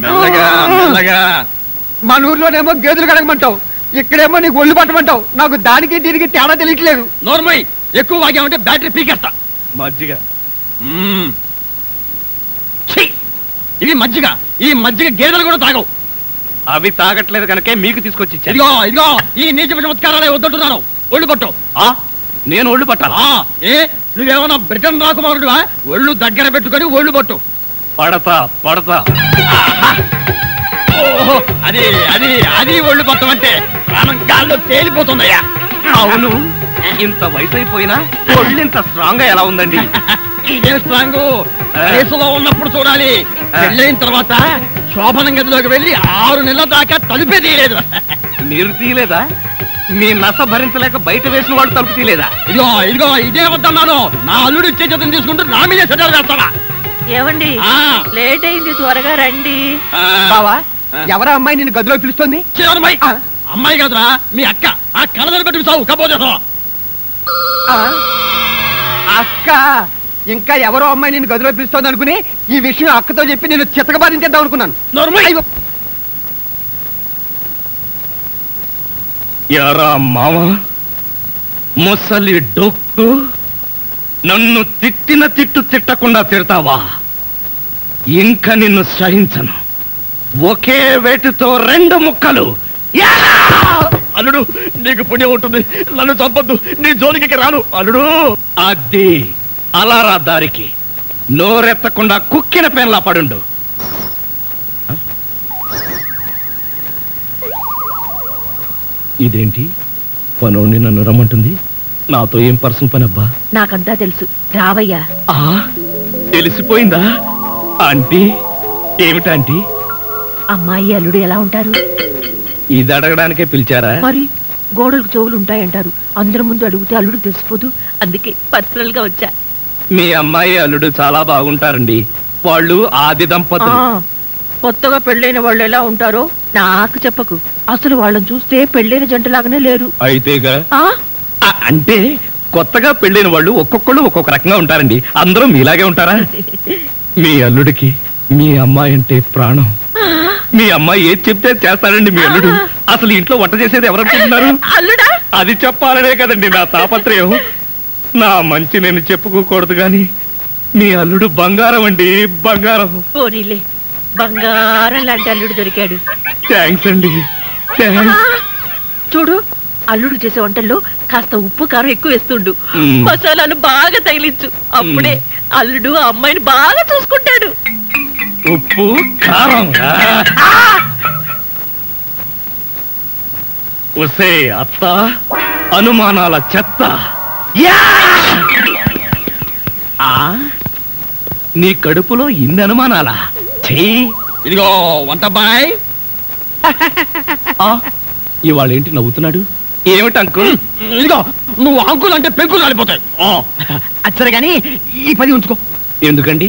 మెల్లగా మెల్లగా. మన ఊర్లోనేమో గేదెలు కడగమంటావు, ఇక్కడేమో నీకు ఒళ్ళు పట్టమంటావు. నాకు దానికి దీనికి తేడా తెలియట్లేదు. నోర్మై, ఎక్కువ వాగామంటే బ్యాటరీ పీకేస్తా. మజ్జిగ. ఇవి మజ్జిగ. ఈ మజ్జిగ గేదెలు కూడా తాగవు. అవి తాగట్లేదు కనుకే మీకు తీసుకొచ్చి ఇచ్చాను. ఇదిగో ఇదిగో ఈ నీచ చమత్కారాలే వద్దంటున్నాను. ఒళ్ళు పట్టు. నేను ఒళ్ళు పట్టాలా? ఏ నువ్వేమన్నా బ్రిటన్ రాకుమారుడువా? ఒళ్ళు దగ్గర పెట్టుకొని ఒళ్ళు పట్టు. పడతా పడతా. ఓహో, అది అది అది ఒళ్ళు పట్టం అంటే ప్రాణం గాల్లో తేలిపోతుందయ్యా. అవును, ఇంత వయసు అయిపోయినా ఒళ్ళు ఇంత స్ట్రాంగ్ గా ఎలా ఉందండి? ఇదే స్ట్రాంగ్ వయసులో ఉన్నప్పుడు చూడాలి. పెళ్ళైన తర్వాత శోభనం గదిలోకి వెళ్ళి 6 నెలల దాకా తలుపే తీయలేదు. మీరు తీయలేదా? మీ నస భరించలేక బయట వేసిన వాడు తలుపు తీయలేదా? ఇదిగో ఇదిగో ఇదే వద్దన్నాను. నా అల్లుడు ఇచ్చే చేతిని తీసుకుంటూ నా మీదే సెటర్ వేస్తావా? ఏమండి లేట్ అయింది, త్వరగా రండి. బావా, ఎవరా అమ్మాయి నిన్ను గదిలో పిలుస్తుంది? చివరమ్మాయి అమ్మాయి కదరా మీ అక్క. ఆ కళ్ళదలు పెట్టి సావు కపోతే అక్క, ఇంకా ఎవరో అమ్మాయి నిన్ను గదిలో పిలుస్తోంది అనుకుని ఈ విషయం అక్కతో చెప్పి నేను చితకబాధించేద్దాం అనుకున్నాను. యారా మామ, ముసలి డొక్కు, నన్ను తిట్టిన తిట్టు తిట్టకుండా తిడతావా? ఇంకా నిన్ను సహించను. ఒకే వేటుతో 2 ముక్కలు. అల్లుడు, నీకు పుణ్యం ఉంటుంది. నన్ను చంపొద్దు. నీ జోలికి రాను అల్లుడు. అది అలారా దారికి. నోరెత్తకుండా కుక్కిన పెన్లా పడుండు. ఇదేంటి పనోడిని నన్ను రమ్మంటుంది? నాతో ఏం పర్సనల్ పని అబ్బా? నాకంతా తెలుసు, రావయ్యా. తెలిసిపోయిందా ఆంటీ? ఏమిటాంటీ? అమ్మాయి అల్లుడు ఎలా ఉంటారు? ఇది అడగడానికే పిలిచారా? మరి గోడలకు చెవులు ఉంటాయంటారు. అందరి ముందు అడిగితే అల్లుడు తెలిసిపోదు. అందుకే పర్సనల్ గా వచ్చా. మీ అమ్మాయి అల్లుడు చాలా బాగుంటారండి. వాళ్ళు ఆది దంపతులు. కొత్తగా పెళ్ళైన వాళ్ళు ఎలా ఉంటారో నాకు చెప్పకు. అసలు వాళ్ళని చూస్తే పెళ్ళైన జంటలాగానే లేరు. అయితేగా అంటే కొత్తగా పెళ్ళైన వాళ్ళు ఒక్కొక్కళ్ళు ఒక్కొక్క రకంగా ఉంటారండి. అందరూ మీలాగే ఉంటారా? మీ అల్లుడికి మీ అమ్మాయి అంటే ప్రాణం. మీ అమ్మాయి ఏది చెప్తే చేస్తాడండి మీ అల్లుడు. అసలు ఇంట్లో వంట చేసేది ఎవరనుకుంటున్నారు? అల్లుడా? అది చెప్పాలనే కదండి నా తాపత్రయం. నా మంచి నేను చెప్పుకోకూడదు గాని మీ అల్లుడు బంగారం అండి, బంగారం. పోనీలే, బంగారం లాంటి అల్లుడు దొరికాడు. థ్యాంక్స్ అండి. చూడు, అల్లుడు చేసే వంటల్లో కాస్త ఉప్పు కారం ఎక్కువ వేస్తుండు. మసాలాలు బాగా తగిలించు. అప్పుడే అల్లుడు ఆ అమ్మాయిని బాగా చూసుకుంటాడు. ఉప్పు కారం ఒసే అత్త, అనుమానాల చెత్త. నీ కడుపులో ఇన్ని అనుమానాలా? ఇదిగో వంట బాయ్. ఇవాళ ఏంటి నవ్వుతున్నాడు? ఏమిటి అంకుల్? ఇదిగో నువ్వు అంకుల్ అంటే పెంకులు కాలిపోతాయి. అచ్చరే గాని ఈ 10 ఉంచుకో. ఎందుకండి?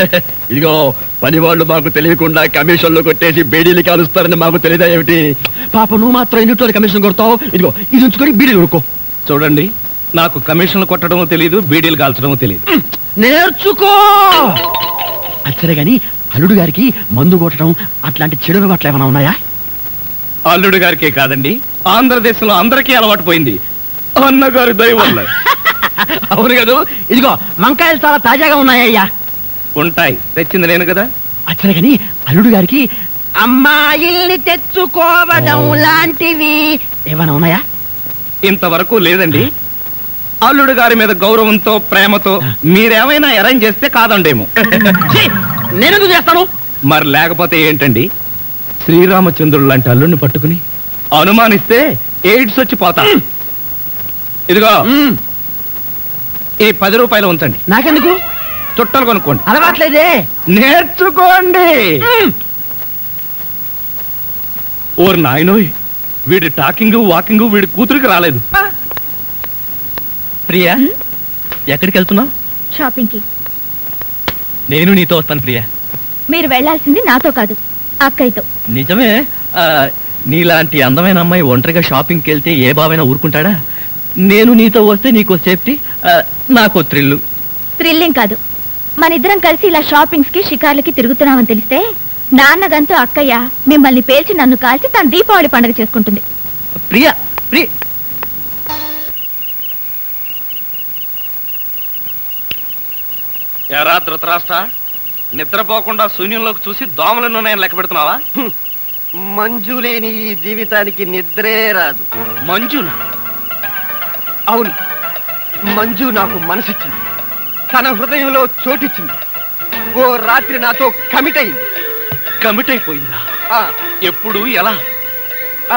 ఇదిగో పని వాళ్ళు మాకు తెలియకుండా కమిషన్లు కొట్టేసి బేడీలు కాలుస్తారని మాకు తెలియదా ఏమిటి? పాప నువ్వు మాత్రం ఎన్నిటో కమిషన్ కొడతావు. ఇదిగో ఇది ఉంచుకొని బీడీలు కొనుక్కో. చూడండి, నాకు కమిషన్లు కొట్టడమో తెలియదు, బీడీలు కాల్చడమో తెలియదు. నేర్చుకో. అచ్చరే గాని అల్లుడు గారికి మందు కొట్టడం అట్లాంటి చెడు అలవాట్లు ఏమైనా ఉన్నాయా? అల్లుడు గారికే కాదండి, ఆంధ్రదేశంలో అందరికీ అలవాటు పోయింది. అన్నగారి దయ వల్ల. అవును కదా. ఇదిగో వంకాయలు చాలా తాజాగా ఉన్నాయ్యా. ఉంటాయి, తెచ్చింది నేను కదా. అచ్చరే గాని అల్లుడు గారికి అమ్మాయిల్ని తెచ్చుకోవడం లాంటివి ఏమైనా ఉన్నాయా? ఇంతవరకు లేదండి. అల్లుడు గారి మీద గౌరవంతో, ప్రేమతో మీరేమైనా అరేంజ్ చేస్తే కాదండేమో. నేనెందుకు చేస్తాను? మరి లేకపోతే ఏంటండి? శ్రీరామచంద్రుడు లాంటి అల్లుడిని పట్టుకుని అనుమానిస్తే ఎయిడ్స్ వచ్చి పోతా. ఇదిగో ఈ 10 రూపాయలు ఉంచండి. నాకెందుకు? చుట్టలు కొనుక్కోండి. అలవాట్లేదే. నేర్చుకోండి. ఓర్ నాయనోయ్, వీడి టాకింగ్ వాకింగ్ వీడి కూతురికి రాలేదు. ప్రియా, ఎక్కడికి వెళ్తున్నావు? షాపింగ్ కి. నేను నీతో వస్తాను ప్రియా. మీరు వెళ్ళాల్సింది నాతో కాదు, అక్కయ్యతో. నిజమే. నీలాంటి అందమైన అమ్మాయి ఒంటరిగా షాపింగ్కి వెళ్తే ఏ బావైనా ఊరుకుంటాడా? నేను నీతో వస్తే నీకో సేఫ్టీ, నాకో థ్రిల్లు. థ్రిల్లింగ్ కాదు, మన ఇద్దరం కలిసి ఇలా షాపింగ్స్ కి షికార్లకి తిరుగుతున్నామని తెలిస్తే నాన్నగంతూ అక్కయ్య మిమ్మల్ని పేల్చి నన్ను కాల్చి తన దీపావళి పండుగ చేసుకుంటుంది. ప్రియా, ప్రియ ఎరా ధృతరాష్ట్ర, నిద్రపోకుండా శూన్యంలోకి చూసి దోమలను నేను లెక్క పెడుతున్నావా? మంజు లేని ఈ జీవితానికి నిద్రే రాదు. మంజునా? అవును, మంజు నాకు మనసిచ్చింది, తన హృదయంలో చోటిచ్చింది. ఓ రాత్రి నాతో కమిట్ అయింది. కమిట్ అయిపోయిందా? ఎప్పుడు, ఎలా?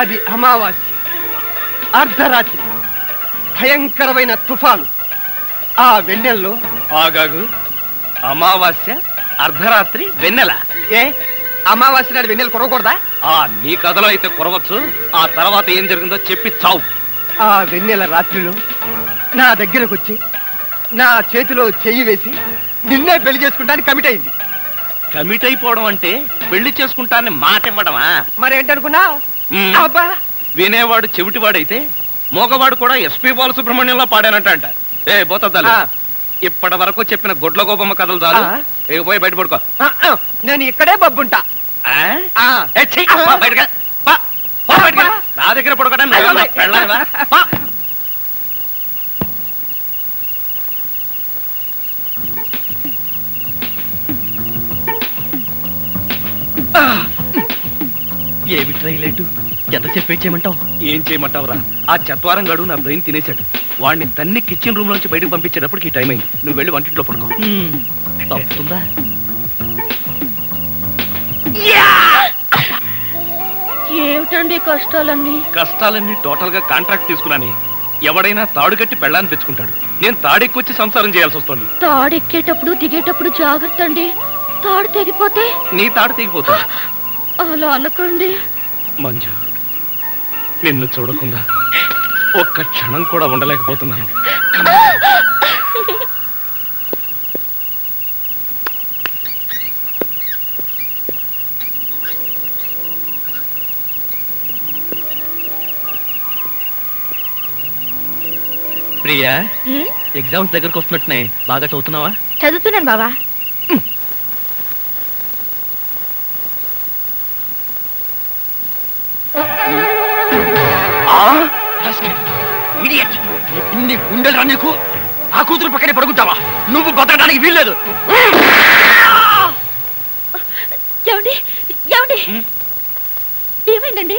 అది అమావాస్య, అర్ధరాత్రి, భయంకరమైన తుఫాను. ఆ వెన్నెల్లో ఆగాగు. అమావాస్య, అర్ధరాత్రి, వెన్నెల. ఏ అమావాస్య నాడు వెన్నెల కురవకూడదా? నీ కథలో అయితే కురవచ్చు. ఆ తర్వాత ఏం జరిగిందో చెప్పి చావు. ఆ వెన్నెల రాత్రిలో నా దగ్గరకు వచ్చి నా చేతిలో చెయ్యి వేసి నిన్నే పెళ్లి చేసుకుంటానికి కమిట్ అయింది. కమిట్ అయిపోవడం అంటే పెళ్లి చేసుకుంటానని మాట ఇవ్వడమా? మరేంటనుకున్నా? అబ్బా, వినేవాడు చెవిటివాడైతే మోగవాడు కూడా ఎస్పీ బాలసుబ్రహ్మణ్యంలో పాడానంట. ఏ బోతద్దాలు, ఇప్పటి వరకు చెప్పిన గొడ్ల గోపమ్మ కథలు చాలు. పోయి బయట పడుకో. నేను ఇక్కడే బబ్బుంటా. నా దగ్గర పడుకోవడం పెళ్ళావా? ఏమి ట్రైలెట్ ఎంత చెప్పేయమంటావు? ఏం చేయమంటావురా? ఆ చత్వారం గడు నా బ్రెయిన్ తినేశాడు. వాడిని తన్ని కిచెన్ రూమ్ నుంచి బయటకు పంపించేటప్పటికి ఈ టైం అయింది. నువ్వు వెళ్ళి వంటింట్లో పడుకో. తప్పుతుందా? ఏమిటండి కష్టాలన్నీ? కష్టాలన్నీ టోటల్ గా కాంట్రాక్ట్ తీసుకున్నాని. ఎవడైనా తాడు కట్టి పెళ్ళాన్ని తెచ్చుకుంటాడు. నేను తాడెక్కొచ్చి సంసారం చేయాల్సి వస్తుంది. తాడెక్కేటప్పుడు దిగేటప్పుడు జాగ్రత్త అండి, తాడు తెగిపోతే. నీ తాడు తెగిపోతుంది. అలా అనకండి మంజు, నిన్ను చూడకుండా ఒక్క క్షణం కూడా ఉండలేకపోతున్నాను. ప్రియా, ఎగ్జామ్స్ దగ్గరకు వస్తున్నట్టున్నాయి, బాగా చదువుతున్నావా? చదువుతున్నాను బావా. ఇన్ని గుండెలు నీకు? ఆ కూతురు పక్కనే పడుకుంటావా? నువ్వు బతకడానికి వీల్లేదు. ఏమండి, ఏమండి, ఏమైందండి?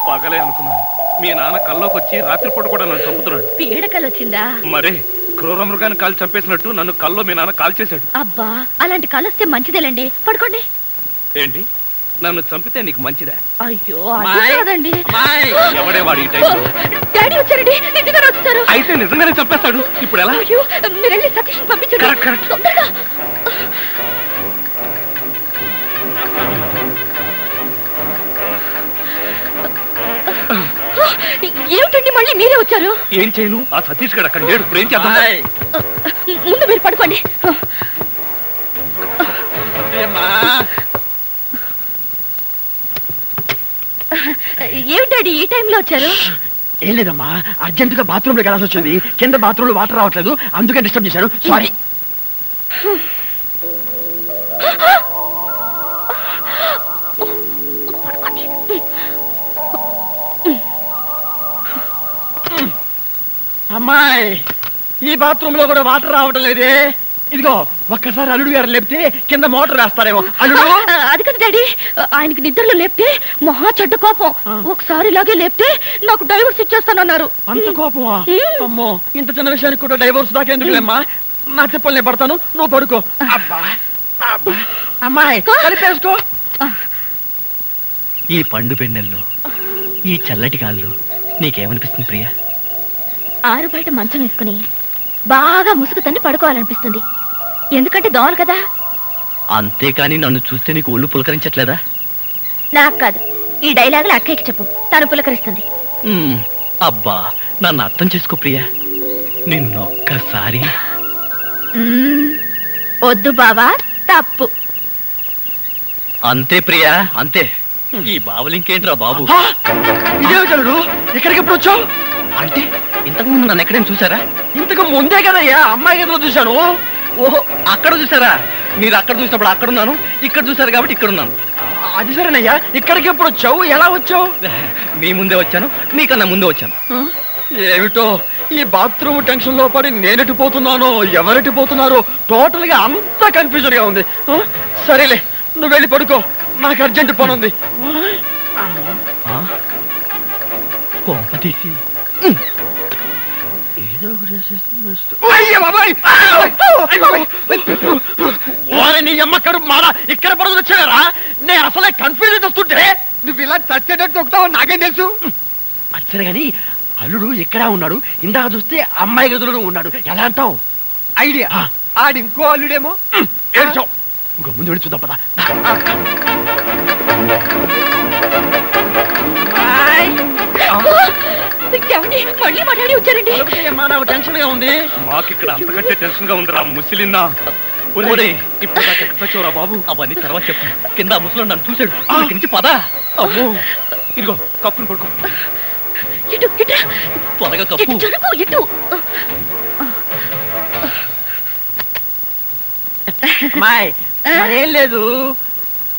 పగలే అనుకున్నాను. మీ నాన్న కల్లోకి వచ్చి రాత్రిపూట కూడా నన్ను చంపుతున్నాడు. పీడకలు వచ్చిందా? మరే క్రూర మృగాన్ని కాల్ చంపేసినట్టు నన్ను కల్లో మీ నాన్న కాల్ చేశాడు. అబ్బా, అలాంటి కలొస్తే మంచిదేలండి, పడుకోండి. ఏంటి, నన్ను చంపితే నీకు మంచిదా? అయ్యో, అది కాదండి. ఎవడే వాడు ఈ టైంలో? డాడీ వచ్చారండి, నిజంగానే వచ్చారు. అయితే నిజంగానే చంపేస్తాడు. ఇప్పుడు ఎలా? అయ్యో, మీరు వెళ్ళి సతీష్ పంపించండి తొందరగా. ఏమిటండి మళ్ళీ మీరే వచ్చారు? ఏం చేయను, ఆ సతీష్ గడు అక్కడ లేడు. ఇప్పుడు ఏం చేద్దాం? ముందు మీరు పడుకోండి. ఏమిటండి ఈ టైంలో వచ్చారు? ఏం లేదమ్మా, అర్జెంటుగా బాత్రూమ్ లోకి వెళ్ళాల్సి వచ్చింది. కింద బాత్రూమ్ లో వాటర్ రావట్లేదు, అందుకని డిస్టర్బ్ చేశాను. సారీ. అమ్మాయి, ఈ బాత్రూమ్ లో కూడా వాటర్ రావటం లేదే. ఇదిగో ఒక్కసారి అల్లుడు గారు లేపితే కింద మోటార్ వేస్తారేమో. అల్లుడు, అది కదా డాడీ, ఆయనకి నిద్రలో లేపితే మహా చెడ్డ కోపం. ఒకసారి ఇలాగే లేపితే నాకు డైవర్స్ ఇచ్చేస్తానన్నారు. అంత కోపమా? అమ్మో, ఇంత చిన్న విషయానికి కూడా డైవర్స్ దాకా ఎందుకులేమ్మా? నా చెప్పలు నేను పడతాను, నువ్వు పడుకో. అబ్బా, అమ్మాయి కలిపేసుకో. ఈ పండు పెన్నెల్లో ఈ చల్లటి గాల్లో నీకేమనిపిస్తుంది ప్రియా? ఆరు బయట మంచం వేసుకుని బాగా ముసుగు తన్ని పడుకోవాలనిపిస్తుంది. ఎందుకంటే దోమలు కదా. అంతేకాని నన్ను చూస్తే నీకు ఒళ్ళు పులకరించట్లేదా? నాకు కాదు, ఈ డైలాగులు అక్కయ్యకి చెప్పు, తను పులకరిస్తుంది. అబ్బా, నన్ను అర్థం చేసుకో ప్రియా. నిన్నొక్కసారి. వద్దు బావా, తప్పు. అంతే ప్రియా, అంతే. ఈ బావులు ఇంకేంట్రా బాబు? ఇదేమిటడు ఇక్కడికి ఎప్పుడు వచ్చావు? అంటే ఇంతకుముందు నన్ను ఎక్కడైనా చూసారా? ఇంతకు ముందే కదయ్యా అమ్మాయి గదిలో చూశాను. ఓహో, అక్కడ చూసారా? మీరు అక్కడ చూసినప్పుడు అక్కడున్నాను, ఇక్కడ చూసారు కాబట్టి ఇక్కడున్నాను. అది సరేనయ్యా, ఇక్కడికి ఎప్పుడు వచ్చావు? ఎలా వచ్చావు? మీ ముందే వచ్చాను, మీకన్నా ముందే వచ్చాను. ఏమిటో ఈ బాత్రూమ్ టెన్షన్ లో పడి నేనెటు పోతున్నానో ఎవరెటు పోతున్నారో టోటల్ గా అంతా కన్ఫ్యూజన్ గా ఉంది. సరేలే, నువ్వు వెళ్ళి పడుకో, నాకు అర్జెంట్ పని ఉంది. కొంపతీసి నీ అమ్మక్కడు మారా ఇక్కడ పడుకుని వచ్చారా? నేను అసలే కన్ఫ్యూజన్ వస్తుంటే నువ్వు ఇలా చచ్చేటట్టు తొక్కుతావు నాకేం తెలుసు. అచ్చరే గాని అల్లుడు ఎక్కడా ఉన్నాడు? ఇందాక చూస్తే అమ్మాయి గదిలో ఉన్నాడు. ఎలా అంటావు? ఐడియా, ఆడి ఇంకో అల్లుడేమో. ఏడ్చావు, ఇంకో ముందు వెళ్ళి చూద్దాం పదా. మళ్ళీ మాట్లాడి వచ్చారండి. నాకు టెన్షన్ గా ఉంది. మాకు ఇక్కడ అంతకంటే టెన్షన్ గా ఉందిరా ముసిలిన్నా. ఇప్పుడు బాబు, అవన్నీ తర్వాత చెప్తాను. కింద ముసలో నన్ను చూశాడు, ఇక్కడి నుంచి పదా. అమ్మో, ఇదిగో కప్పుని పడుకో. ఇటు ఇటు త్వరగా కప్పు. ఇటు మరేం లేదు,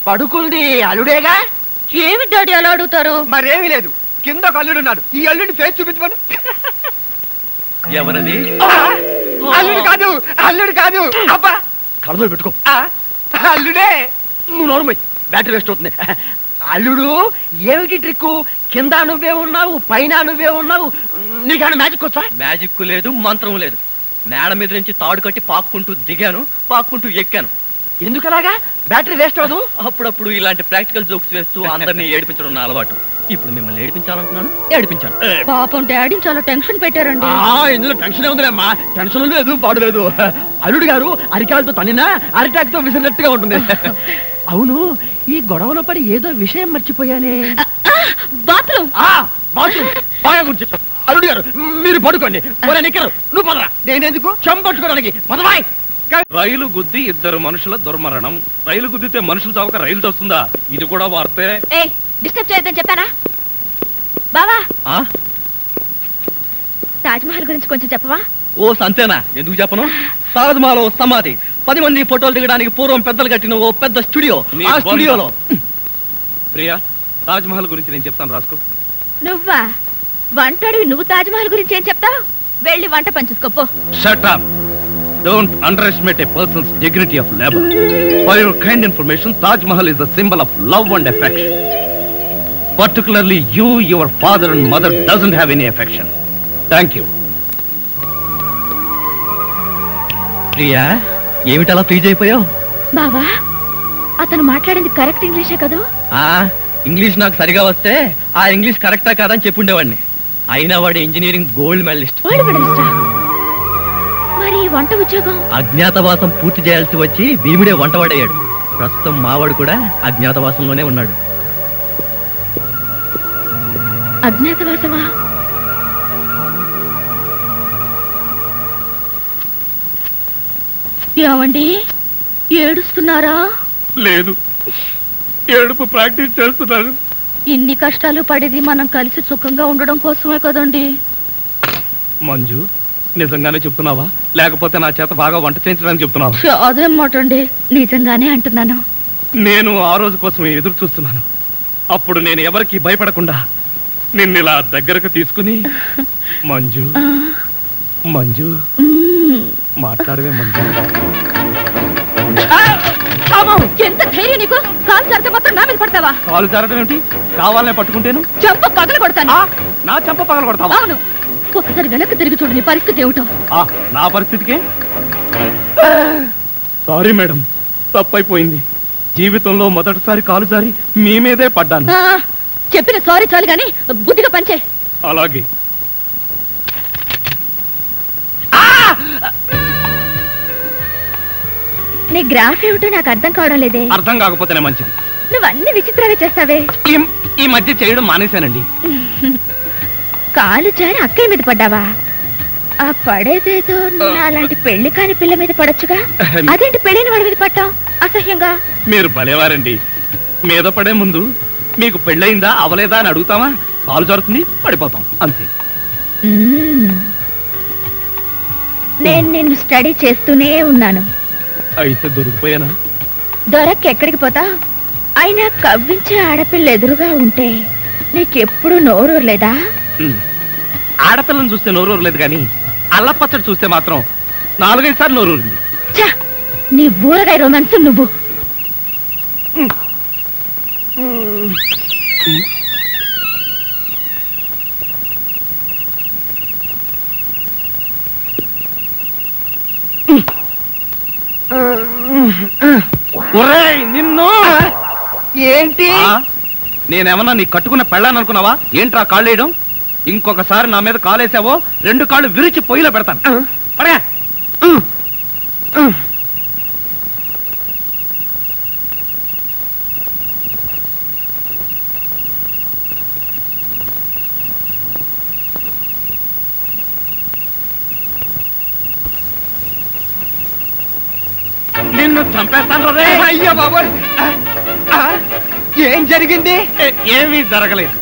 పడుకుంది అల్లుడేగా. ఏమి డాడీ అలా అడుగుతారు? మరేమీ లేదు, కింద ఒక అల్లుడున్నాడు. ఈ అల్లుడిని ఫేస్ చూపించమను. ఎవరది? అల్లుడు కాదు, అల్లుడు కాదు. అబ్బా, కళ్ళలో పెట్టుకో. అల్లుడే. నువ్వు నోరుమై, బ్యాటరీ వేస్ట్ అవుతుంది. అల్లుడు. ఏమిటి ట్రిక్కు? కింద నువ్వే ఉన్నావు, పైన నువ్వే ఉన్నావు. నీకన్నా మ్యాజిక్ వచ్చా? మ్యాజిక్ లేదు, మంత్రం లేదు. మేడ మీద నుంచి తాడు కట్టి పాక్కుంటూ దిగాను, పాక్కుంటూ ఎక్కాను. ఎందుకలాగా? బ్యాటరీ వేస్ట్ అవ్వదు. అప్పుడప్పుడు ఇలాంటి ప్రాక్టికల్ జోక్స్ వేస్తూ అందరినీ ఏడిపించడం నా అలవాటు. ఇప్పుడు మిమ్మల్ని ఏడిపించాలనుకున్నాను, ఏడిపించాను. పాపం డాడీ చాలా టెన్షన్ పెట్టారండి. ఇందులో టెన్షన్ ఉందిలేమ్మా, టెన్షన్ లేదు, పాడులేదు. అల్లుడు గారు అరికాలతో తనినా అరిటాక్తో విసిరినట్టుగా ఉంటుంది. అవును, ఈ గొడవలో పడి ఏదో విషయం మర్చిపోయానే. బాత్రూమ్. బాగా గుర్తు. అల్లుడు గారు మీరు పడుకోండి. నువ్వు పదరా. నేనెందుకు చెంపట్టుకోవడానికి? పదవాయ్. రైలు గుద్ది ఇద్దరు మనుషుల దుర్మరణం. రైలు గుద్దితే మనుషులు చావక రైలు వస్తుందా? ఇది కూడా వార్తే. డిస్టర్బ్ చేయొద్దని చెప్పానా? బావా, తాజ్ మహల్ గురించి కొంచెం చెప్పవా? ఓ సంతేనా, ఎందుకు చెప్పను? తాజ్ మహల్ సమాధి, 10 మంది ఫోటోలు దిగడానికి పూర్వం పెద్దలు కట్టిన ఓ పెద్ద స్టూడియో. ఆ స్టూడియోలో. ప్రియా, తాజ్ మహల్ గురించి నేను చెప్తాను, రాసుకో. నువ్వా? వంటడివి నువ్వు తాజ్ మహల్ గురించి ఏం చెప్తావు? వెళ్ళి వంట పంచుకోపో. Shut up. Don't underestimate a person's dignity of labor. For your kind information, Taj Mahal is a symbol of love and affection. Particularly you, your father and mother doesn't have any affection. Thank you. Priya, ఏమిటలా freeze అయిపోయావు? బావా, అతను మాట్లాడింది correct ఇంగ్లీషే కదా? English నాకు సరిగా వస్తే ఆ ఇంగ్లీష్ కరెక్టా కాదని చెప్పుండేవాడిని. అయినా వాడు ఇంజనీరింగ్ గోల్డ్ మెడలిస్ట్. మరి వంట ఉద్యోగం? అజ్ఞాతవాసం పూర్తి చేయాల్సి వచ్చి భీముడే వంటవాడయ్యాడు. ప్రస్తుతం మావాడు కూడా అజ్ఞాతవాసంలోనే ఉన్నాడు. అజ్ఞాతవాసమా? ఏమండి, ఏడుస్తున్నారా? లేదు, ఏడుపు ప్రాక్టీస్ చేస్తున్నాను. ఇన్ని కష్టాలు పడేది మనం కలిసి సుఖంగా ఉండడం కోసమే కదండి. మంజు, నిజంగానే చెప్తున్నావా లేకపోతే నా చేత బాగా వంట చేయించడానికి చెప్తున్నావా? అదేం మాట అండి, నిజంగానే అంటున్నాను. నేను ఆ రోజు కోసం ఎదురు చూస్తున్నాను. అప్పుడు నేను ఎవరికి భయపడకుండా నిన్నిలా దగ్గరకు తీసుకుని మంజు మంజు మాట్లాడవే మంజు. ఎంత ధైర్యం నీకు? కాలు జారితే మాత్రం నా మీద పడతావా? కాలు జారడం ఏమిటి? కావాలనే పట్టుకుంటేను చెంప పగల కొడతాను. నా చెంప పగల కొడతావా? అవును. ఒకసారి వెనక్కి తిరిగి చూడు, నీ పరిస్థితి ఏమిటో. నా పరిస్థితికే సారీ మేడం, తప్పైపోయింది. జీవితంలో మొదటిసారి కాలు జారి మీ మీదే పడ్డాను. చెప్పిన సారీ చాలు గాని బుద్ధిగా పంచే. అలాగే. నీ గ్రాఫ్ ఏమిటో నాకు అర్థం కావడం లేదే. అర్థం కాకపోతేనే మంచిది. నువ్వు అన్ని విచిత్రంగా చేస్తావే. ఈ మధ్య చేయడం మానేశానండి. కాలు జారి అక్కయ్య మీద పడ్డావా? ఆ పడేదేదో అలాంటి పెళ్లి కాని పిల్ల మీద పడొచ్చుగా. అదేంటి పెళ్ళైన వాడి మీద పట్టావు అసహ్యంగా? మీరు భలేవారండి. మీద పడే ముందు మీకు పెళ్ళయిందా అవలేదా అని అడుగుతామా? కాలు జరుగుతుంది, పడిపోతాం అంతే. నేను నిన్ను స్టడీ చేస్తూనే ఉన్నాను. అయితే దొరికిపోయానా? దొరక్క ఎక్కడికి పోతా? అయినా కవ్వించే ఆడపిల్ల ఎదురుగా ఉంటే నీకెప్పుడు నోరూరలేదా? ఆడపిల్లని చూస్తే నోరూరలేదు కానీ అల్లపచ్చడి చూస్తే మాత్రం 4-5 సార్లు నోరూరింది. నీ ఊరగాయ రొమాన్స్ నువ్వు. నిన్ను ఏంటి? నేనేమన్నా నీ కట్టుకున్న పెళ్ళాను అనుకున్నావా? ఏంట్రా కాళ్ళు వేయడం? ఇంకొకసారి నా మీద కాలేసావో 2 కాళ్ళు విరిచి పొయ్యిలో పెడతాను. పడే. నిన్ను చంపేస్తాను రే. అయ్యా బాబోయ్, ఏం జరిగింది? ఏమీ జరగలేదు.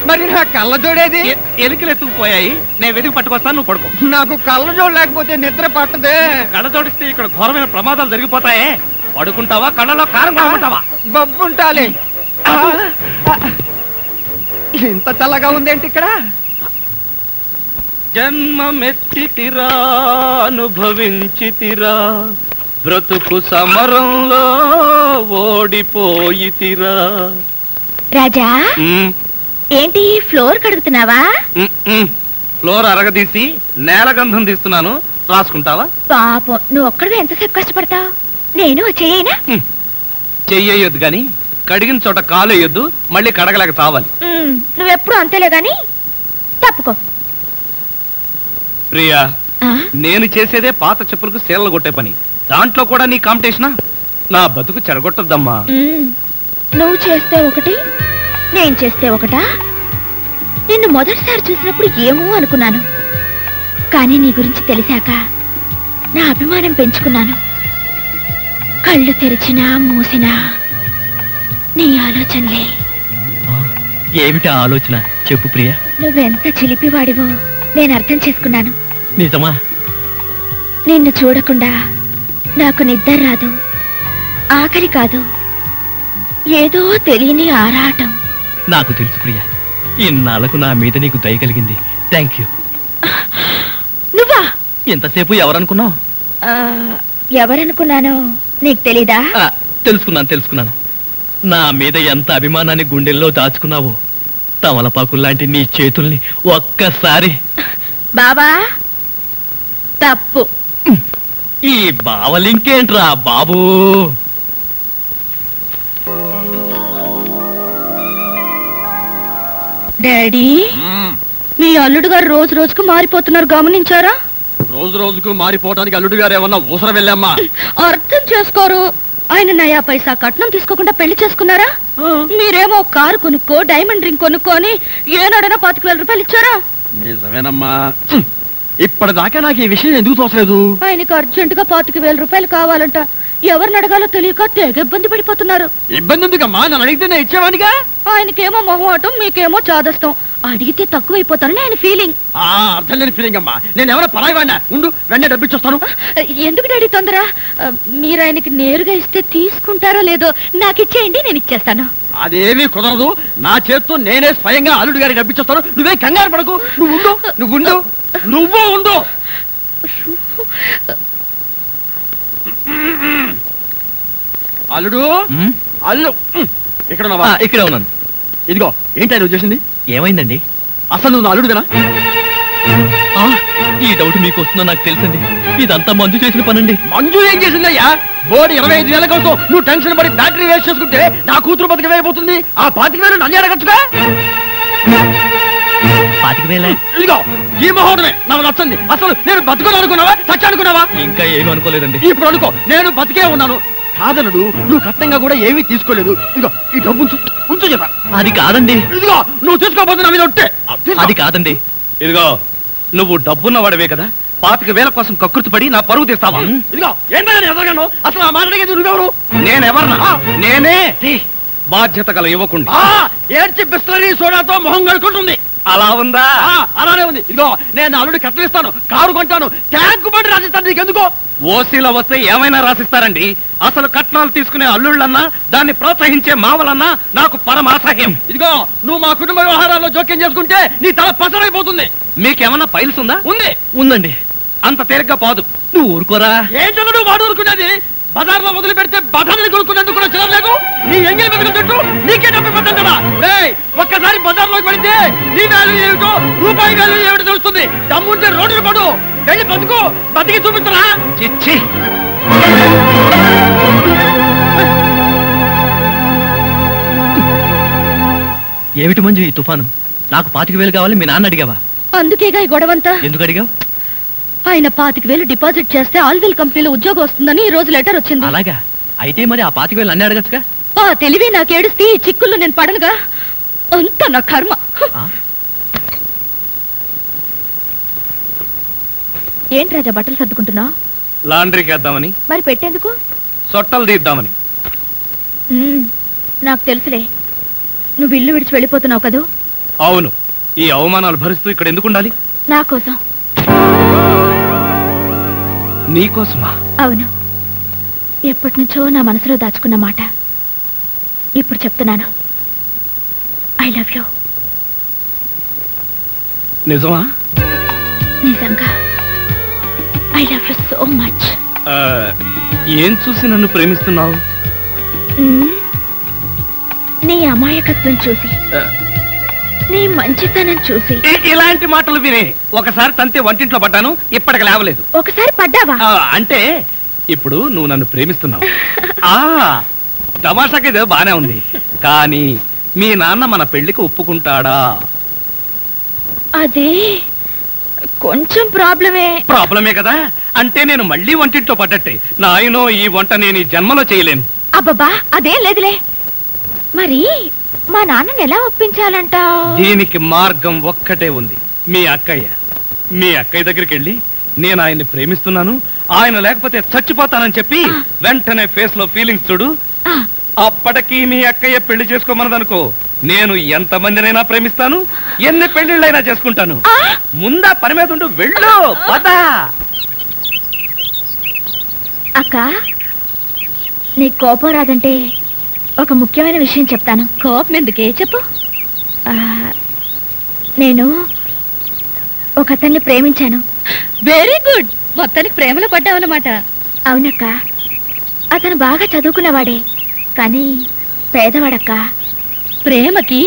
మరి నా కళ్ళజోడేది? ఎలికలు ఎత్తుకుపోయాయి. నేను వెతికి పట్టుకొస్తాను, నువ్వు పడుకో. నాకు కళ్ళజోడు లేకపోతే నిద్ర పట్టదే. కళ్ళజోడిస్తే ఇక్కడ ఘోరమైన ప్రమాదాలు జరిగిపోతాయే. పడుకుంటావా? కళ్ళలో కారం కాకుంటావా? బొబ్బుంటాలి. ఇంత చల్లగా ఉందేంటి ఇక్కడ? జన్మమెత్తితిరా అనుభవించితిరా, బ్రతుకు సమరంలో ఓడిపోయితిరా. రాజా, ఏంటి ఫ్లోర్ కడుగుతున్నావా? ఫ్లోర్ అరగదీసి నేల గంధం తీస్తున్నాను, రాసుకుంటావా? పాపం, నువ్వు ఒక్కడివే ఎంతసేపు కష్టపడతావు? నేను చెయ్యనా? చెయ్యొద్దు గాని కడిగిన చోట కాలు వేయొద్దు, మళ్ళీ కడగలేక చావాలి. నువ్వెప్పుడు అంతేలే గాని తప్పుకో. ప్రియా, నేను చేసేదే పాత చెప్పులకు సేలలు కొట్టే పని. దాంట్లో కూడా నీ కాంపిటీషనా? నా బతుకు చెడగొట్టద్దమ్మా. నువ్వు చేస్తే ఒకటి, నేను చేస్తే ఒకటా? నిన్ను మొదటిసారి చూసినప్పుడు ఏమో అనుకున్నాను, కానీ నీ గురించి తెలిసాక నా అభిమానం పెంచుకున్నాను. కళ్ళు తెరిచినా మూసినా నీ ఆలోచనలే. ఏమిటా ఆలోచన చెప్పు ప్రియా. నువ్వెంత చిలిపివాడివో నేను అర్థం చేసుకున్నాను. నిజమా? నిన్ను చూడకుండా నాకు నిద్ర రాదు, ఆకలి కాదు, ఏదో తెలియని ఆరాటం. నాకు తెలుసు ప్రియా, ఇన్నాళ్లకు నా మీద నీకు దయ కలిగింది. Thank you. నువ్వా? ఎంతసేపు ఎవరనుకున్నావు? ఎవరనుకున్నానో నీకు తెలీదా? తెలుసుకున్నాను. నా మీద ఎంత అభిమానాన్ని గుండెల్లో దాచుకున్నావో. తమలపాకుల్లాంటి నీ చేతుల్ని ఒక్కసారి. బాబా, తప్పు. ఈ బావలింకేంట్రా బాబూ? డాడీ, మీ అల్లుడు గారు రోజు రోజుకు మారిపోతున్నారు, గమనించారా? రోజు రోజుకు మారిపోవడానికి అల్లుడు గారు ఏమన్నా ఊసర వెళ్ళామ్మా? అర్థం చేసుకోరు. ఆయన నయా పైసా కట్నం తీసుకోకుండా పెళ్లి చేసుకున్నారా? మీరేమో కారు కొనుక్కో, డైమండ్ రింగ్ కొనుక్కోని ఏనాడైనా 25,000 రూపాయలు ఇచ్చారా? నిజమేనమ్మా. ఇప్పటిదాకా నాకు ఈ విషయం ఎందుకు తోచలేదు? ఆయనకు అర్జెంటుగా 25,000 రూపాయలు కావాలంట. ఎవరిని అడగాలో తెలియక తెగ ఇబ్బంది పడిపోతున్నారు. ఇబ్బంది ఎందుకమ్మా? నన్ను అడిగితే నేను ఇచ్చేవాడిగా. ఆయనకేమో మొహమాటం, మీకేమో చాదస్తం. అడిగితే తక్కువైపోతారని ఆయన ఫీలింగ్. అర్థం లేని ఫీలింగ్ అమ్మా. నేను ఎవరో పరాయి వాడినా? ఉండు, వెంటనే డబ్బిచ్చొస్తాను. ఎందుకు డాడీ తొందర? మీరు ఆయనకి నేరుగా ఇస్తే తీసుకుంటారో లేదో నాకు ఇచ్చేయండి, నేను ఇచ్చేస్తాను. అదేమీ కుదరదు. నా చేత్తో నేనే స్వయంగా అల్లుడు గారికి డబ్బిచ్చొస్తాను. నువ్వే కంగారు పడకు. నువ్వు ఉండు. అల్లుడు, ఇక్కడ ఉన్నావా? ఇక్కడే ఉన్నాను. ఇదిగో, ఏంటి నువ్వు చేసింది? ఏమైందండి? అసలు నువ్వు నా అల్లుడువేనా? ఈ డౌట్ మీకు వస్తుందో నాకు తెలుసండి. ఇదంతా మంజు చేసిన పనండి. మంజు ఏం చేసిందయ్యా? బోర్డు 25 నెలల కోసం నువ్వు టెన్షన్ పడి బ్యాటరీ వేస్ట్ చేసుకుంటే నా కూతురు బతికవేయబోతుంది. ఆ 25,000 నన్ను అడగచ్చుగా. 25,000? ఇదిగో ఈ మహోడమే నాకు నచ్చింది. అసలు నేను బతుకుని అనుకున్నావా, చచ్చి అనుకున్నావా? ఇంకా ఏమీ అనుకోలేదండి. ఇప్పుడు అనుకో, నేను బతికే ఉన్నాను. కాదనుడు, నువ్వు కష్టంగా కూడా ఏమీ తీసుకోలేదు. ఇదిగో ఈ డబ్బు ఉంచు చెప్పా. అది కాదండి. ఇదిగో నువ్వు తీసుకోబోతు నా మీద ఒట్టే. అది కాదండి. ఇదిగో నువ్వు డబ్బున్న వాడవే కదా, 25,000 కోసం కకృతి పడి నా పరువు తీస్తావా? ఇదిగో ఏంటో నేను ఎదగాను. అసలు ఆ మాట అడిగేది నువ్వెవరు? నేనెవర్నా? నేనే బాధ్యత గల యువకుండా. ఏడ్చి బిస్లరీ సోడాతో మొహం కడుకుంటుంది. అలా ఉందా? అలానే ఉంది. ఇదిగో నేను అల్లుడి కట్టలిస్తాను, కారు కొంటాను, ట్యాంకు బండి రాసిస్తాను. నీకెందుకో? ఓసీలో వస్తే ఏమైనా రాసిస్తారండి. అసలు కట్నాలు తీసుకునే అల్లుళ్ళన్నా, దాన్ని ప్రోత్సహించే మామలన్నా నాకు పరమాసహ్యం. ఇదిగో నువ్వు మా కుటుంబ వ్యవహారాల్లో జోక్యం చేసుకుంటే నీ తల పసరైపోతుంది. మీకేమన్నా పైల్స్ ఉందా? ఉంది. ఉందండి. అంత తేలిగ్గా పాదు. నువ్వు ఊరుకోరా. ఏంటో నువ్వు వాడు ఊరుకునేది? బజార్లో వదిలి పెడితే బజార్ని కొనుక్కునేందుకు కూడా చిరలేదు. నీ ఎంగిలి మెతుకుల చుట్టూ నీకే డబ్బు పడ్డా. ఒక్కసారి బజార్లోకి పడితే నీ వాల్యూ ఏమిటో, రూపాయి వాల్యూ ఏమిటో తెలుస్తుంది. దమ్ముంటే రోడ్డు పడు, వెళ్ళి బతుకు, బతికి చూపిస్తున్నా. చిచ్చి, ఏమిటి మంజు ఈ తుఫాను? నాకు 25,000 కావాలి, మీ నాన్న అడిగావా? అందుకేగా ఈ గొడవంతా. ఎందుకు అడిగావు? ఆయన 25,000 డిపాజిట్ చేస్తే ఆల్విల్ కంపెనీలో ఉద్యోగం వస్తుందని ఈ రోజు లెటర్ వచ్చింది. అలాగా? అయితే మరి ఆ 25,000 అన్నీ అడగచ్చుగా. ఆ తెలివి నాకేడుస్తే ఈ చిక్కుల్లో నేను పడనుగా. అంత నా కర్మ. ఏంటి రాజా బట్టలు సర్దుకుంటున్నావు? లాండ్రీకి వేద్దామని. మరి పెట్టేందుకు? సొట్టలు తీద్దామని. నాకు తెలుసులే, నువ్వు ఇల్లు విడిచి వెళ్ళిపోతున్నావు కదూ. అవును. ఈ అవమానాలు భరిస్తూ ఇక్కడ ఎందుకు ఉండాలి? నా కోసం. నీకోసమా? అవును. ఎప్పటి నుంచో నా మనసులో దాచుకున్న మాట ఇప్పుడు చెప్తున్నాను. I love you. నిజమా? నిజంగా I love you so much. ఏం చూసి నన్ను ప్రేమిస్తున్నావు? నీ అమాయకత్వం చూసి, నీ మంచితనం చూసి. ఇలాంటి మాటలు వినే ఒకసారి తంతే వంటింట్లో పడ్డాను, ఇప్పటికి లేవలేదు. ఒకసారి పడ్డావా? అంటే ఇప్పుడు నువ్వు నన్ను ప్రేమిస్తున్నావు. తమాషాకి ఇదే బానే ఉంది, కానీ మీ నాన్న మన పెళ్లికి ఒప్పుకుంటాడా? అది కొంచెం ప్రాబ్లమే. ప్రాబ్లమే కదా. అంటే నేను మళ్ళీ వంటింట్లో పడ్డట్టే. నాయనో, ఈ వంట నేను ఈ జన్మలో చేయలేను. అబ్బబ్బా, అదేం లేదులే. మరి మా నాన్నని ఎలా ఒప్పించాలంట? దీనికి మార్గం ఒక్కటే ఉంది. మీ అక్కయ్య దగ్గరికి వెళ్ళి నేను ఆయన్ని ప్రేమిస్తున్నాను, ఆయన లేకపోతే చచ్చిపోతానని చెప్పి వెంటనే ఫేస్ లో ఫీలింగ్స్ చూడు. అప్పటికి మీ అక్కయ్య పెళ్లి చేసుకోమన్నదనుకో, నేను ఎంతమందినైనా ప్రేమిస్తాను, ఎన్ని పెళ్లిళ్ళైనా చేసుకుంటాను. ముందా పని మీద ఉండు, వెళ్ళు. పదా అక్క, నీ కోపం రాదంటే ఒక ముఖ్యమైన విషయం చెప్తాను. కోపం ఎందుకే? చెప్పు. నేను ఒక అతన్ని ప్రేమించాను. Very good. మొత్తానికి ప్రేమలో పడ్డావన్నమాట. అవునక్క. అతను బాగా చదువుకున్నవాడే, కానీ పేదవాడక్క. ప్రేమకి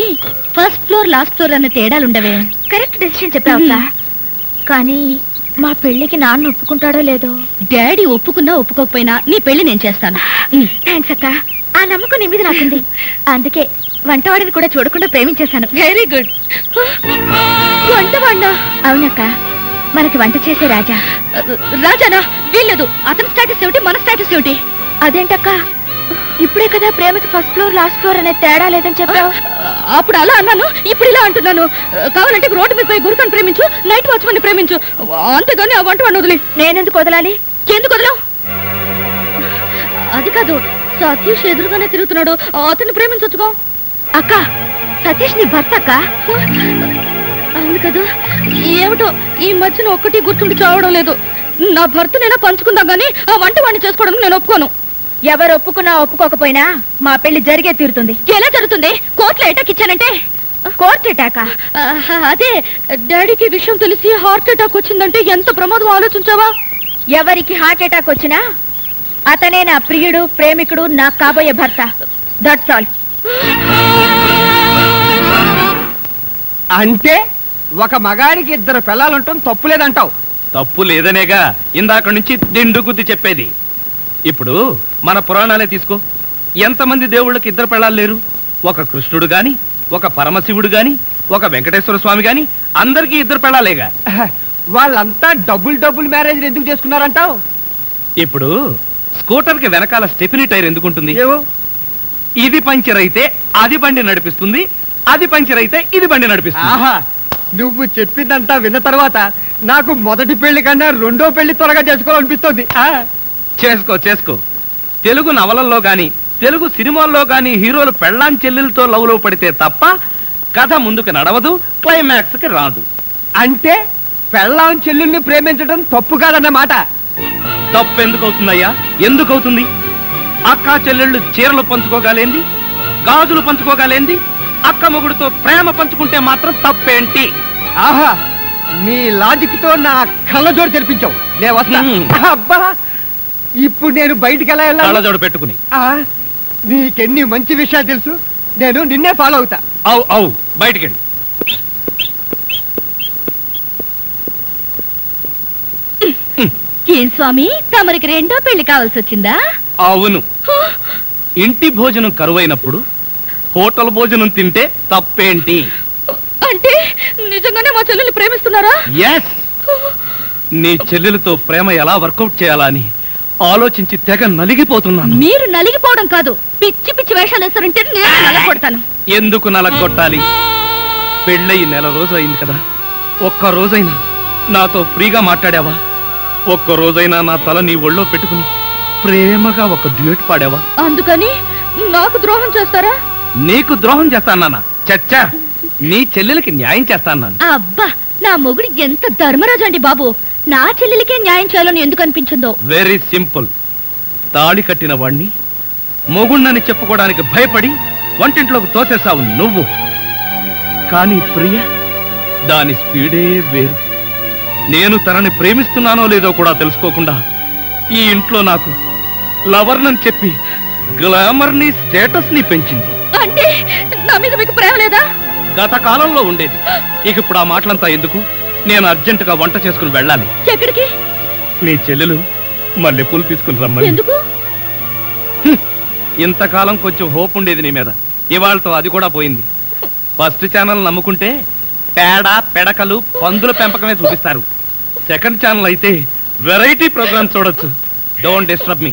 ఫస్ట్ ఫ్లోర్ లాస్ట్ ఫ్లోర్ అన్న తేడాలుండవే. Correct decision చెప్పావక్క. కానీ మా పెళ్లికి నాన్న ఒప్పుకుంటాడో లేదో. డాడీ ఒప్పుకున్నా ఒప్పుకోకపోయినా నీ పెళ్లి నేను చేస్తాను. థ్యాంక్స్ అక్క. ఆ నమ్మకం నీ మీద నాకుంది. అందుకే వంటవాడిని కూడా చూడకుండా ప్రేమించేశాను. Very good. వంటవాడినా? అవునక్క. మనకి వంట చేసే రాజానా? వీల్లేదు. అతని స్టేటస్ ఏమిటి, మన స్టేటస్ ఏమిటి? అదేంటక్క, ఇప్పుడే కదా ప్రేమకి ఫస్ట్ ఫ్లోర్ లాస్ట్ ఫ్లోర్ అనే తేడా లేదని చెప్పావు. అప్పుడు అలా అన్నాను, ఇప్పుడు ఇలా అంటున్నాను. కావాలంటే రోడ్డు మీద పోయి గురుకని ప్రేమించు, నైట్ వాచ్మన్ ప్రేమించు, అంతేగాని ఆ వంటవాడిని వదిలి. నేనెందుకు వదలాలి? ఎందుకు వదలవు? అది కాదు, సతీష్ ఎదురుగానే తిరుగుతున్నాడు, అతన్ని ప్రేమించొచ్చుకో. అక్క, సతీష్ నీ భర్త అక్క. అవును కదా. ఏమిటో ఈ మధ్యన ఒక్కటి గుర్తుండి చావడం లేదు. నా భర్తనైనా పంచుకుందాం గానీ ఆ వంట వాడిని చేసుకోవడం నేను ఒప్పుకోను. ఎవరు ఒప్పుకున్నా ఒప్పుకోకపోయినా మా పెళ్లి జరిగే తీరుతుంది. ఎలా జరుగుతుంది? కోర్టులో అటాక్ ఇచ్చానంటే. కోర్టు అటాకా? అదే, డాడీకి విషయం తెలిసి హార్ట్ అటాక్ వచ్చిందంటే ఎంత ప్రమాదం ఆలోచించావా? ఎవరికి హార్ట్ అటాక్ వచ్చినా అతనే నా ప్రియుడు, ప్రేమికుడు, నా కాబోయే భర్త. That's all. అంటే ఒక మగాడికి 2 పిల్లలుంటాం తప్పులేదంటావు. తప్పు లేదనేగా ఇందాక నుంచి దిండు గుద్ది చెప్పేది. ఇప్పుడు మన పురాణాలే తీసుకో. ఎంతమంది దేవుళ్ళకి ఇద్దరు పెళ్ళాలు లేరు? ఒక కృష్ణుడు గాని, ఒక పరమశివుడు గాని, ఒక వెంకటేశ్వర స్వామి గాని, అందరికీ ఇద్దరు పెళ్ళాలేగా. వాళ్ళంతా డబుల్ మ్యారేజ్ ఎందుకు చేసుకున్నారంటావు? ఇప్పుడు స్కూటర్ కి వెనకాల స్టెఫినీ టైర్ ఎందుకుంటుంది? ఏవో ఇది పంచర్ అయితే అది బండి నడిపిస్తుంది, అది పంచర్ అయితే ఇది బండి నడిపిస్తుంది. ఆహా, నువ్వు చెప్పిందంతా విన్న తర్వాత నాకు మొదటి పెళ్లి కన్నా రెండో పెళ్లి త్వరగా చేసుకోవాలనిపిస్తుంది. చేసుకో చేసుకో. తెలుగు నవలల్లో గాని, తెలుగు సినిమాల్లో గాని హీరోలు పెళ్ళాం చెల్లెలతో లవ్లో పడితే తప్ప కథ ముందుకు నడవదు, క్లైమాక్స్ కి రాదు. అంటే పెళ్ళాం చెల్లెల్ని ప్రేమించడం తప్పు కాదన్నమాట. తప్పు ఎందుకు అవుతుందయ్యా? ఎందుకు అవుతుంది? అక్క చెల్లెళ్ళు చీరలు పంచుకోగలేంది, గాజులు పంచుకోగలేంది, అక్క మొగుడుతో ప్రేమ పంచుకుంటే మాత్రం తప్పేంటి? ఆహా, నీ లాజిక్ తో నా కళ్ళజోడు తెరిపించావు. నేను వస్తా. అబ్బా, ఇప్పుడు నేను బయటికి ఎలా వెళ్ళాలి? కళ్ళజోడు పెట్టుకుని. నీకెన్ని మంచి విషయాలు తెలుసు. నేను నిన్నే ఫాలో అవుతా. అవు అవు, బయటికెళ్ళి. ఏం స్వామి, తమరికి రెండో పెళ్లి కావాల్సి వచ్చిందా? అవును. ఇంటి భోజనం కరువైనప్పుడు హోటల్ భోజనం తింటే తప్పేంటి? అంటే నిజంగానే మా చెల్లెల్ని ప్రేమిస్తున్నారా? ఎస్. నీ చెల్లెలతో ప్రేమ ఎలా వర్కౌట్ చేయాలా అని ఆలోచించి తెగ నలిగిపోతున్నాను. మీరు నలిగిపోవడం కాదు, పిచ్చి పిచ్చి వేషాలు వేస్తారంటే నేను నలగొడతాను. ఎందుకు నలగొట్టాలి? పెళ్ళయి నెల రోజు అయింది కదా, ఒక్క రోజైనా నాతో ఫ్రీగా మాట్లాడావా? ఒక్క రోజైనా నా తల నీ ఒళ్ళో పెట్టుకుని ప్రేమగా ఒక డ్యూట్ పాడావా? అందుకని నాకు ద్రోహం చేస్తారా? నీకు ద్రోహం చేస్తానా? చచ్చా, నీ చెల్లెలకి న్యాయం చేస్తాను. అబ్బా, నా మొగుడు ఎంత ధర్మరాజు అండి బాబు. నా చెల్లెలికే న్యాయం చేయాలని ఎందుకు అనిపించిందో? Very simple. తాళి కట్టిన వాణ్ణి మొగుణ్ణని చెప్పుకోవడానికి భయపడి వంటింట్లోకి తోసేసావు నువ్వు. కానీ ప్రియ, దాని స్పీడే వేరు. నేను తనని ప్రేమిస్తున్నానో లేదో కూడా తెలుసుకోకుండా ఈ ఇంట్లో నాకు లవర్నని చెప్పి గ్లామర్ ని, స్టేటస్ ని పెంచింది. అంటే నా మీద మీకు ప్రేమ లేదా? గత కాలంలో ఉండేది. ఇక ఇప్పుడు ఆ మాటలంతా ఎందుకు? నేను అర్జెంటుగా వంట చేసుకుని వెళ్ళాలి. ఎక్కడికి? నీ చెల్లెలు మల్లెపూలు తీసుకుని రమ్మని. ఎందుకు? ఇంతకాలం కొంచెం హోప్ ఉండేది నీ మీద, ఇవాళతో అది కూడా పోయింది. ఫస్ట్ ఛానల్ నమ్ముకుంటే పేడ, పెడకలు, పందుల పెంపకమే చూపిస్తారు. సెకండ్ ఛానల్ అయితే వెరైటీ ప్రోగ్రామ్ చూడొచ్చు. Don't disturb me.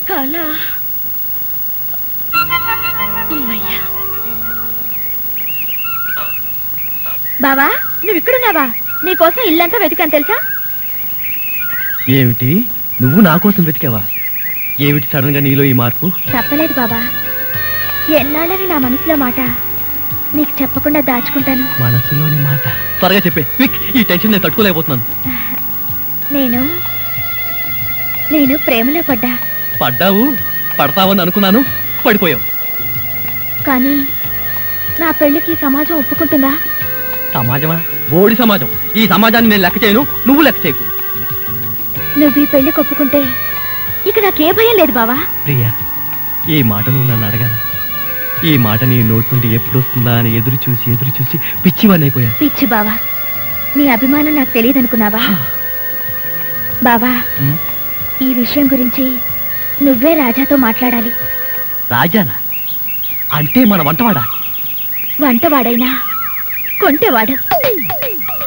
కళ. బావా, నువ్వు ఇక్కడున్నావా? నీకోసం ఇల్లంతా వెతికాను తెలుసా? ఏమిటి, నువ్వు నా కోసం వెతికావా? ఏమిటి సడన్ గా నీలో ఈ మార్పు? చెప్పలేదు బాబా. ఎన్నాళ్ళని నా మనసులో మాట నీకు చెప్పకుండా దాచుకుంటాను. మనసులోని మాట త్వరగా చెప్పే. క్విక్, ఈ టెన్షన్ నేను తట్టుకోలేకపోతున్నాను. నేను ప్రేమలో పడ్డా. పడ్డావు, పడతావని అనుకున్నాను, పడిపోయావు. కానీ నా పెళ్లికి సమాజం ఒప్పుకుంటుందా? సమాజమా? బోడి సమాజం. ఈ సమాజాన్ని నేను లెక్క చేయను, నువ్వు లెక్క చేయకు. నువ్వు ఈ పెళ్లికి ఒప్పుకుంటే ఇక నాకే భయం లేదు బావా. ప్రియా, ఈ మాట నువ్వు నన్ను అడగాల? ఈ మాట నీ నోటి నుండి ఎప్పుడు వస్తుందా అని ఎదురు చూసి పిచ్చివాణ్ణైపోయాను. పిచ్చి బావా, నీ అభిమానం నాకు తెలియదు అనుకున్నావా? బావా, ఈ విషయం గురించి నువ్వే రాజాతో మాట్లాడాలి. రాజానా? అంటే మన వంటవాడా? వంటవాడైనా కొంటెవాడు,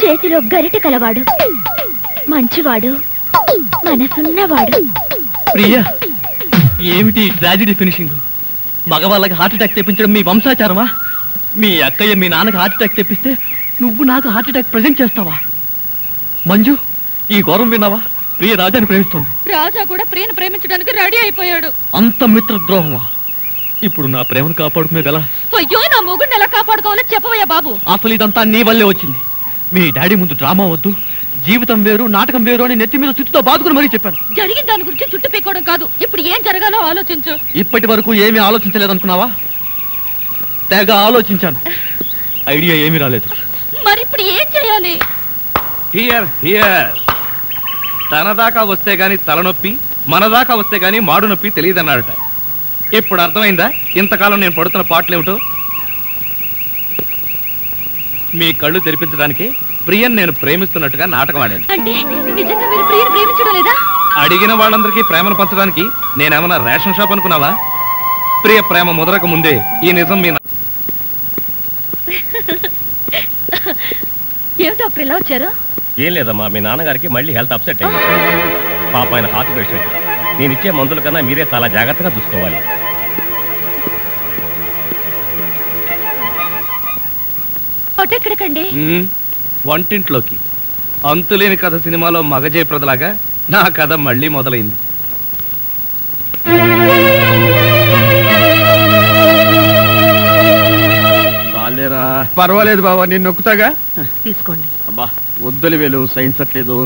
చేతిలో గరిటె కలవాడు, మంచివాడు, మనసున్నవాడు. ప్రియా, ఏమిటి ట్రాజెడీ ఫినిషింగ్? మగవాళ్ళకి హార్ట్ అటాక్ తెప్పించడం మీ వంశాచారమా? మీ అక్కయ్య మీ నాన్నకి హార్ట్ అటాక్ తెప్పిస్తే నువ్వు నాకు హార్ట్ అటాక్ ప్రజెంట్ చేస్తావా? మంజు, ఈ ఘోరం విన్నావా? ప్రియ రాజాని ప్రేమిస్తుంది. రాజా కూడా ప్రియను ప్రేమించడానికి రెడీ అయిపోయాడు. అంత మిత్రద్రోహమా? ఇప్పుడు నా ప్రేమను కాపాడుకునేది ఎలా? అయ్యో, నా మొగుడిని ఎలా కాపాడుకోవాలో చెప్పవయ్యా బాబు. అసలు ఇదంతా నీ వల్లే వచ్చింది. మీ డాడీ ముందు డ్రామా వద్దు, జీవితం వేరు నాటకం వేరు అని నెత్తి మీద చుట్టుతో బాదుకుని మరీ చెప్పాను. జరిగిన దాని గురించి చుట్టు పీకోవడం కాదు, ఇప్పుడు ఏం జరగాలో ఆలోచించు. ఇప్పటి వరకు ఏమీ ఆలోచించలేదనుకున్నావా? తెగ ఆలోచించాను, ఐడియా ఏమీ రాలేదు. మరి ఇప్పుడు ఏం చేయాలి? Here here. తన దాకా వస్తే గాని తలనొప్పి, మన దాకా వస్తే గాని మాడు నొప్పి తెలియదన్నాడట. ఇప్పుడు అర్థమైందా ఇంతకాలం నేను పడుతున్న పాటలేమిటో? మీ కళ్ళు తెరిపించడానికి ప్రియన్ నేను ప్రేమిస్తున్నట్టుగా నాటకం ఆడాను. అంటే నిజంగా మీరు ప్రియను ప్రేమించడం లేదా? అడిగిన వాళ్ళందరికీ ప్రేమను పంచడానికి నేనేమన్నా రేషన్ షాప్ అనుకున్నావా? ప్రియ ప్రేమ ముదరక ముందే ఈ నిజం మీ ఏమిటి డాక్టర్ ఇలా వచ్చారు? ఏం లేదమ్మా, మీ నాన్నగారికి మళ్ళీ హెల్త్ అప్సెట్ అయింది. పాప ఆయన హార్ట్ పేషెంట్. నేను ఇచ్చే మందుల కన్నా మీరే చాలా జాగ్రత్తగా చూసుకోవాలి. ఎక్కడికండి? వంటింట్లోకి. అంతులేని కథ సినిమాలో మగజయప్రదలాగా నా కథ మళ్ళీ మొదలైంది. చాలేరా, పర్వాలేదు బాబా, నేను నొక్కుతాగా. తీసుకోండి. అబ్బా వద్దులు వేలు, సైన్స్ అట్లేదు.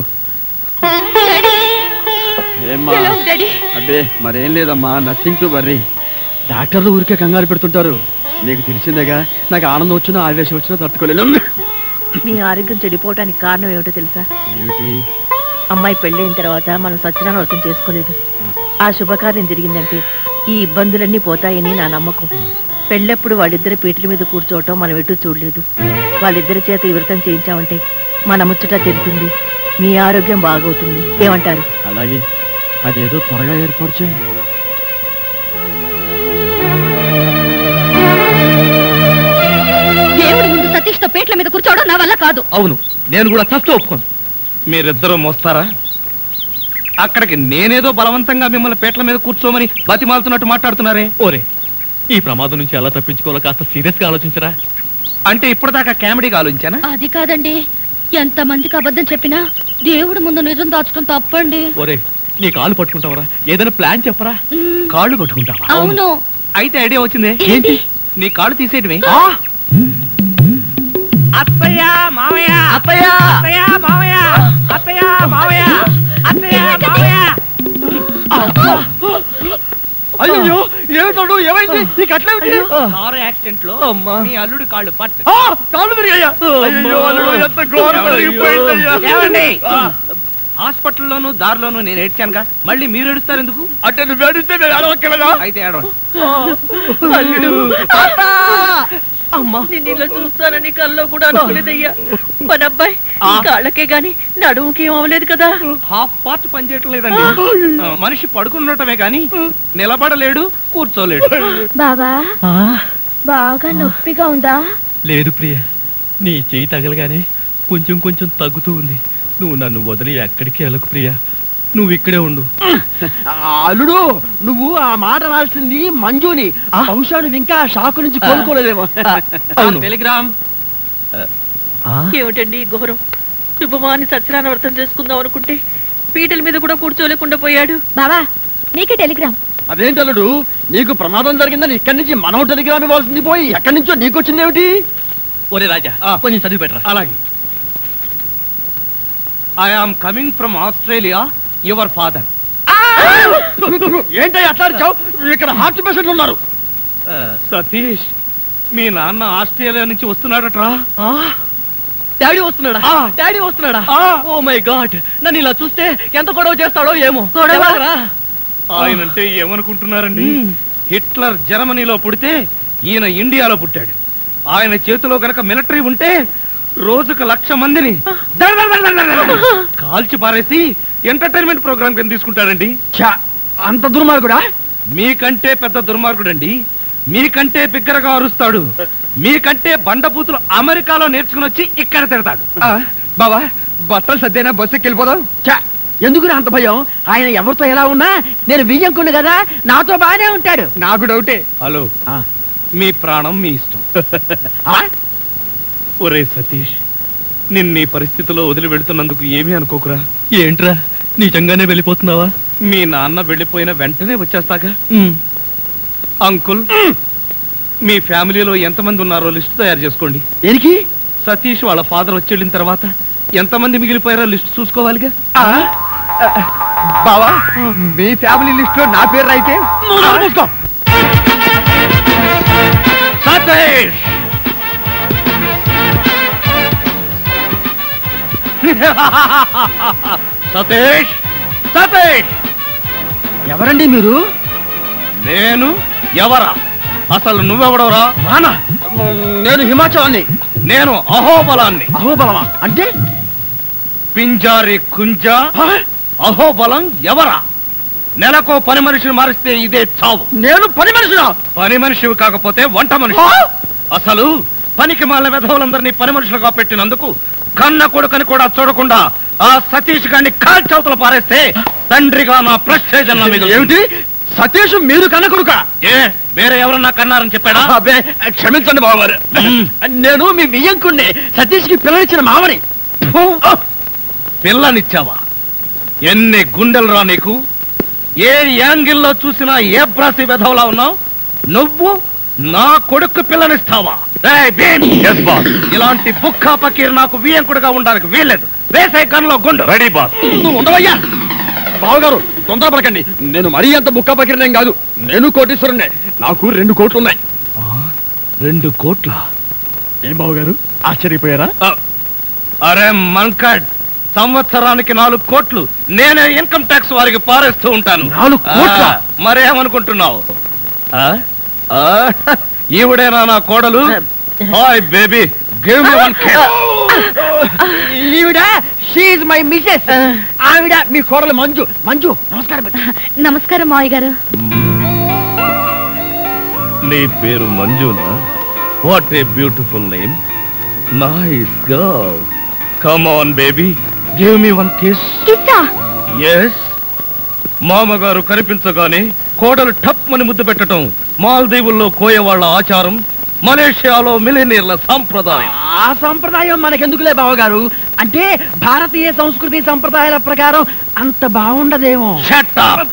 ఏమ్మా? అబ్బే మరేం లేదమ్మా, నథింగ్ టు వర్రీ. డాక్టర్లు ఊరికే కంగారు పెడుతుంటారు. నీకు తెలిసిందేగా, నాకు ఆనందం వచ్చినా ఆవేశం వచ్చినా తట్టుకోలేను. మీ ఆరోగ్యం చెడిపోవటానికి కారణం ఏమిటో తెలుసా? ఏమిటి? అమ్మాయి పెళ్ళైన తర్వాత మనం సత్యనారాయణ వ్రతం చేసుకోలేదు. ఆ శుభకార్యం జరిగిందంటే ఈ ఇబ్బందులన్నీ పోతాయని నా నమ్మకం. పెళ్ళప్పుడు వాళ్ళిద్దరి పీటల మీద కూర్చోవటం మనం ఎటు చూడలేదు. వాళ్ళిద్దరి చేత ఈ వ్రతం చేయించామంటే మన ముచ్చట తిరుగుతుంది, మీ ఆరోగ్యం బాగవుతుంది. ఏమంటారు? అలాగే, అదేదో త్వరగా ఏర్పాటు చేయి. దేవుడి ముందు సతీష్ తో పేట్ల మీద కూర్చోవడం నా వల్ల కాదు. అవును, నేను కూడా చస్తూ ఒప్పుకోను. మీరిద్దరూ మోస్తారా? అక్కడికి నేనేదో బలవంతంగా మిమ్మల్ని పేట్ల మీద కూర్చోమని బతిమాలుతున్నట్టు మాట్లాడుతున్నారే. ఓరే, ఈ ప్రమాదం నుంచి ఎలా తప్పించుకోవాలో కాస్త సీరియస్ గా ఆలోచించరా? అంటే ఇప్పటిదాకా కామెడీగా ఆలోచించానా? అది కాదండి, ఎంత మందికి అబద్ధం చెప్పినా దేవుడి ముందు నిజం దాచడం తప్పండి. ఓరే, నీ కాళ్ళు పట్టుకుంటావరా? ఏదైనా ప్లాన్ చెప్పరా? కాళ్ళు పట్టుకుంటావా? అవును. అయితే ఐడియా వచ్చింది. ఏంటి? నీ కాళ్ళు తీసేయటమే. అత్తయ్య మావయ్య, అత్తయ్య, అత్తయ్య మావయ్య, అత్తయ్య మావయ్య, అత్తయ్య మావయ్య. అయ్యో ఏమిటోడు, ఏమైంది? నీకు అట్లేమిటి? కారు యాక్సిడెంట్ లో మీ అల్లుడు కాళ్ళు పట్టు. కాళ్ళు విరిగాయా? అయ్యో అల్లుడు, ఎంత ఘోరం జరిగిపోయిందయ్యా. ఏమండి? హాస్పిటల్లోనూ దారిలోనూ నేను ఏడ్చానుగా, మళ్ళీ మీరు ఏడుస్తారు ఎందుకు? అంటే నువ్వు ఏడిస్తే నేను ఏడవక్కలేదా? అయితే ఏడవండి. అల్లుడు, అమ్మా, నేను ఇలా చూస్తానని కల్లో కూడా అనుకోలేదయ్యా. మన అబ్బాయి కాళ్ళకే గాని నడుముకి ఏం అవ్వలేదు కదా? హాఫ్ పార్ట్ పనిచేయటం లేదండి. మనిషి పడుకున్నటమే కానీ నిలబడలేడు, కూర్చోలేడు. బావా, బాగా నొప్పిగా ఉందా? లేదు ప్రియ, నీ చెయ్యి తగలగానే కొంచెం కొంచెం తగ్గుతూ ఉంది. నువ్వు నన్ను వదిలి ఎక్కడికి వెళ్ళకు ప్రియ, నువ్వు ఇక్కడే ఉండు. అల్లుడు, నువ్వు ఆ మాట రాల్సింది మంజుని. బహుశా నువ్వు ఇంకా షాకు నుంచి కోలుకోలేదేమో. టెలిగ్రామ్. ఏమిటండి ఈ ఘోరం? శుభమాని సత్యనారాయణ వ్రతం చేసుకుందాం అనుకుంటే పీటల మీద కూడా కూర్చోలేకుండా పోయాడు. బావా, నీకే టెలిగ్రామ్. అదేంటి అల్లుడు, నీకు ప్రమాదం జరిగిందని ఇక్కడి నుంచి మనం టెలిగ్రామ్ ఇవ్వాల్సింది పోయి ఎక్కడి నుంచో నీకు వచ్చింది ఏమిటి? ఒరే రాజా, కొంచెం చదివి పెట్టరా. అలాగే. I am coming from Australia, your father. ఏంటో అట్లా అరిచావ్? ఇక్కడ హార్ట్ పేషెంట్లు ఉన్నారు. సతీష్, మీ నాన్న ఆస్ట్రేలియా నుంచి వస్తున్నాడట్రా. డాడీ వస్తున్నాడా? డాడీ వస్తున్నాడా? ఓ మై గాడ్, నన్ను ఇలా చూస్తే ఎంత గొడవ చేస్తాడో ఏమో. ఎలాగరా? ఆయనంటే ఏమనుకుంటున్నారండి? హిట్లర్ జర్మనీలో పుడితే ఈయన ఇండియాలో పుట్టాడు. ఆయన చేతిలో గనక మిలిటరీ ఉంటే రోజుకు 1,00,000 మందిని కాల్చి పారేసి ఎంటర్టైన్మెంట్ ప్రోగ్రామ్ కింద తీసుకుంటాడండి. అంత దుర్మార్గుడా? మీకంటే పెద్ద దుర్మార్గుడండి. మీకంటే బిగ్గరగా అరుస్తాడు. మీకంటే బండబూతులు అమెరికాలో నేర్చుకుని వచ్చి ఇక్కడ తిడతాడు. బావా, బట్టలు సర్దేనా, బస్సు ఎక్కి వెళ్ళిపోదాం. ఎందుకు అంత భయం? ఆయన ఎవరితో ఎలా ఉన్నా నేను వియ్యంకుండు కదా, నాతో బానే ఉంటాడు. నాకు డౌటే. హలో, మీ ప్రాణం మీ ఇష్టం. ఒరే సతీష్, నిన్న ఈ పరిస్థితిలో వదిలి వెళుతున్నందుకు ఏమీ అనుకోకురా. ఏంట్రా, నిజంగానే వెళ్ళిపోతున్నావా? మీ నాన్న వెళ్ళిపోయిన వెంటనే వచ్చేస్తాగా. అంకుల్, మీ ఫ్యామిలీలో ఎంతమంది ఉన్నారో లిస్ట్ తయారు చేసుకోండి. దేనికి? సతీష్ వాళ్ళ ఫాదర్ వచ్చి వెళ్ళిన తర్వాత ఎంతమంది మిగిలిపోయారో లిస్ట్ చూసుకోవాలిగా. బావా, మీ ఫ్యామిలీ లిస్ట్ లో నా పేరు అయితే సతీష్, సతీష్, సతీష్. ఎవరండి మీరు? నేను ఎవరా? అసలు నువ్వెవడవరా? రానా? నేను హిమాచలాన్ని. నేను అహోబలాన్ని. అహోబలమా అంటే? పింజారి కుంజ. అహోబలం ఎవరా? నెలకో పని మనిషిని మారిస్తే ఇదే చావు. నేను పని మనిషినా? పని మనిషివి కాకపోతే వంట మనిషి. అసలు పనికి మాల విధవులందరినీ పని మనుషులుగా పెట్టినందుకు కన్న కొడుకని కూడా చూడకుండా ఆ సతీష్ గారిని కాల్చవతలు పారేస్తే తండ్రిగా నా ప్రెస్టేజ్ ఏమిటి? సతీష్ మీరు కన్న కొడుక? ఏ వేరే ఎవరన్నా కన్నారని చెప్పాడా? క్షమించండి బావగారు, నేను మీ వియ్యంకుణ్ణి, సతీష్ కి పిల్లనిచ్చిన మామని. పిల్లనిచ్చావా? ఎన్ని గుండెలు రా నీకు? ఏ యాంగిల్లో చూసినా ఏ బ్రాసి విధవలా ఉన్నావు? నువ్వు నా కొడుకు పిల్లనిస్తావా? ఇలాంటి బుక్కా పకీర్ నాకు వియ్యంకుడుగా ఉండడానికి వీల్లేదు. వేసే గన్లో గుండు. Ready boss. నువ్వు ఉండవయ్యా. బావగారు తొందరపడకండి, నేను మరీ అంత బుక్కా పకీర్నేం కాదు. నేను కోటీశ్వరుణ్ణే, నాకు 2 కోట్లు ఉన్నాయి. 2 కోట్ల? ఏం బావగారు ఆశ్చర్యపోయారా? అరే మంకడ్, సంవత్సరానికి 4 కోట్లు నేనే ఇన్కమ్ ట్యాక్స్ వారికి పారేస్తూ ఉంటాను. 4 కోట్ల? మరేమనుకుంటున్నావు? ఈవిడేనా నా కోడలు? Hi baby, give me 1 cake. ఈవిడ షీ ఇస్ మై మిసెస్. ఆవిడ మీ కోడలు మంజు. మంజు నమస్కారం. నమస్కారం మావయ్య గారు. నీ పేరు మంజునా? What a beautiful name. Nice girl. Come on baby, give me 1 kiss. కిస్సా? ఎస్. మామగారు కనిపించగానే కోడలు టప్ అని ముద్దు పెట్టడం మాల్దీవుల్లో కోయవాళ్ల ఆచారం, మలేషియాలో మిలినీర్ల సంప్రదాయం. ఆ సంప్రదాయం మనకెందుకులే బావగారు, అంటే భారతీయ సంస్కృతి సంప్రదాయాల ప్రకారం అంత బాగుండదేమో. Shut up.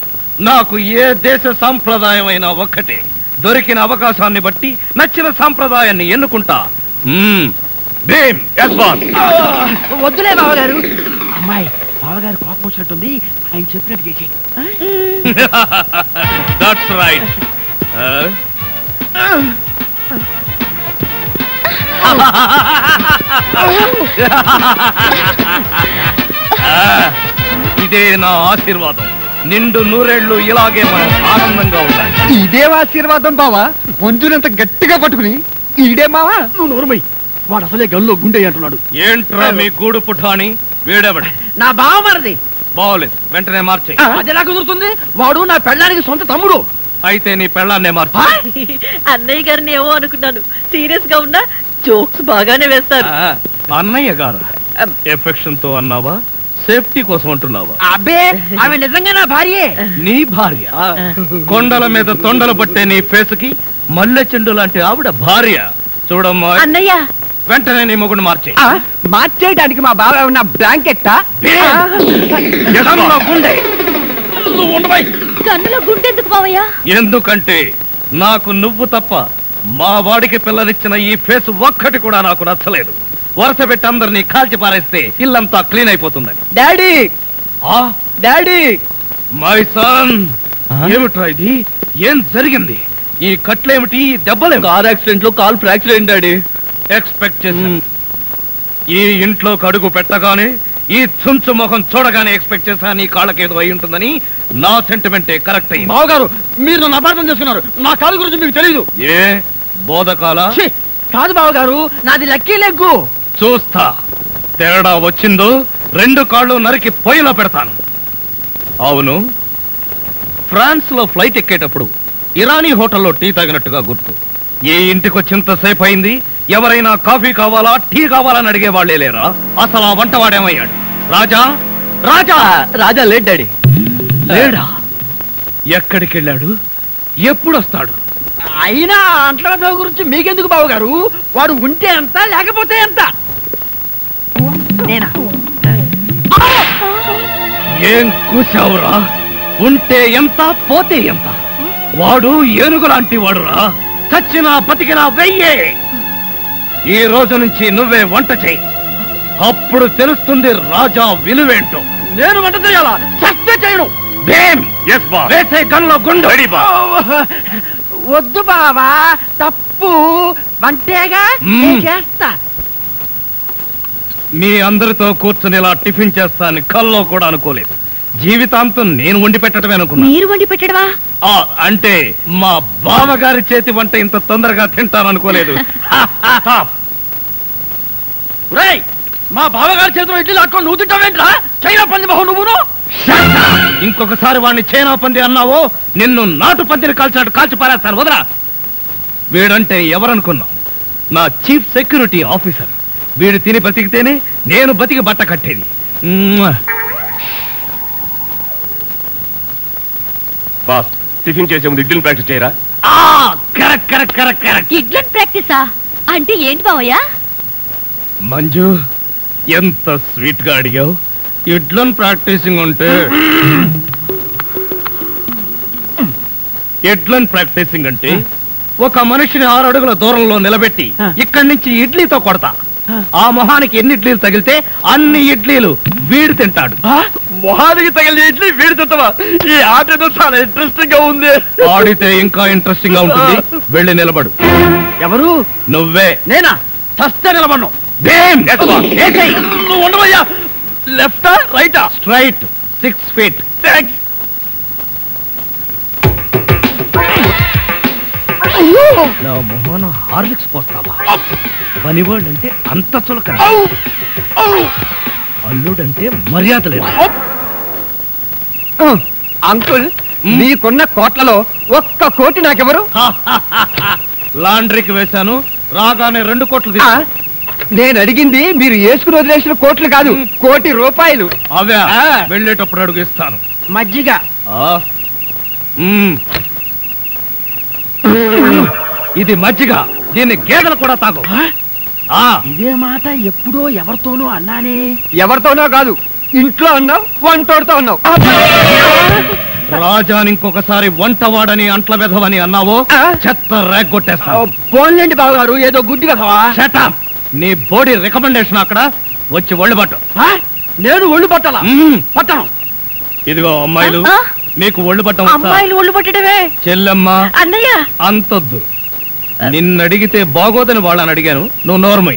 నాకు ఏ దేశ సంప్రదాయం అయినా ఒక్కటే. దొరికిన అవకాశాన్ని బట్టి నచ్చిన సంప్రదాయాన్ని ఎన్నుకుంటా. వద్దులే బావగారు. అమ్మాయి బావగారు కోపం వచ్చినట్టుంది, ఆయన చెప్పినట్టు చేసి. That's right. ఇదే నా ఆశీర్వాదం. నిండు 100 ఏళ్ళు ఇలాగే మనం ఆనందంగా ఉండాలి. ఇదే ఆశీర్వాదం బావా. మంజునంత గట్టిగా పట్టుకుని ఈడే మావా. నువ్వు నోరుమై, వాడు అసలే గల్లో గుండె అంటున్నాడు. ఏంట్రా మీ గూడు పుఠాని? వీడెవడి? నా బావ మరిది. బాగోలేదు, వెంటనే మార్చే. అది ఎలా కుదురుతుంది? వాడు నా పెళ్ళానికి సొంత తమ్ముడు. అయితే నీ పెళ్ళాన్నే మార్చు. అన్నయ్య గారిని ఏమో అనుకున్నాను, సీరియస్ గా ఉన్నా జోక్స్ బాగానే వేస్తారు. అన్నయ్య గారు ఎఫెక్షన్ తో అన్నావా, సేఫ్టీ కోసం అంటున్నావా? అబ్బే, ఆమె నిజంగా నా భార్యే. నీ భార్య? కొండల మీద తొండలు పట్టే నీ ఫేసుకి మల్లె చెండు లాంటి ఆవిడ భార్య. చూడమ్మా అన్నయ్య, వెంటనే నీ మొగుడు మార్చే. మార్చేయడానికి మా బావ ఉన్న బ్లాంకెట్టా? గుండె. కన్నులో గుండెందుకు మావయ్య? ఎందుకంటే నాకు నువ్వు తప్ప మా వాడికి పిల్లనిచ్చిన ఈ ఫేస్ ఒక్కటి కూడా నాకు నచ్చలేదు. వరుస పెట్టి అందరినీ కాల్చి పారేస్తే ఇల్లంతా క్లీన్ అయిపోతుందని. డాడీ, డాడీ, మై సన్, ఏమిట్రా ఇది? ఏం జరిగింది? ఈ కట్లేమిటి? ఈ దెబ్బలేమి? కార్ యాక్సిడెంట్ లో కాల్ ఫ్రాక్చర్ అయింది డాడీ. ఎక్స్పెక్ట్ చేశాను. ఈ ఇంట్లోకి అడుగు పెట్టగానే, ఈ చుంచు ముఖం చూడగానే ఎక్స్పెక్ట్ చేశా నీ కాళ్ళకేదో అయి ఉంటుందని. నా సెంటిమెంటే కరెక్ట్ అయింది. బావగారు, మీరు నన్ను అపార్థం చేసుకున్నారు. నా కాలు గురించి మీకు తెలీదు. ఏ బోధకాల? కాదు బావగారు, నాది లక్కీ లెగ్గు. చూస్తా. తేడా వచ్చిందో 2 కాళ్ళు నరికి పొయ్యిలో పెడతాను. అవును, ఫ్రాన్స్ లో ఫ్లైట్ ఎక్కేటప్పుడు ఇరానీ హోటల్లో టీ తాగినట్టుగా గుర్తు. ఏ ఇంటికి వచ్చింతసేపు అయింది, ఎవరైనా కాఫీ కావాలా, టీ కావాలని అడిగే వాళ్ళే లేరా? అసలు ఆ వంటవాడేమయ్యాడు? రాజా, రాజా, రాజా లేట్ డాడీ. లేడా? ఎక్కడికి వెళ్ళాడు? ఎప్పుడు వస్తాడు? అయినా అంట్ల గురించి మీకెందుకు బావగారు? వాడు ఉంటే ఎంత, లేకపోతే ఎంత? నేనా? ఏం కూసావురా? ఉంటే ఎంత, పోతే ఎంత? వాడు ఏనుగు లాంటి వాడురా. చచ్చినా బతికినా వెయ్యే. ఈ రోజు నుంచి నువ్వే వంట చేయి. అప్పుడు తెలుస్తుంది రాజా విలువేంటో. నేను వంట చేయాలా? చస్తే చేయను. వేసే గన్లో గుండు. వద్దు బావా, తప్పు. వంటేగా చేస్తా. మీ అందరితో కూర్చుని ఇలా టిఫిన్ చేస్తాను కల్లో కూడా అనుకోలేదు. జీవితాంతం నేను వండి పెట్టడమే అనుకున్నా. మీరు వండి పెట్టడమా? అంటే మా బావగారి చేతి వంట ఇంత తొందరగా తింటాను అనుకోలేదు. రేయ్, మా బావగారి చేతిలో ఇడ్లీ లాక్కొని నువ్వు తింటావేంట్రా? చైనా పంది మొహం నువ్వును. ఇంకొకసారి వాడిని చైనా పంది అన్నావో నిన్ను నాటు పందిని కాల్చినట్టు కాల్చి పారేస్తాను. వదరా. వీడంటే ఎవరనుకున్నావు? నా చీఫ్ సెక్యూరిటీ ఆఫీసర్. వీడు తిని బతికితేనే నేను బతికి బట్ట కట్టేది. బాస్, టిఫిన్ చేసే ముందు ఇడ్లీని ప్రాక్టీస్ చేయరా? Correct correct correct correct. ఇడ్లన్ ప్రాక్టీసా అంటే ఏంటి బావయ్య? మంజు, ఎంత స్వీట్ గా అడిగావు. ఇడ్లన్ ప్రాక్టీసింగ్ ఉంటే ఎడ్లన్ ప్రాక్టీసింగ్ అంటే ఒక మనిషిని 6 అడుగుల దూరంలో నిలబెట్టి ఇక్కడి నుంచి ఇడ్లీతో కొడతా. ఆ మొహానికి ఎన్ని ఇడ్లీలు తగిలితే అన్ని ఇడ్లీలు వీడు తింటాడు. మొహానికి తగిలిన ఇడ్లీ వీడి తింటావా? ఈ ఆట ఏదో చాలా ఇంట్రెస్టింగ్ గా ఉంది. ఆడితే ఇంకా ఇంట్రెస్టింగ్ గా ఉంటుంది. వెళ్ళి నిలబడు. ఎవరు? నువ్వే. నేనా? చస్తే నిలబడ్ను. నువ్వు ఉండవయ్యా. లెఫ్టా రైటా? Straight 6 feet. థ్యాంక్స్. నా మొహన హార్లిక్స్ పోస్తావా? పనివాళ్ళంటే అంత చులకన, అల్లుడంటే మర్యాద లేదు. అంకుల్, మీకున్న కోట్లలో 1 కోటి నాకెవరు? లాండ్రీకి వేశాను, రాగానే 2 కోట్లు తీసా. నేను అడిగింది మీరు వేసుకుని వదిలేసిన కోట్లు కాదు, 1 కోటి రూపాయలు. అవే వెళ్ళేటప్పుడు అడుగు ఇస్తాను. మజ్జిగ. ఇది మజ్జిగ. దీన్ని గేదెలు కూడా తాగు. ఇదే మాట ఎప్పుడో ఎవరితోనో అన్నానే. ఎవరితోనో కాదు, ఇంట్లో అన్నావు, వంటోడుతో అన్నావు. రాజాని ఇంకొకసారి వంటవాడని అంట్ల వెధవని అన్నావో చెత్త రేగొట్టేస్తావు. పోన్లేండి బావగారు, ఏదో గుడ్డి కదవా. షటప్. నీ బోడీ రికమెండేషన్ అక్కడ వచ్చి ఒళ్ళు పట్టు. నేను ఒళ్ళు పట్టాలా? పట్టను. ఇదిగో అమ్మాయిలు, మీకు ఒళ్ళు పట్టం. అమ్మాయిలు ఒళ్ళు పట్టడమే. చెల్లెమ్మ, అన్నయ్య అంతొద్దు. నిన్నడిగితే బాగోదని వాళ్ళని అడిగాను. నువ్వు నోర్మై.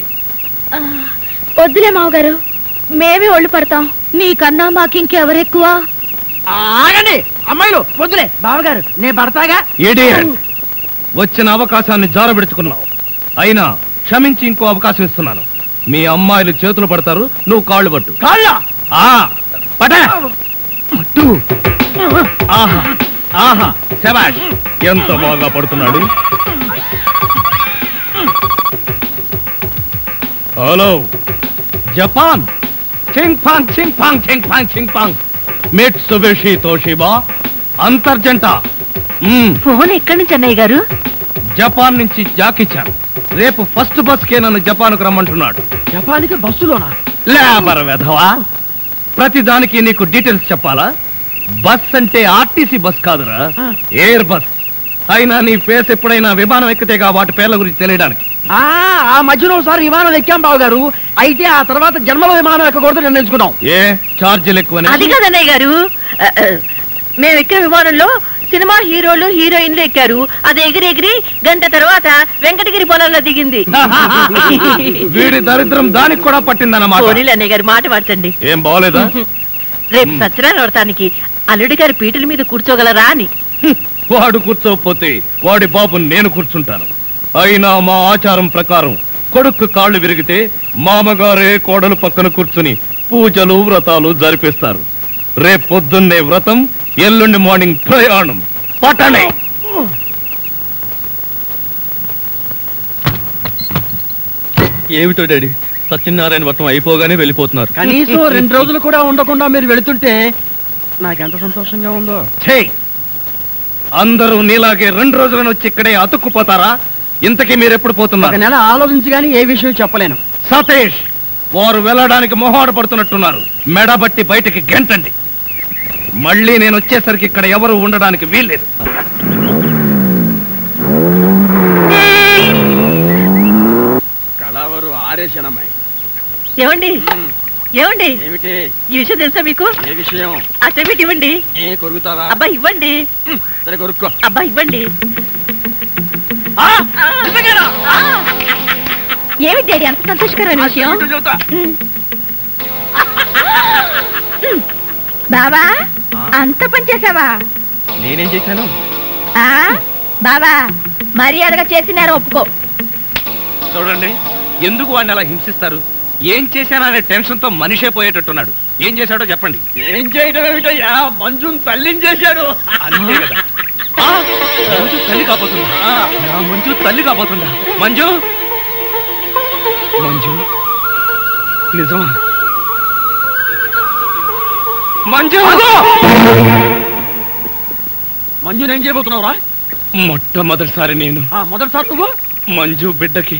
వద్దులే మావగారు, మేమే ఒళ్ళు పడతాం. నీకన్నా మాకింకెవరెక్కువ? ఆగండి అమ్మాయిలు, వద్దులే. బావగారు, నేను పడతాగా. ఇడియట్. వచ్చిన అవకాశాన్ని జారబెడుచుకున్నావు. అయినా క్షమించి ఇంకో అవకాశం ఇస్తున్నాను. మీ అమ్మాయిలు చేతులు పడతారు, నువ్వు కాళ్ళు పట్టు. కాళ్ళ పట పట్టు. ఆహా ఆహా, శభాష్. ఎంత బాగా పడుతున్నాడు. Hello Japan. చింగ్ పాంగ్ చింగ్ పాంగ్ చింగ్ పాంగ్ చింగ్ పాంగ్. మిట్సుబిషి తోషిబా అంతర్జంట. ఫోన్ ఎక్కడి నుంచి అన్నయ్య గారు? జపాన్ నుంచి జాకిచాన్. రేపు ఫస్ట్ బస్ కే నన్ను జపాన్కు రమ్మంటున్నాడు. జపాన్కి బస్సులోనా? లేబర్ వెధవా, ప్రతి దానికి నీకు డీటెయిల్స్ చెప్పాలా? బస్ అంటే ఆర్టీసీ బస్ కాదురా, ఎయిర్ బస్. అయినా నీ ఫేస్ ఎప్పుడైనా విమానం ఎక్కితేగా వాటి పేర్ల గురించి తెలియడానికి. ఆ మధ్యలో ఒకసారి విమానం ఎక్కాం బావగారు. అయితే ఆ తర్వాత జన్మలో విమానం ఎక్కకూడదు నిర్ణయించుకున్నాం. ఏ ఛార్జీలు ఎక్కువ? అది కాదన్నయ్య గారు, మేము ఎక్కే విమానంలో సినిమా హీరోలు హీరోయిన్లు ఎక్కారు. అది ఎగిరి ఎగిరి గంట తర్వాత వెంకటగిరి పొలంలో దిగింది. వీడి దరిద్రం దానికి కూడా పట్టిందన్నమాట. అన్నయ్య గారు మాట మార్చండి. ఏం బాగోలేదా? రేపు సత్యనారాయణ వ్రతానికి అల్లుడి గారి పీటల మీద కూర్చోగలరా అని. వాడు కూర్చోకపోతే వాడి బాబు నేను కూర్చుంటాను. అయినా మా ఆచారం ప్రకారం కొడుకు కాళ్ళు విరిగితే మామగారే కోడలు పక్కన కూర్చుని పూజలు వ్రతాలు జరిపిస్తారు. రేపు పొద్దున్నే వ్రతం, ఎల్లుండి మార్నింగ్ ప్రయాణం. పట్టణే. ఏమిటో డాడీ, సత్యనారాయణ వ్రతం అయిపోగానే వెళ్ళిపోతున్నారు. కనీసం 2 రోజులు కూడా ఉండకుండా మీరు వెళుతుంటే నాకెంత సంతోషంగా ఉందో. అందరూ నీలాగే 2 రోజులను వచ్చి ఇక్కడే అతుక్కుపోతారా? ఇంతకీ మీరెప్పుడు పోతున్నారు? 1 నెల ఆలోచించి గానీ ఏ విషయం చెప్పలేను. సతీష్, వారు వెళ్ళడానికి మొహాడు పడుతున్నట్టున్నారు. మెడబట్టి బయటికి గెంటండి. మళ్ళీ నేను వచ్చేసరికి ఇక్కడ ఎవరు ఉండడానికి వీల్లేదు. కళావరు ఆరేశనమ్మాయి. ఏమండి ఏమండి, ఏమిటి ఈ విషయం తెలుసా మీకు? ఏ విషయం? ఆ సెమిట్ ఇవ్వండి. కొరుకుతావా? అబ్బా ఇవ్వండి. సరే కొరుక్కో. అబ్బా ఇవ్వండి. ఏమిటి డాడీ అంత సంతోషకరమైన విషయం? బావా, అంత పని చేసావా? నేనేం చేశాను? బావా, మర్యాదగా చేసినారా ఒప్పుకో. చూడండి, ఎందుకు వాడిని అలా హింసిస్తారు? ఏం చేశాననే టెన్షన్ తో మనిషే పోయేటట్టున్నాడు. ఏం చేశాడో చెప్పండి. ఏం చేయడం ఏమిటయ్యా, మంజుని తల్లిని చేశాడు. అంతే కదా. మంజు తల్లి కాబోతుందా? నా మంజు తల్లి కాబోతుందా? మంజు మంజు నిజమా? మంజు మంజుని ఏం చేయబోతున్నావురా? మొట్టమొదటిసారి నేను మొదటిసారి నువ్వు మంజు బిడ్డకి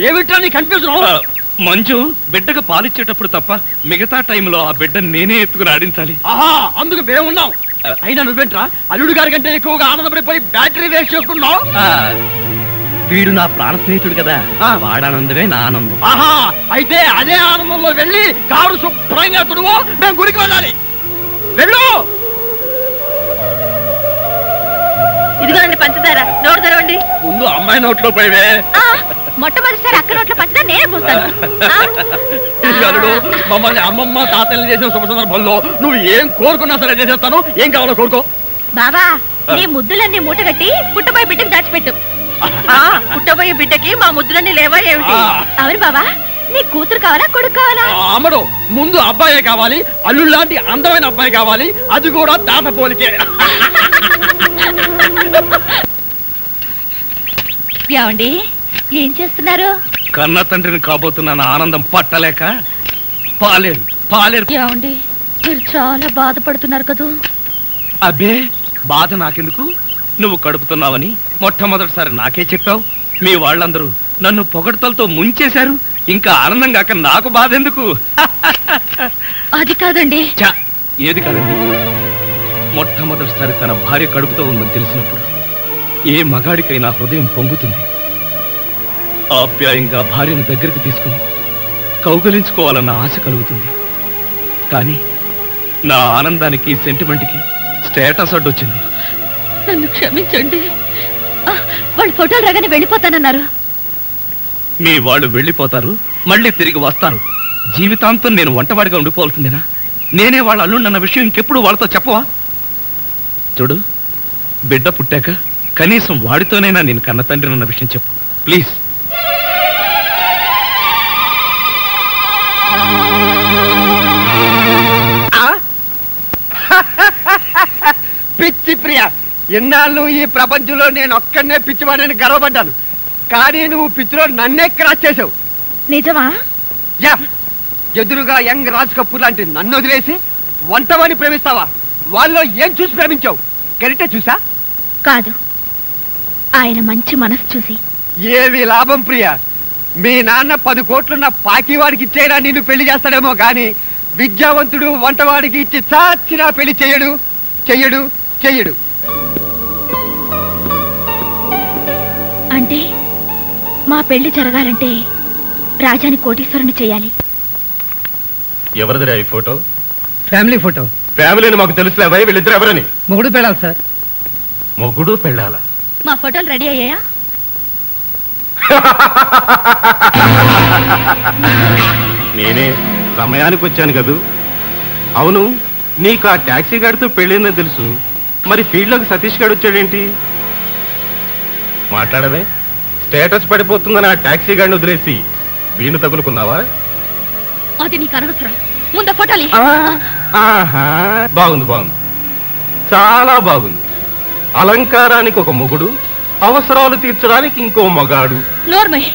ఏమిటా నీ కన్ఫ్యూజన్? మంజు బిడ్డకు పాలిచ్చేటప్పుడు తప్ప మిగతా టైంలో ఆ బిడ్డను నేనే ఎత్తుకుని ఆడించాలి. ఆహా, అందుకు మేమున్నాం. అయినా నువ్వేంట్రా అల్లుడు గారి కంటే ఎక్కువగా ఆనందపడిపోయి బ్యాటరీ వేస్ట్ చేసుకున్నావు? వీడు నా ప్రాణ స్నేహితుడు కదా, వాడానందమే నా ఆనందం. ఆహా, అయితే అదే ఆనందంలో వెళ్ళి కారు శుభ్రంగా తుడువు, మేము గుడికి వెళ్ళాలి. వెళ్ళు. ఇదిగోండి పంచదార, నోరు తెరవండి. ముందు అమ్మాయి నోట్లో పోయివే. మొట్టమొదటిసారి అక్క నోట్ల పంచదార నేనే పోస్తాను. మమ్మల్ని అమ్మమ్మ తాతల్ని చేసిన శుభ సందర్భంలో నువ్వు ఏం కోరుకున్నా సరే చేసేస్తాను. ఏం కావాలో కోరుకో. బావా, నీ ముద్దులన్నీ మూటగట్టి పుట్టబోయే బిడ్డకి దాచిపెట్టు. పుట్టబోయే బిడ్డకి మా ముద్దులన్నీ లేవా ఏమిటి? అవును బావా, నీ కూతురు కావాలా కొడుకు కావాలా? అమ్మడు, ముందు అబ్బాయే కావాలి. అల్లుడు లాంటి అందమైన అబ్బాయి కావాలి, అది కూడా తాత పోలికే. ఏమండి, ఏం చేస్తున్నారు? కన్న తండ్రిని కాబోతున్న నా ఆనందం పట్టలేక పాలేరు. ఏమండి, మీరు చాలా బాధపడుతున్నారు కదూ? అబ్బే, బాధ నాకెందుకు? నువ్వు కడుపుతున్నావని మొట్టమొదటిసారి నాకే చెప్పావు. మీ వాళ్ళందరూ నన్ను పొగడ్తలతో ముంచేశారు. ఇంకా ఆనందం కాక నాకు బాధ ఎందుకు? అది కాదండి. ఏది కాదండి? మొట్టమొదటిసారి తన భార్య కడుపుతో ఉందని తెలిసినప్పుడు ఏ మగాడికైనా హృదయం పొంగుతుంది. ఆప్యాయంగా భార్యను దగ్గరికి తీసుకుని కౌగలించుకోవాలన్న ఆశ కలుగుతుంది. కానీ నా ఆనందానికి సెంటిమెంట్కి స్టేటస్ అడ్డొచ్చింది. నన్ను క్షమించండి. వాళ్ళు ఫోటోలు రాగానే వెళ్ళిపోతానన్నారు. మీ వాళ్ళు వెళ్ళిపోతారు, మళ్ళీ తిరిగి వస్తారు. జీవితాంతం నేను వంటవాడిగా ఉండిపోవాల్సిందేనా? నేనే వాళ్ళ అల్లుండన్న విషయం ఇంకెప్పుడు వాళ్ళతో చెప్పవా? చూడు, బిడ్డ పుట్టాక కనీసం వాడితోనైనా నేను కన్న తండ్రి అన్న విషయం చెప్పు ప్లీజ్. పిచ్చి ప్రియా, ఎన్నాళ్ళు ఈ ప్రపంచంలో నేను ఒక్కనే పిచ్చివాడని గర్వపడ్డాను. కానీ నువ్వు పిచ్చిలో నన్నే క్రాస్ చేసావు. నిజమా? యా, ఎదురుగా యంగ్ రాజ్ కపూర్ లాంటి నన్ను వదిలేసి వంటవాడిని ప్రేమిస్తావా? వాళ్ళలో ఏం చూసి ప్రేమించావు? కరెక్టే చూసా? కాదు, ఆయన మంచి మనసు చూసి. ఏవి లాభం ప్రియా? మీ నాన్న 10 కోట్లున్న పాకివాడికి ఇచ్చేనా నిన్ను పెళ్లి చేస్తాడేమో గాని విద్యావంతుడు వంటవాడికి ఇచ్చి చాచినా పెళ్లి చెయ్యడు. అంటే మా పెళ్లి జరగాలంటే రాజాని కోటీశ్వరుని చెయ్యాలి. ఎవరిదిరా ఈ ఫోటో? Family photo. ఫ్యామిలీని మాకు తెలుసులేవా? వీళ్ళిద్దరు ఎవరని? మొగుడు పెళ్ళాలి సార్. మొగుడు పెళ్ళాలా? మా ఫోటోలు రెడీ అయ్యాయా? నేనే సమయానికి వచ్చాను కదూ. అవును, నీకు ఆ టాక్సీ గాడితో పెళ్ళిందని తెలుసు, మరి ఫీల్డ్లోకి సతీష్ గారు వచ్చాడేంటి? మాట్లాడవే. స్టేటస్ పడిపోతుందని ఆ టాక్సీ గాడిని వదిలేసి వీణు తగులుకున్నావా? అది నీకు అనవసరం. ముందు ఫోటోలు. బాగుంది, చాలా బాగుంది. అలంకారానికి ఒక మొగుడు, అవసరాలు తీర్చడానికి ఇంకో మగాడు. నోర్మయ్,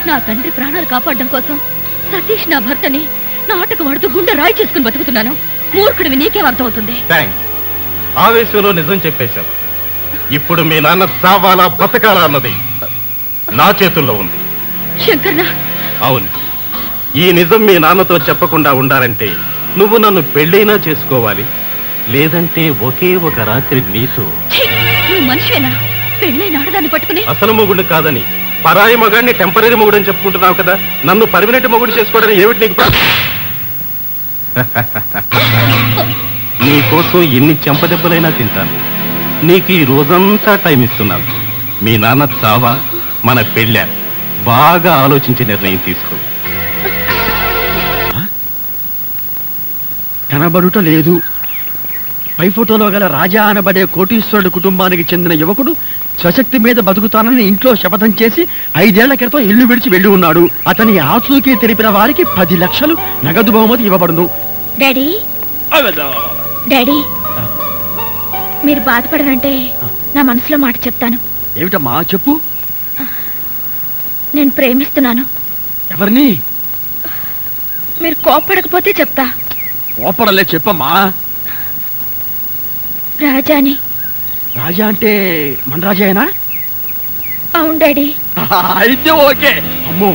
నా తండ్రి ప్రాణాలు కాపాడడం కోసం సతీష్ నా భర్తని నాటకం ఆడుతూ గుండె రాయి చేసుకుని బతుకుతున్నాను. మూర్ఖుడివి నీకేం అర్థమవుతుంది? థ్యాంక్స్. ఆవేశంలో నిజం చెప్పేశావు. ఇప్పుడు మీ నాన్న చావాలా బతకాలా అన్నది నా చేతుల్లో ఉంది. శంకర్నా? అవును, ఈ నిజం మీ నాన్నతో చెప్పకుండా ఉండాలంటే నువ్వు నన్ను పెళ్ళైనా చేసుకోవాలి, లేదంటే ఒకే ఒక రాత్రి నీతో. నువ్వు మనిషివేనా? పెళ్ళైన ఆడదాన్ని పట్టుకుని అసలు మొగుడు కాదని పరాయి మగాడిని టెంపరీ మొగుడు అని చెప్పుకుంటున్నావు కదా, నన్ను పర్మనెంట్ మొగుడు చేసుకోవడానికి ఏమిటి నీకు? నీకోసం ఎన్ని చెంపదెబ్బలైనా తింటాను. నీకు ఈ రోజంతా టైం ఇస్తున్నాను. మీ నాన్న చావా మన పెళ్ళా? బాగా ఆలోచించి నిర్ణయం తీసుకో. కనబడుట లేదు. పై ఫోటోలో గల రాజా అనబడే కోటీశ్వరుడు కుటుంబానికి చెందిన యువకుడు స్వశక్తి మీద బతుకుతానని ఇంట్లో శపథం చేసి 5 ఏళ్ల క్రితం ఇల్లు విడిచి వెళ్లి ఉన్నాడు. అతని ఆచూకీ తెలిపిన వారికి 10 లక్షలు నగదు బహుమతి ఇవ్వబడును. డాడీ డాడీ మీరు బాధపడనంటే నా మనసులో మాట చెప్తాను. ఏమిటమ్మా చెప్పు. నేను ప్రేమిస్తున్నాను. ఎవరిని? మీరు కోపడకపోతే చెప్తా. కోపడలే, చెప్పమ్మా. రాజాని. రాజా అంటే మన రాజాయేనా? అవును డాడీ. అయితే ఓకే. అమ్మో,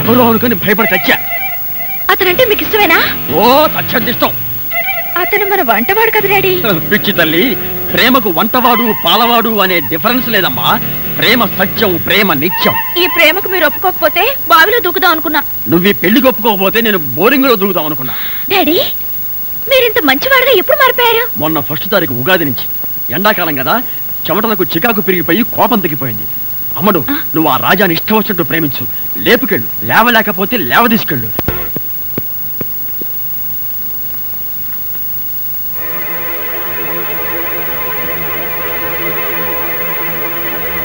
ఎవరో అనుకుని భయపడి చచ్చా. అతనంటే మీకు ఇష్టమేనా? ఓ తచ్చంత ఇష్టం. అతను మన వంటవాడు కదా డాడీ. పిచ్చి తల్లి, ప్రేమకు వంటవాడు పాలవాడు అనే డిఫరెన్స్ లేదమ్మా. ప్రేమ సత్యం, ప్రేమ నిత్యం. ఈ ప్రేమకు మీరు ఒప్పుకోకపోతే బావిలో దూకుదాం అనుకున్నా. నువ్వు ఈ పెళ్లికి ఒప్పుకోకపోతే నేను బోరింగ్ లో దూకుదాం అనుకున్నా. డాడీ మీరింత మంచివాడుగా ఎప్పుడు మారిపోయారు? మొన్న 1వ తారీఖు ఉగాది నుంచి. ఎండాకాలం కదా, చెమటలకు చికాకు పెరిగిపోయి కోపం తగ్గిపోయింది. అమ్మడు, నువ్వు ఆ రాజాని ఇష్టం వచ్చినట్టు ప్రేమించు. లేపుకెళ్ళు, లేవలేకపోతే లేవ తీసుకెళ్ళు.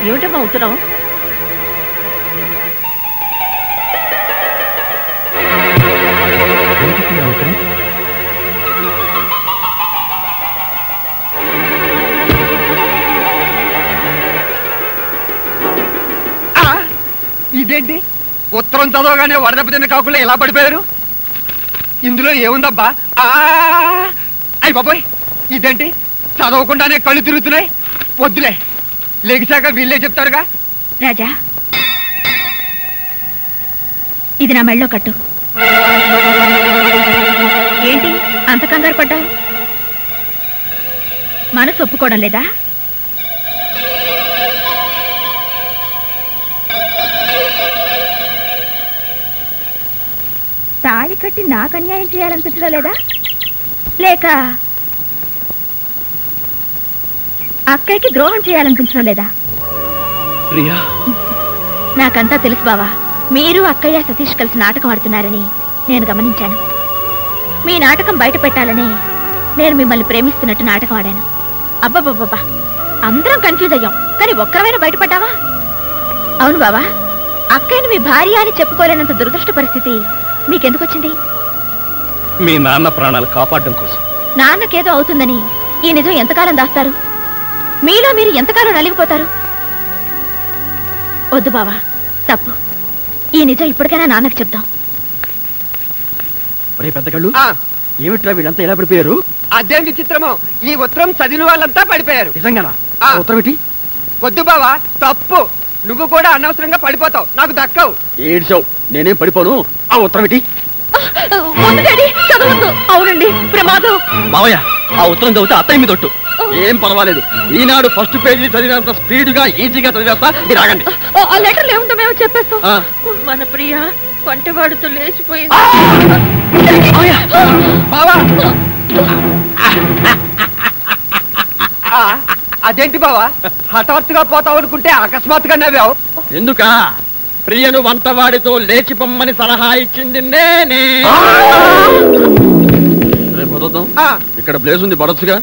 ఏమిటమ్మా అవుతున్నావు? ఇదేంటి, ఉత్తరం చదవగానే వరదపు తిన్న కాకుండా ఎలా పడిపోయారు? ఇందులో ఏముందబ్బా? అయ్యి బాబోయ్, ఇదేంటి చదవకుండానే కళ్ళు తిరుగుతున్నాయి. వద్దులే, లెగిశాక వీళ్ళే చెప్తారుగా. రాజా, ఇది నా మెళ్ళో కట్టు. ఏంటి అంత కంగారు పడ్డావు? మనసు ఒప్పుకోవడం లేదా? తాళి కట్టి నాకు అన్యాయం చేయాలనిపించడం లేదా? లేక అక్కయ్యకి ద్రోహం చేయాలనిపించడం లేదా? ప్రియా, నాకంతా తెలుసు బావా. మీరు అక్కయ్య సతీష్ కలిసి నాటకం ఆడుతున్నారని నేను గమనించాను. మీ నాటకం బయట పెట్టాలని నేను మిమ్మల్ని ప్రేమిస్తున్నట్టు నాటకం ఆడాను. అబ్బబ్బబ్బా, అందరం కన్ఫ్యూజ్ అయ్యాం, కానీ ఒక్కరైనా బయటపడ్డావా? అవును బావా, అక్కయ్యని మీ భార్య అని చెప్పుకోలేనంత దురదృష్ట పరిస్థితి మీకెందుకు వచ్చింది? మీ నాన్న ప్రాణాలు కాపాడడం కోసం. నాన్నకేదో అవుతుందని ఈ నిజం ఎంతకాలం దాస్తారు? మీలో మీరు ఎంతకాలం నలిగిపోతారు? వద్దు బావా, తప్పు. ఈ నిజం ఇప్పటికైనా నాన్నకు చెప్దాం. ఒరే పెద్ద కళ్ళు, ఏమిట్రా వీళ్ళంతా ఎలా పడిపోయారు? అదేం విచిత్రమో, ఈ ఉత్తరం చదివిన వాళ్ళంతా పడిపోయారు. నిజంగానా? ఉత్తరం ఏంటి? వద్దు బావా, తప్పు. నువ్వు కూడా అనవసరంగా పడిపోతావు, నాకు దక్కవు. ఏడ్చావు, నేనేం పడిపోను. ఆ ఉత్తరం ఏంటి? అవునండి, ప్రమాదం. బావయ్య, ఆ ఉత్తరం చదివితే అత్తయ్య మీద ఒట్టు. ఏం పర్వాలేదు, ఈనాడు ఫస్ట్ పేజీ చదివినంత స్పీడ్ గా ఈజీగా చదివేస్తా. మీరు ఆగండి. ఆ లెటర్లు ఏముందో మేము చెప్పేస్తాం. మన ప్రియ వంటవాడుతో లేచిపోయింది. బావా, అదేంటి బావా, హఠాత్తుగా పోతావు అనుకుంటే అకస్మాత్తుగా నవ్వావు? ఎందుక? ప్రియను వంటవాడితో లేచి పొమ్మని సలహా ఇచ్చింది నేనే. రేపు వద్దాం, ఇక్కడ ప్లేస్ ఉంది, పడొచ్చుగా.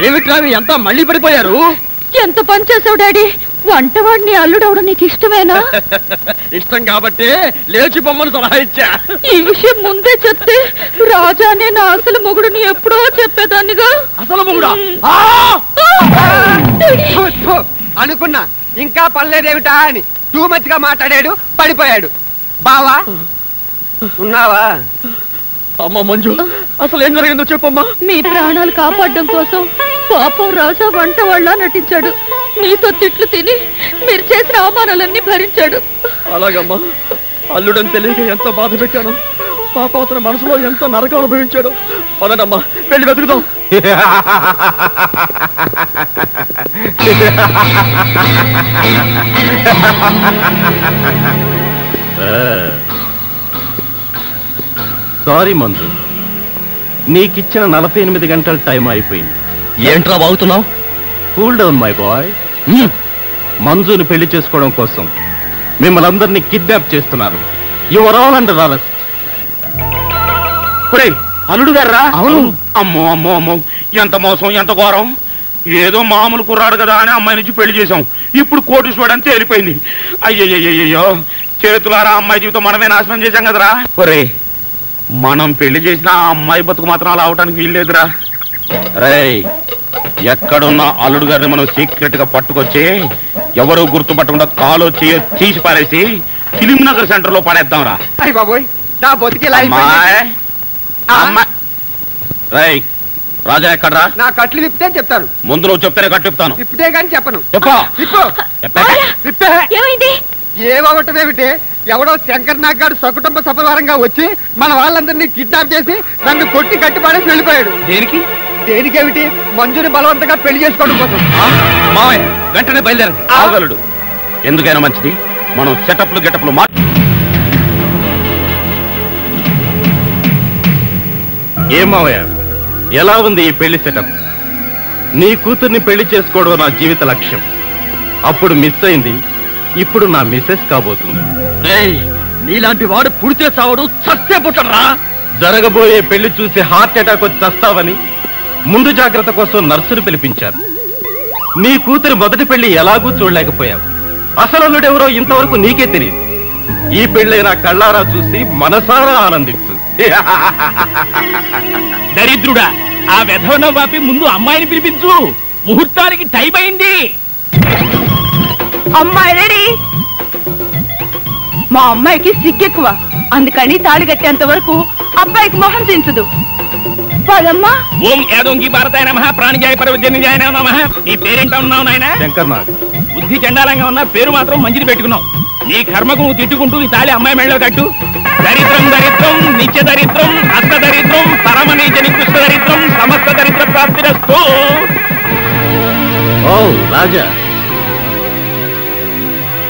ఏమిట్రా ఎంత మళ్ళీ పడిపోయారు? ఎంత పని చేసావు డాడీ. వంటవాడిని అల్లుడవడం నీకు ఇష్టమేనా? ఇష్టం కాబట్టి లేచి పొమ్మని సలహా ఇచ్చా. ఈ విషయం ముందే చెప్తే రాజానే నా అసలు మొగుడుని ఎప్పుడో చెప్పేదాన్నిగా. అసలు మొగుడా? అనుకున్నా ఇంకా పనిలేదేమిటా అని. టూ మచ్ గా మాట్లాడాడు, పడిపోయాడు. బావా ఉన్నావా? అమ్మ మంజు, అసలు ఏం జరిగిందో చెప్పమ్మా. మీ ప్రాణాలు కాపాడడం కోసం పాపం రాజా వంటవాళ్ళ నటించాడు. మీతో తిట్లు తిని మీరు చేసిన అవమానాలన్నీ భరించాడు. అలాగమ్మా, అల్లుడని తెలియక ఎంత బాధ పెట్టాను. పాప అతని మనసులో ఎంత నరకం అనుభవించాడు. పదనమ్మా, వెళ్ళి వెతుకుదాం. సారీ మంజు, నీకిచ్చిన 48 గంటల టైం అయిపోయింది. ఏంట్రా బాగుతున్నావు? Cool down my boy. మంజుని పెళ్లి చేసుకోవడం కోసం మిమ్మల్ని అందరినీ కిడ్నాప్ చేస్తున్నారు. You are all under arrest. అల్లుడు గారా? అవును. అమ్మో అమ్మో అమ్మో, ఎంత మోసం, ఎంత ఘోరం. ఏదో మామూలు కుర్రాడు కదా అని అమ్మాయి నుంచి పెళ్లి చేశాం, ఇప్పుడు కోటీశ్వరుడు అని తేలిపోయింది. అయ్యయ్యో, చేతులారా అమ్మాయి జీవితం మనమే నాశనం చేశాం కదరా. ఒరే, మనం పెళ్లి చేసిన ఆ అమ్మాయి బతుకు మాత్రం అలా అవటానికి వీల్లేదురా. రేయ్, ఎక్కడున్న అల్లుడు గారిని మనం సీక్రెట్ గా పట్టుకొచ్చి ఎవరు గుర్తుపట్టకుండా కాలో తీసి పారేసి ఫిలిం నగర్ సెంటర్ లో పడేద్దాం రా. అయ్య బాబోయ్, నా బతికి రేయ్, రాజా ఎక్కడ్రా? నా కట్లు విప్పితే చెప్తాను. ముందు నువ్వు చెప్తేనే కట్టిస్తాను. విప్పితే గాని చెప్పను. చెప్పా విప్పే. ఏమైంది? ఏమవటమేమిటి? ఎవడో శంకర్ నాగ్ గారు సకుటుంబ సపరివారంగా వచ్చి మన వాళ్ళందరినీ కిడ్నాప్ చేసి నన్ను కొట్టి కట్టిపాడేసి వెళ్ళిపోయాడు. దేనికి? దేనికేమిటి? మంజుని బలవంతంగా పెళ్లి చేసుకోవడం కోసం. మావయ్య వెంటనే బయలుదేరండి. ఆగలడు. ఎందుకైనా మంచిది మనం సెటప్లు గెటప్లు ఏమావయ్య, ఎలా ఉంది ఈ పెళ్లి సెటప్? నీ కూతుర్ని పెళ్లి చేసుకోవడం నా జీవిత లక్ష్యం. అప్పుడు మిస్ అయింది, ఇప్పుడు నా మిస్సెస్ కాబోతుంది. నీలాంటి వాడు పుడితే చావడు, చస్తే పుట్టరా. జరగబోయే పెళ్లి చూసి హార్ట్ అటాక్ వచ్చి చస్తావని ముందు జాగ్రత్త కోసం నర్సును పిలిపించారు. నీ కూతురి మొదటి పెళ్లి ఎలాగూ చూడలేకపోయావు. అసలు అల్లుడెవరో ఇంతవరకు నీకే తెలియదు. ఈ పెళ్ళైనా కళ్ళారా చూసి మనసారా ఆనందించు. దరిద్రుడా, ఆ వెధవన వాపి ముందు అమ్మాయిని పిలిపించు, ముహూర్తానికి టైం అయింది. అమ్మాయి రెడీ. మా అమ్మాయికి సిగ్గెక్కువ, అందుకని తాళి కట్టేంత వరకు అబ్బాయికి మొహం దించదు. పదమ్మా. ఓం ఏదోంగి భారతాయ నమః, ప్రాణిజాయ పరవజన్యజాయ నమః. నీ పేరేంటా ఉన్నావు నాయన? శంకర్ నాగ్. బుద్ధి చండాలంగా ఉన్న పేరు మాత్రం మంచిది పెట్టుకున్నావు. నీ కర్మకు నువ్వు తిట్టుకుంటూ ఈ తాళి అమ్మాయి మెళ్ళలో కట్టు. దరిద్రం దరిద్రం, నిత్య దరిద్రం, అష్ట దరిద్రం, పరమ నీచ నికృష్ట దరిద్రం, సమస్త దరిద్ర ప్రాప్తిరస్తు. ఓ రాజా,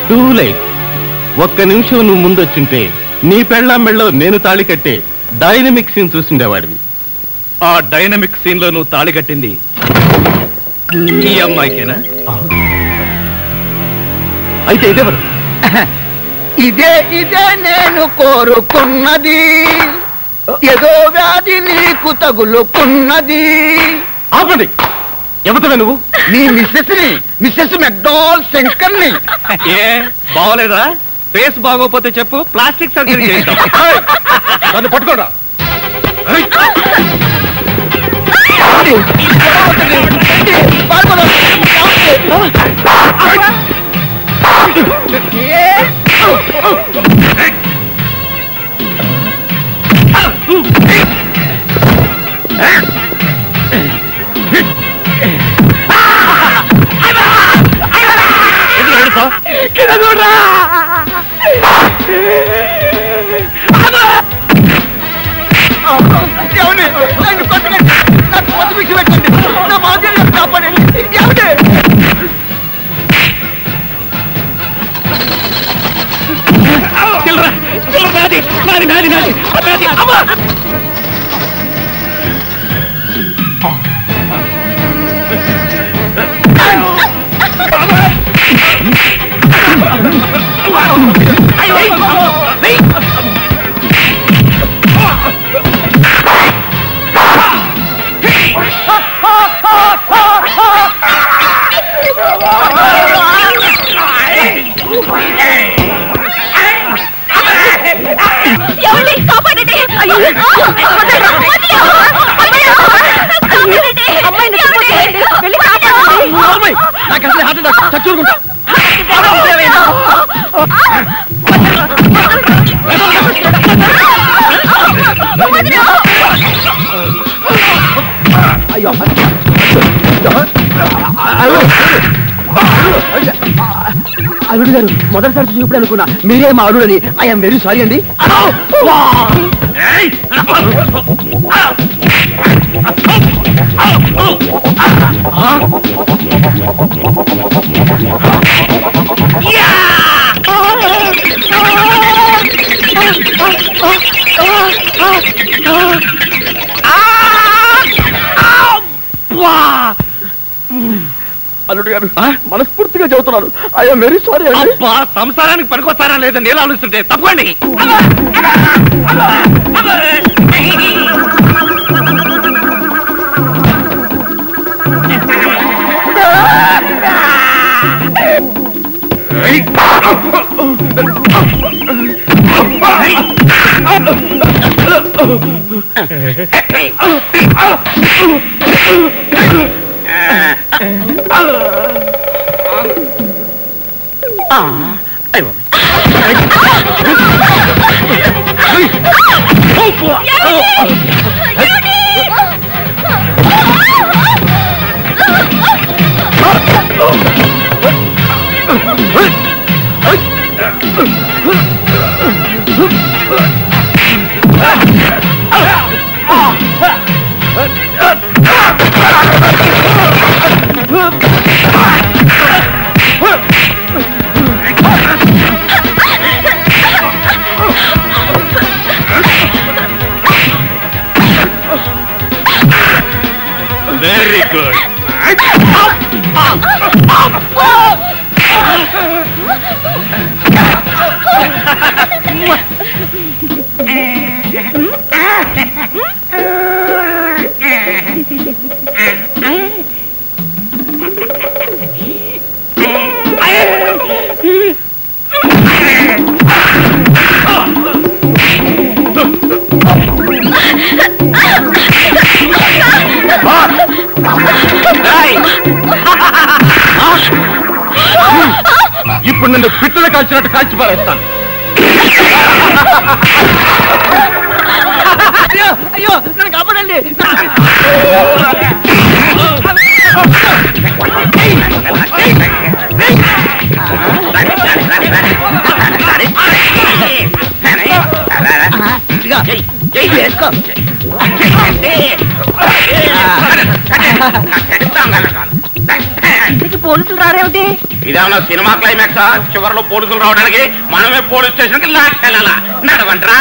టూ లైట్. ఒక్క నిమిషం నువ్వు ముందొచ్చుంటే నీ పెళ్ళాం మెళ్ళలో నేను తాళి కట్టే డైనమిక్ సీన్ చూసిండేవాడివి. ఆ డైనమిక్ సీన్ లో నువ్వు తాళి కట్టింది ఈ అమ్మాయికేనా? అయితే ఇదేవరు? ఇదే నేను కోరుకున్నది, ఏదో వ్యాధి నీకు తగులుకున్నది. ఆపండి, ఎవతవే నువ్వు? నీ మిస్సెస్ మెక్డాల్ శంకర్ని. ఏ బాగోలేదా? ఫేస్ బాగోపోతే చెప్పు, ప్లాస్టిక్ సర్జరీ చేద్దాం. నన్ను పట్టుకోరా. చచ్చూరుకుంటా. అయ్యో, అల్లుడు గారు మొదటిసారి చూపుడు అనుకున్నా మీరే మా అల్లుడని. ఐఎమ్ వెరీ సారీ అండి. అల్లుడు గారు మనస్ఫూర్తిగా చెబుతున్నాను, ఐఎమ్ వెరీ సారీ. సంసారానికి పనికొస్తారా లేదా నేను ఆలోచిస్తుంటే తప్పండి. Very good. ఇప్పుడు నన్ను పిట్టలు కాల్చినట్టు కాల్చి పారేస్తాను. అయ్యో అయ్యో నన్ను కాపాడండి. పోలీసులు రారేమిటి? ఇదేమన్నా సినిమా క్లైమాక్స్? చివరిలో పోలీసులు రావడానికి మనమే పోలీస్ స్టేషన్ కి లాక్కెళ్ళాలా? నడవంట్రా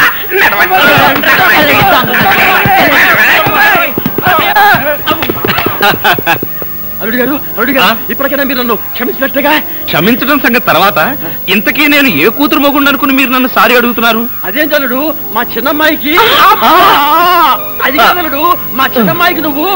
అల్లుడు గారు ఇప్పటికైనా మీరు నన్ను క్షమించినట్టుగా. క్షమించడం సంగతి తర్వాత, ఇంతకీ నేను ఏ కూతురు మొగుండు అనుకుని మీరు నన్ను సారీ అడుగుతున్నారు? అదేం చల్లుడు, మా చిన్నమ్మాయికి అది కాదలుడు, మా చిన్నమ్మాయికి నువ్వు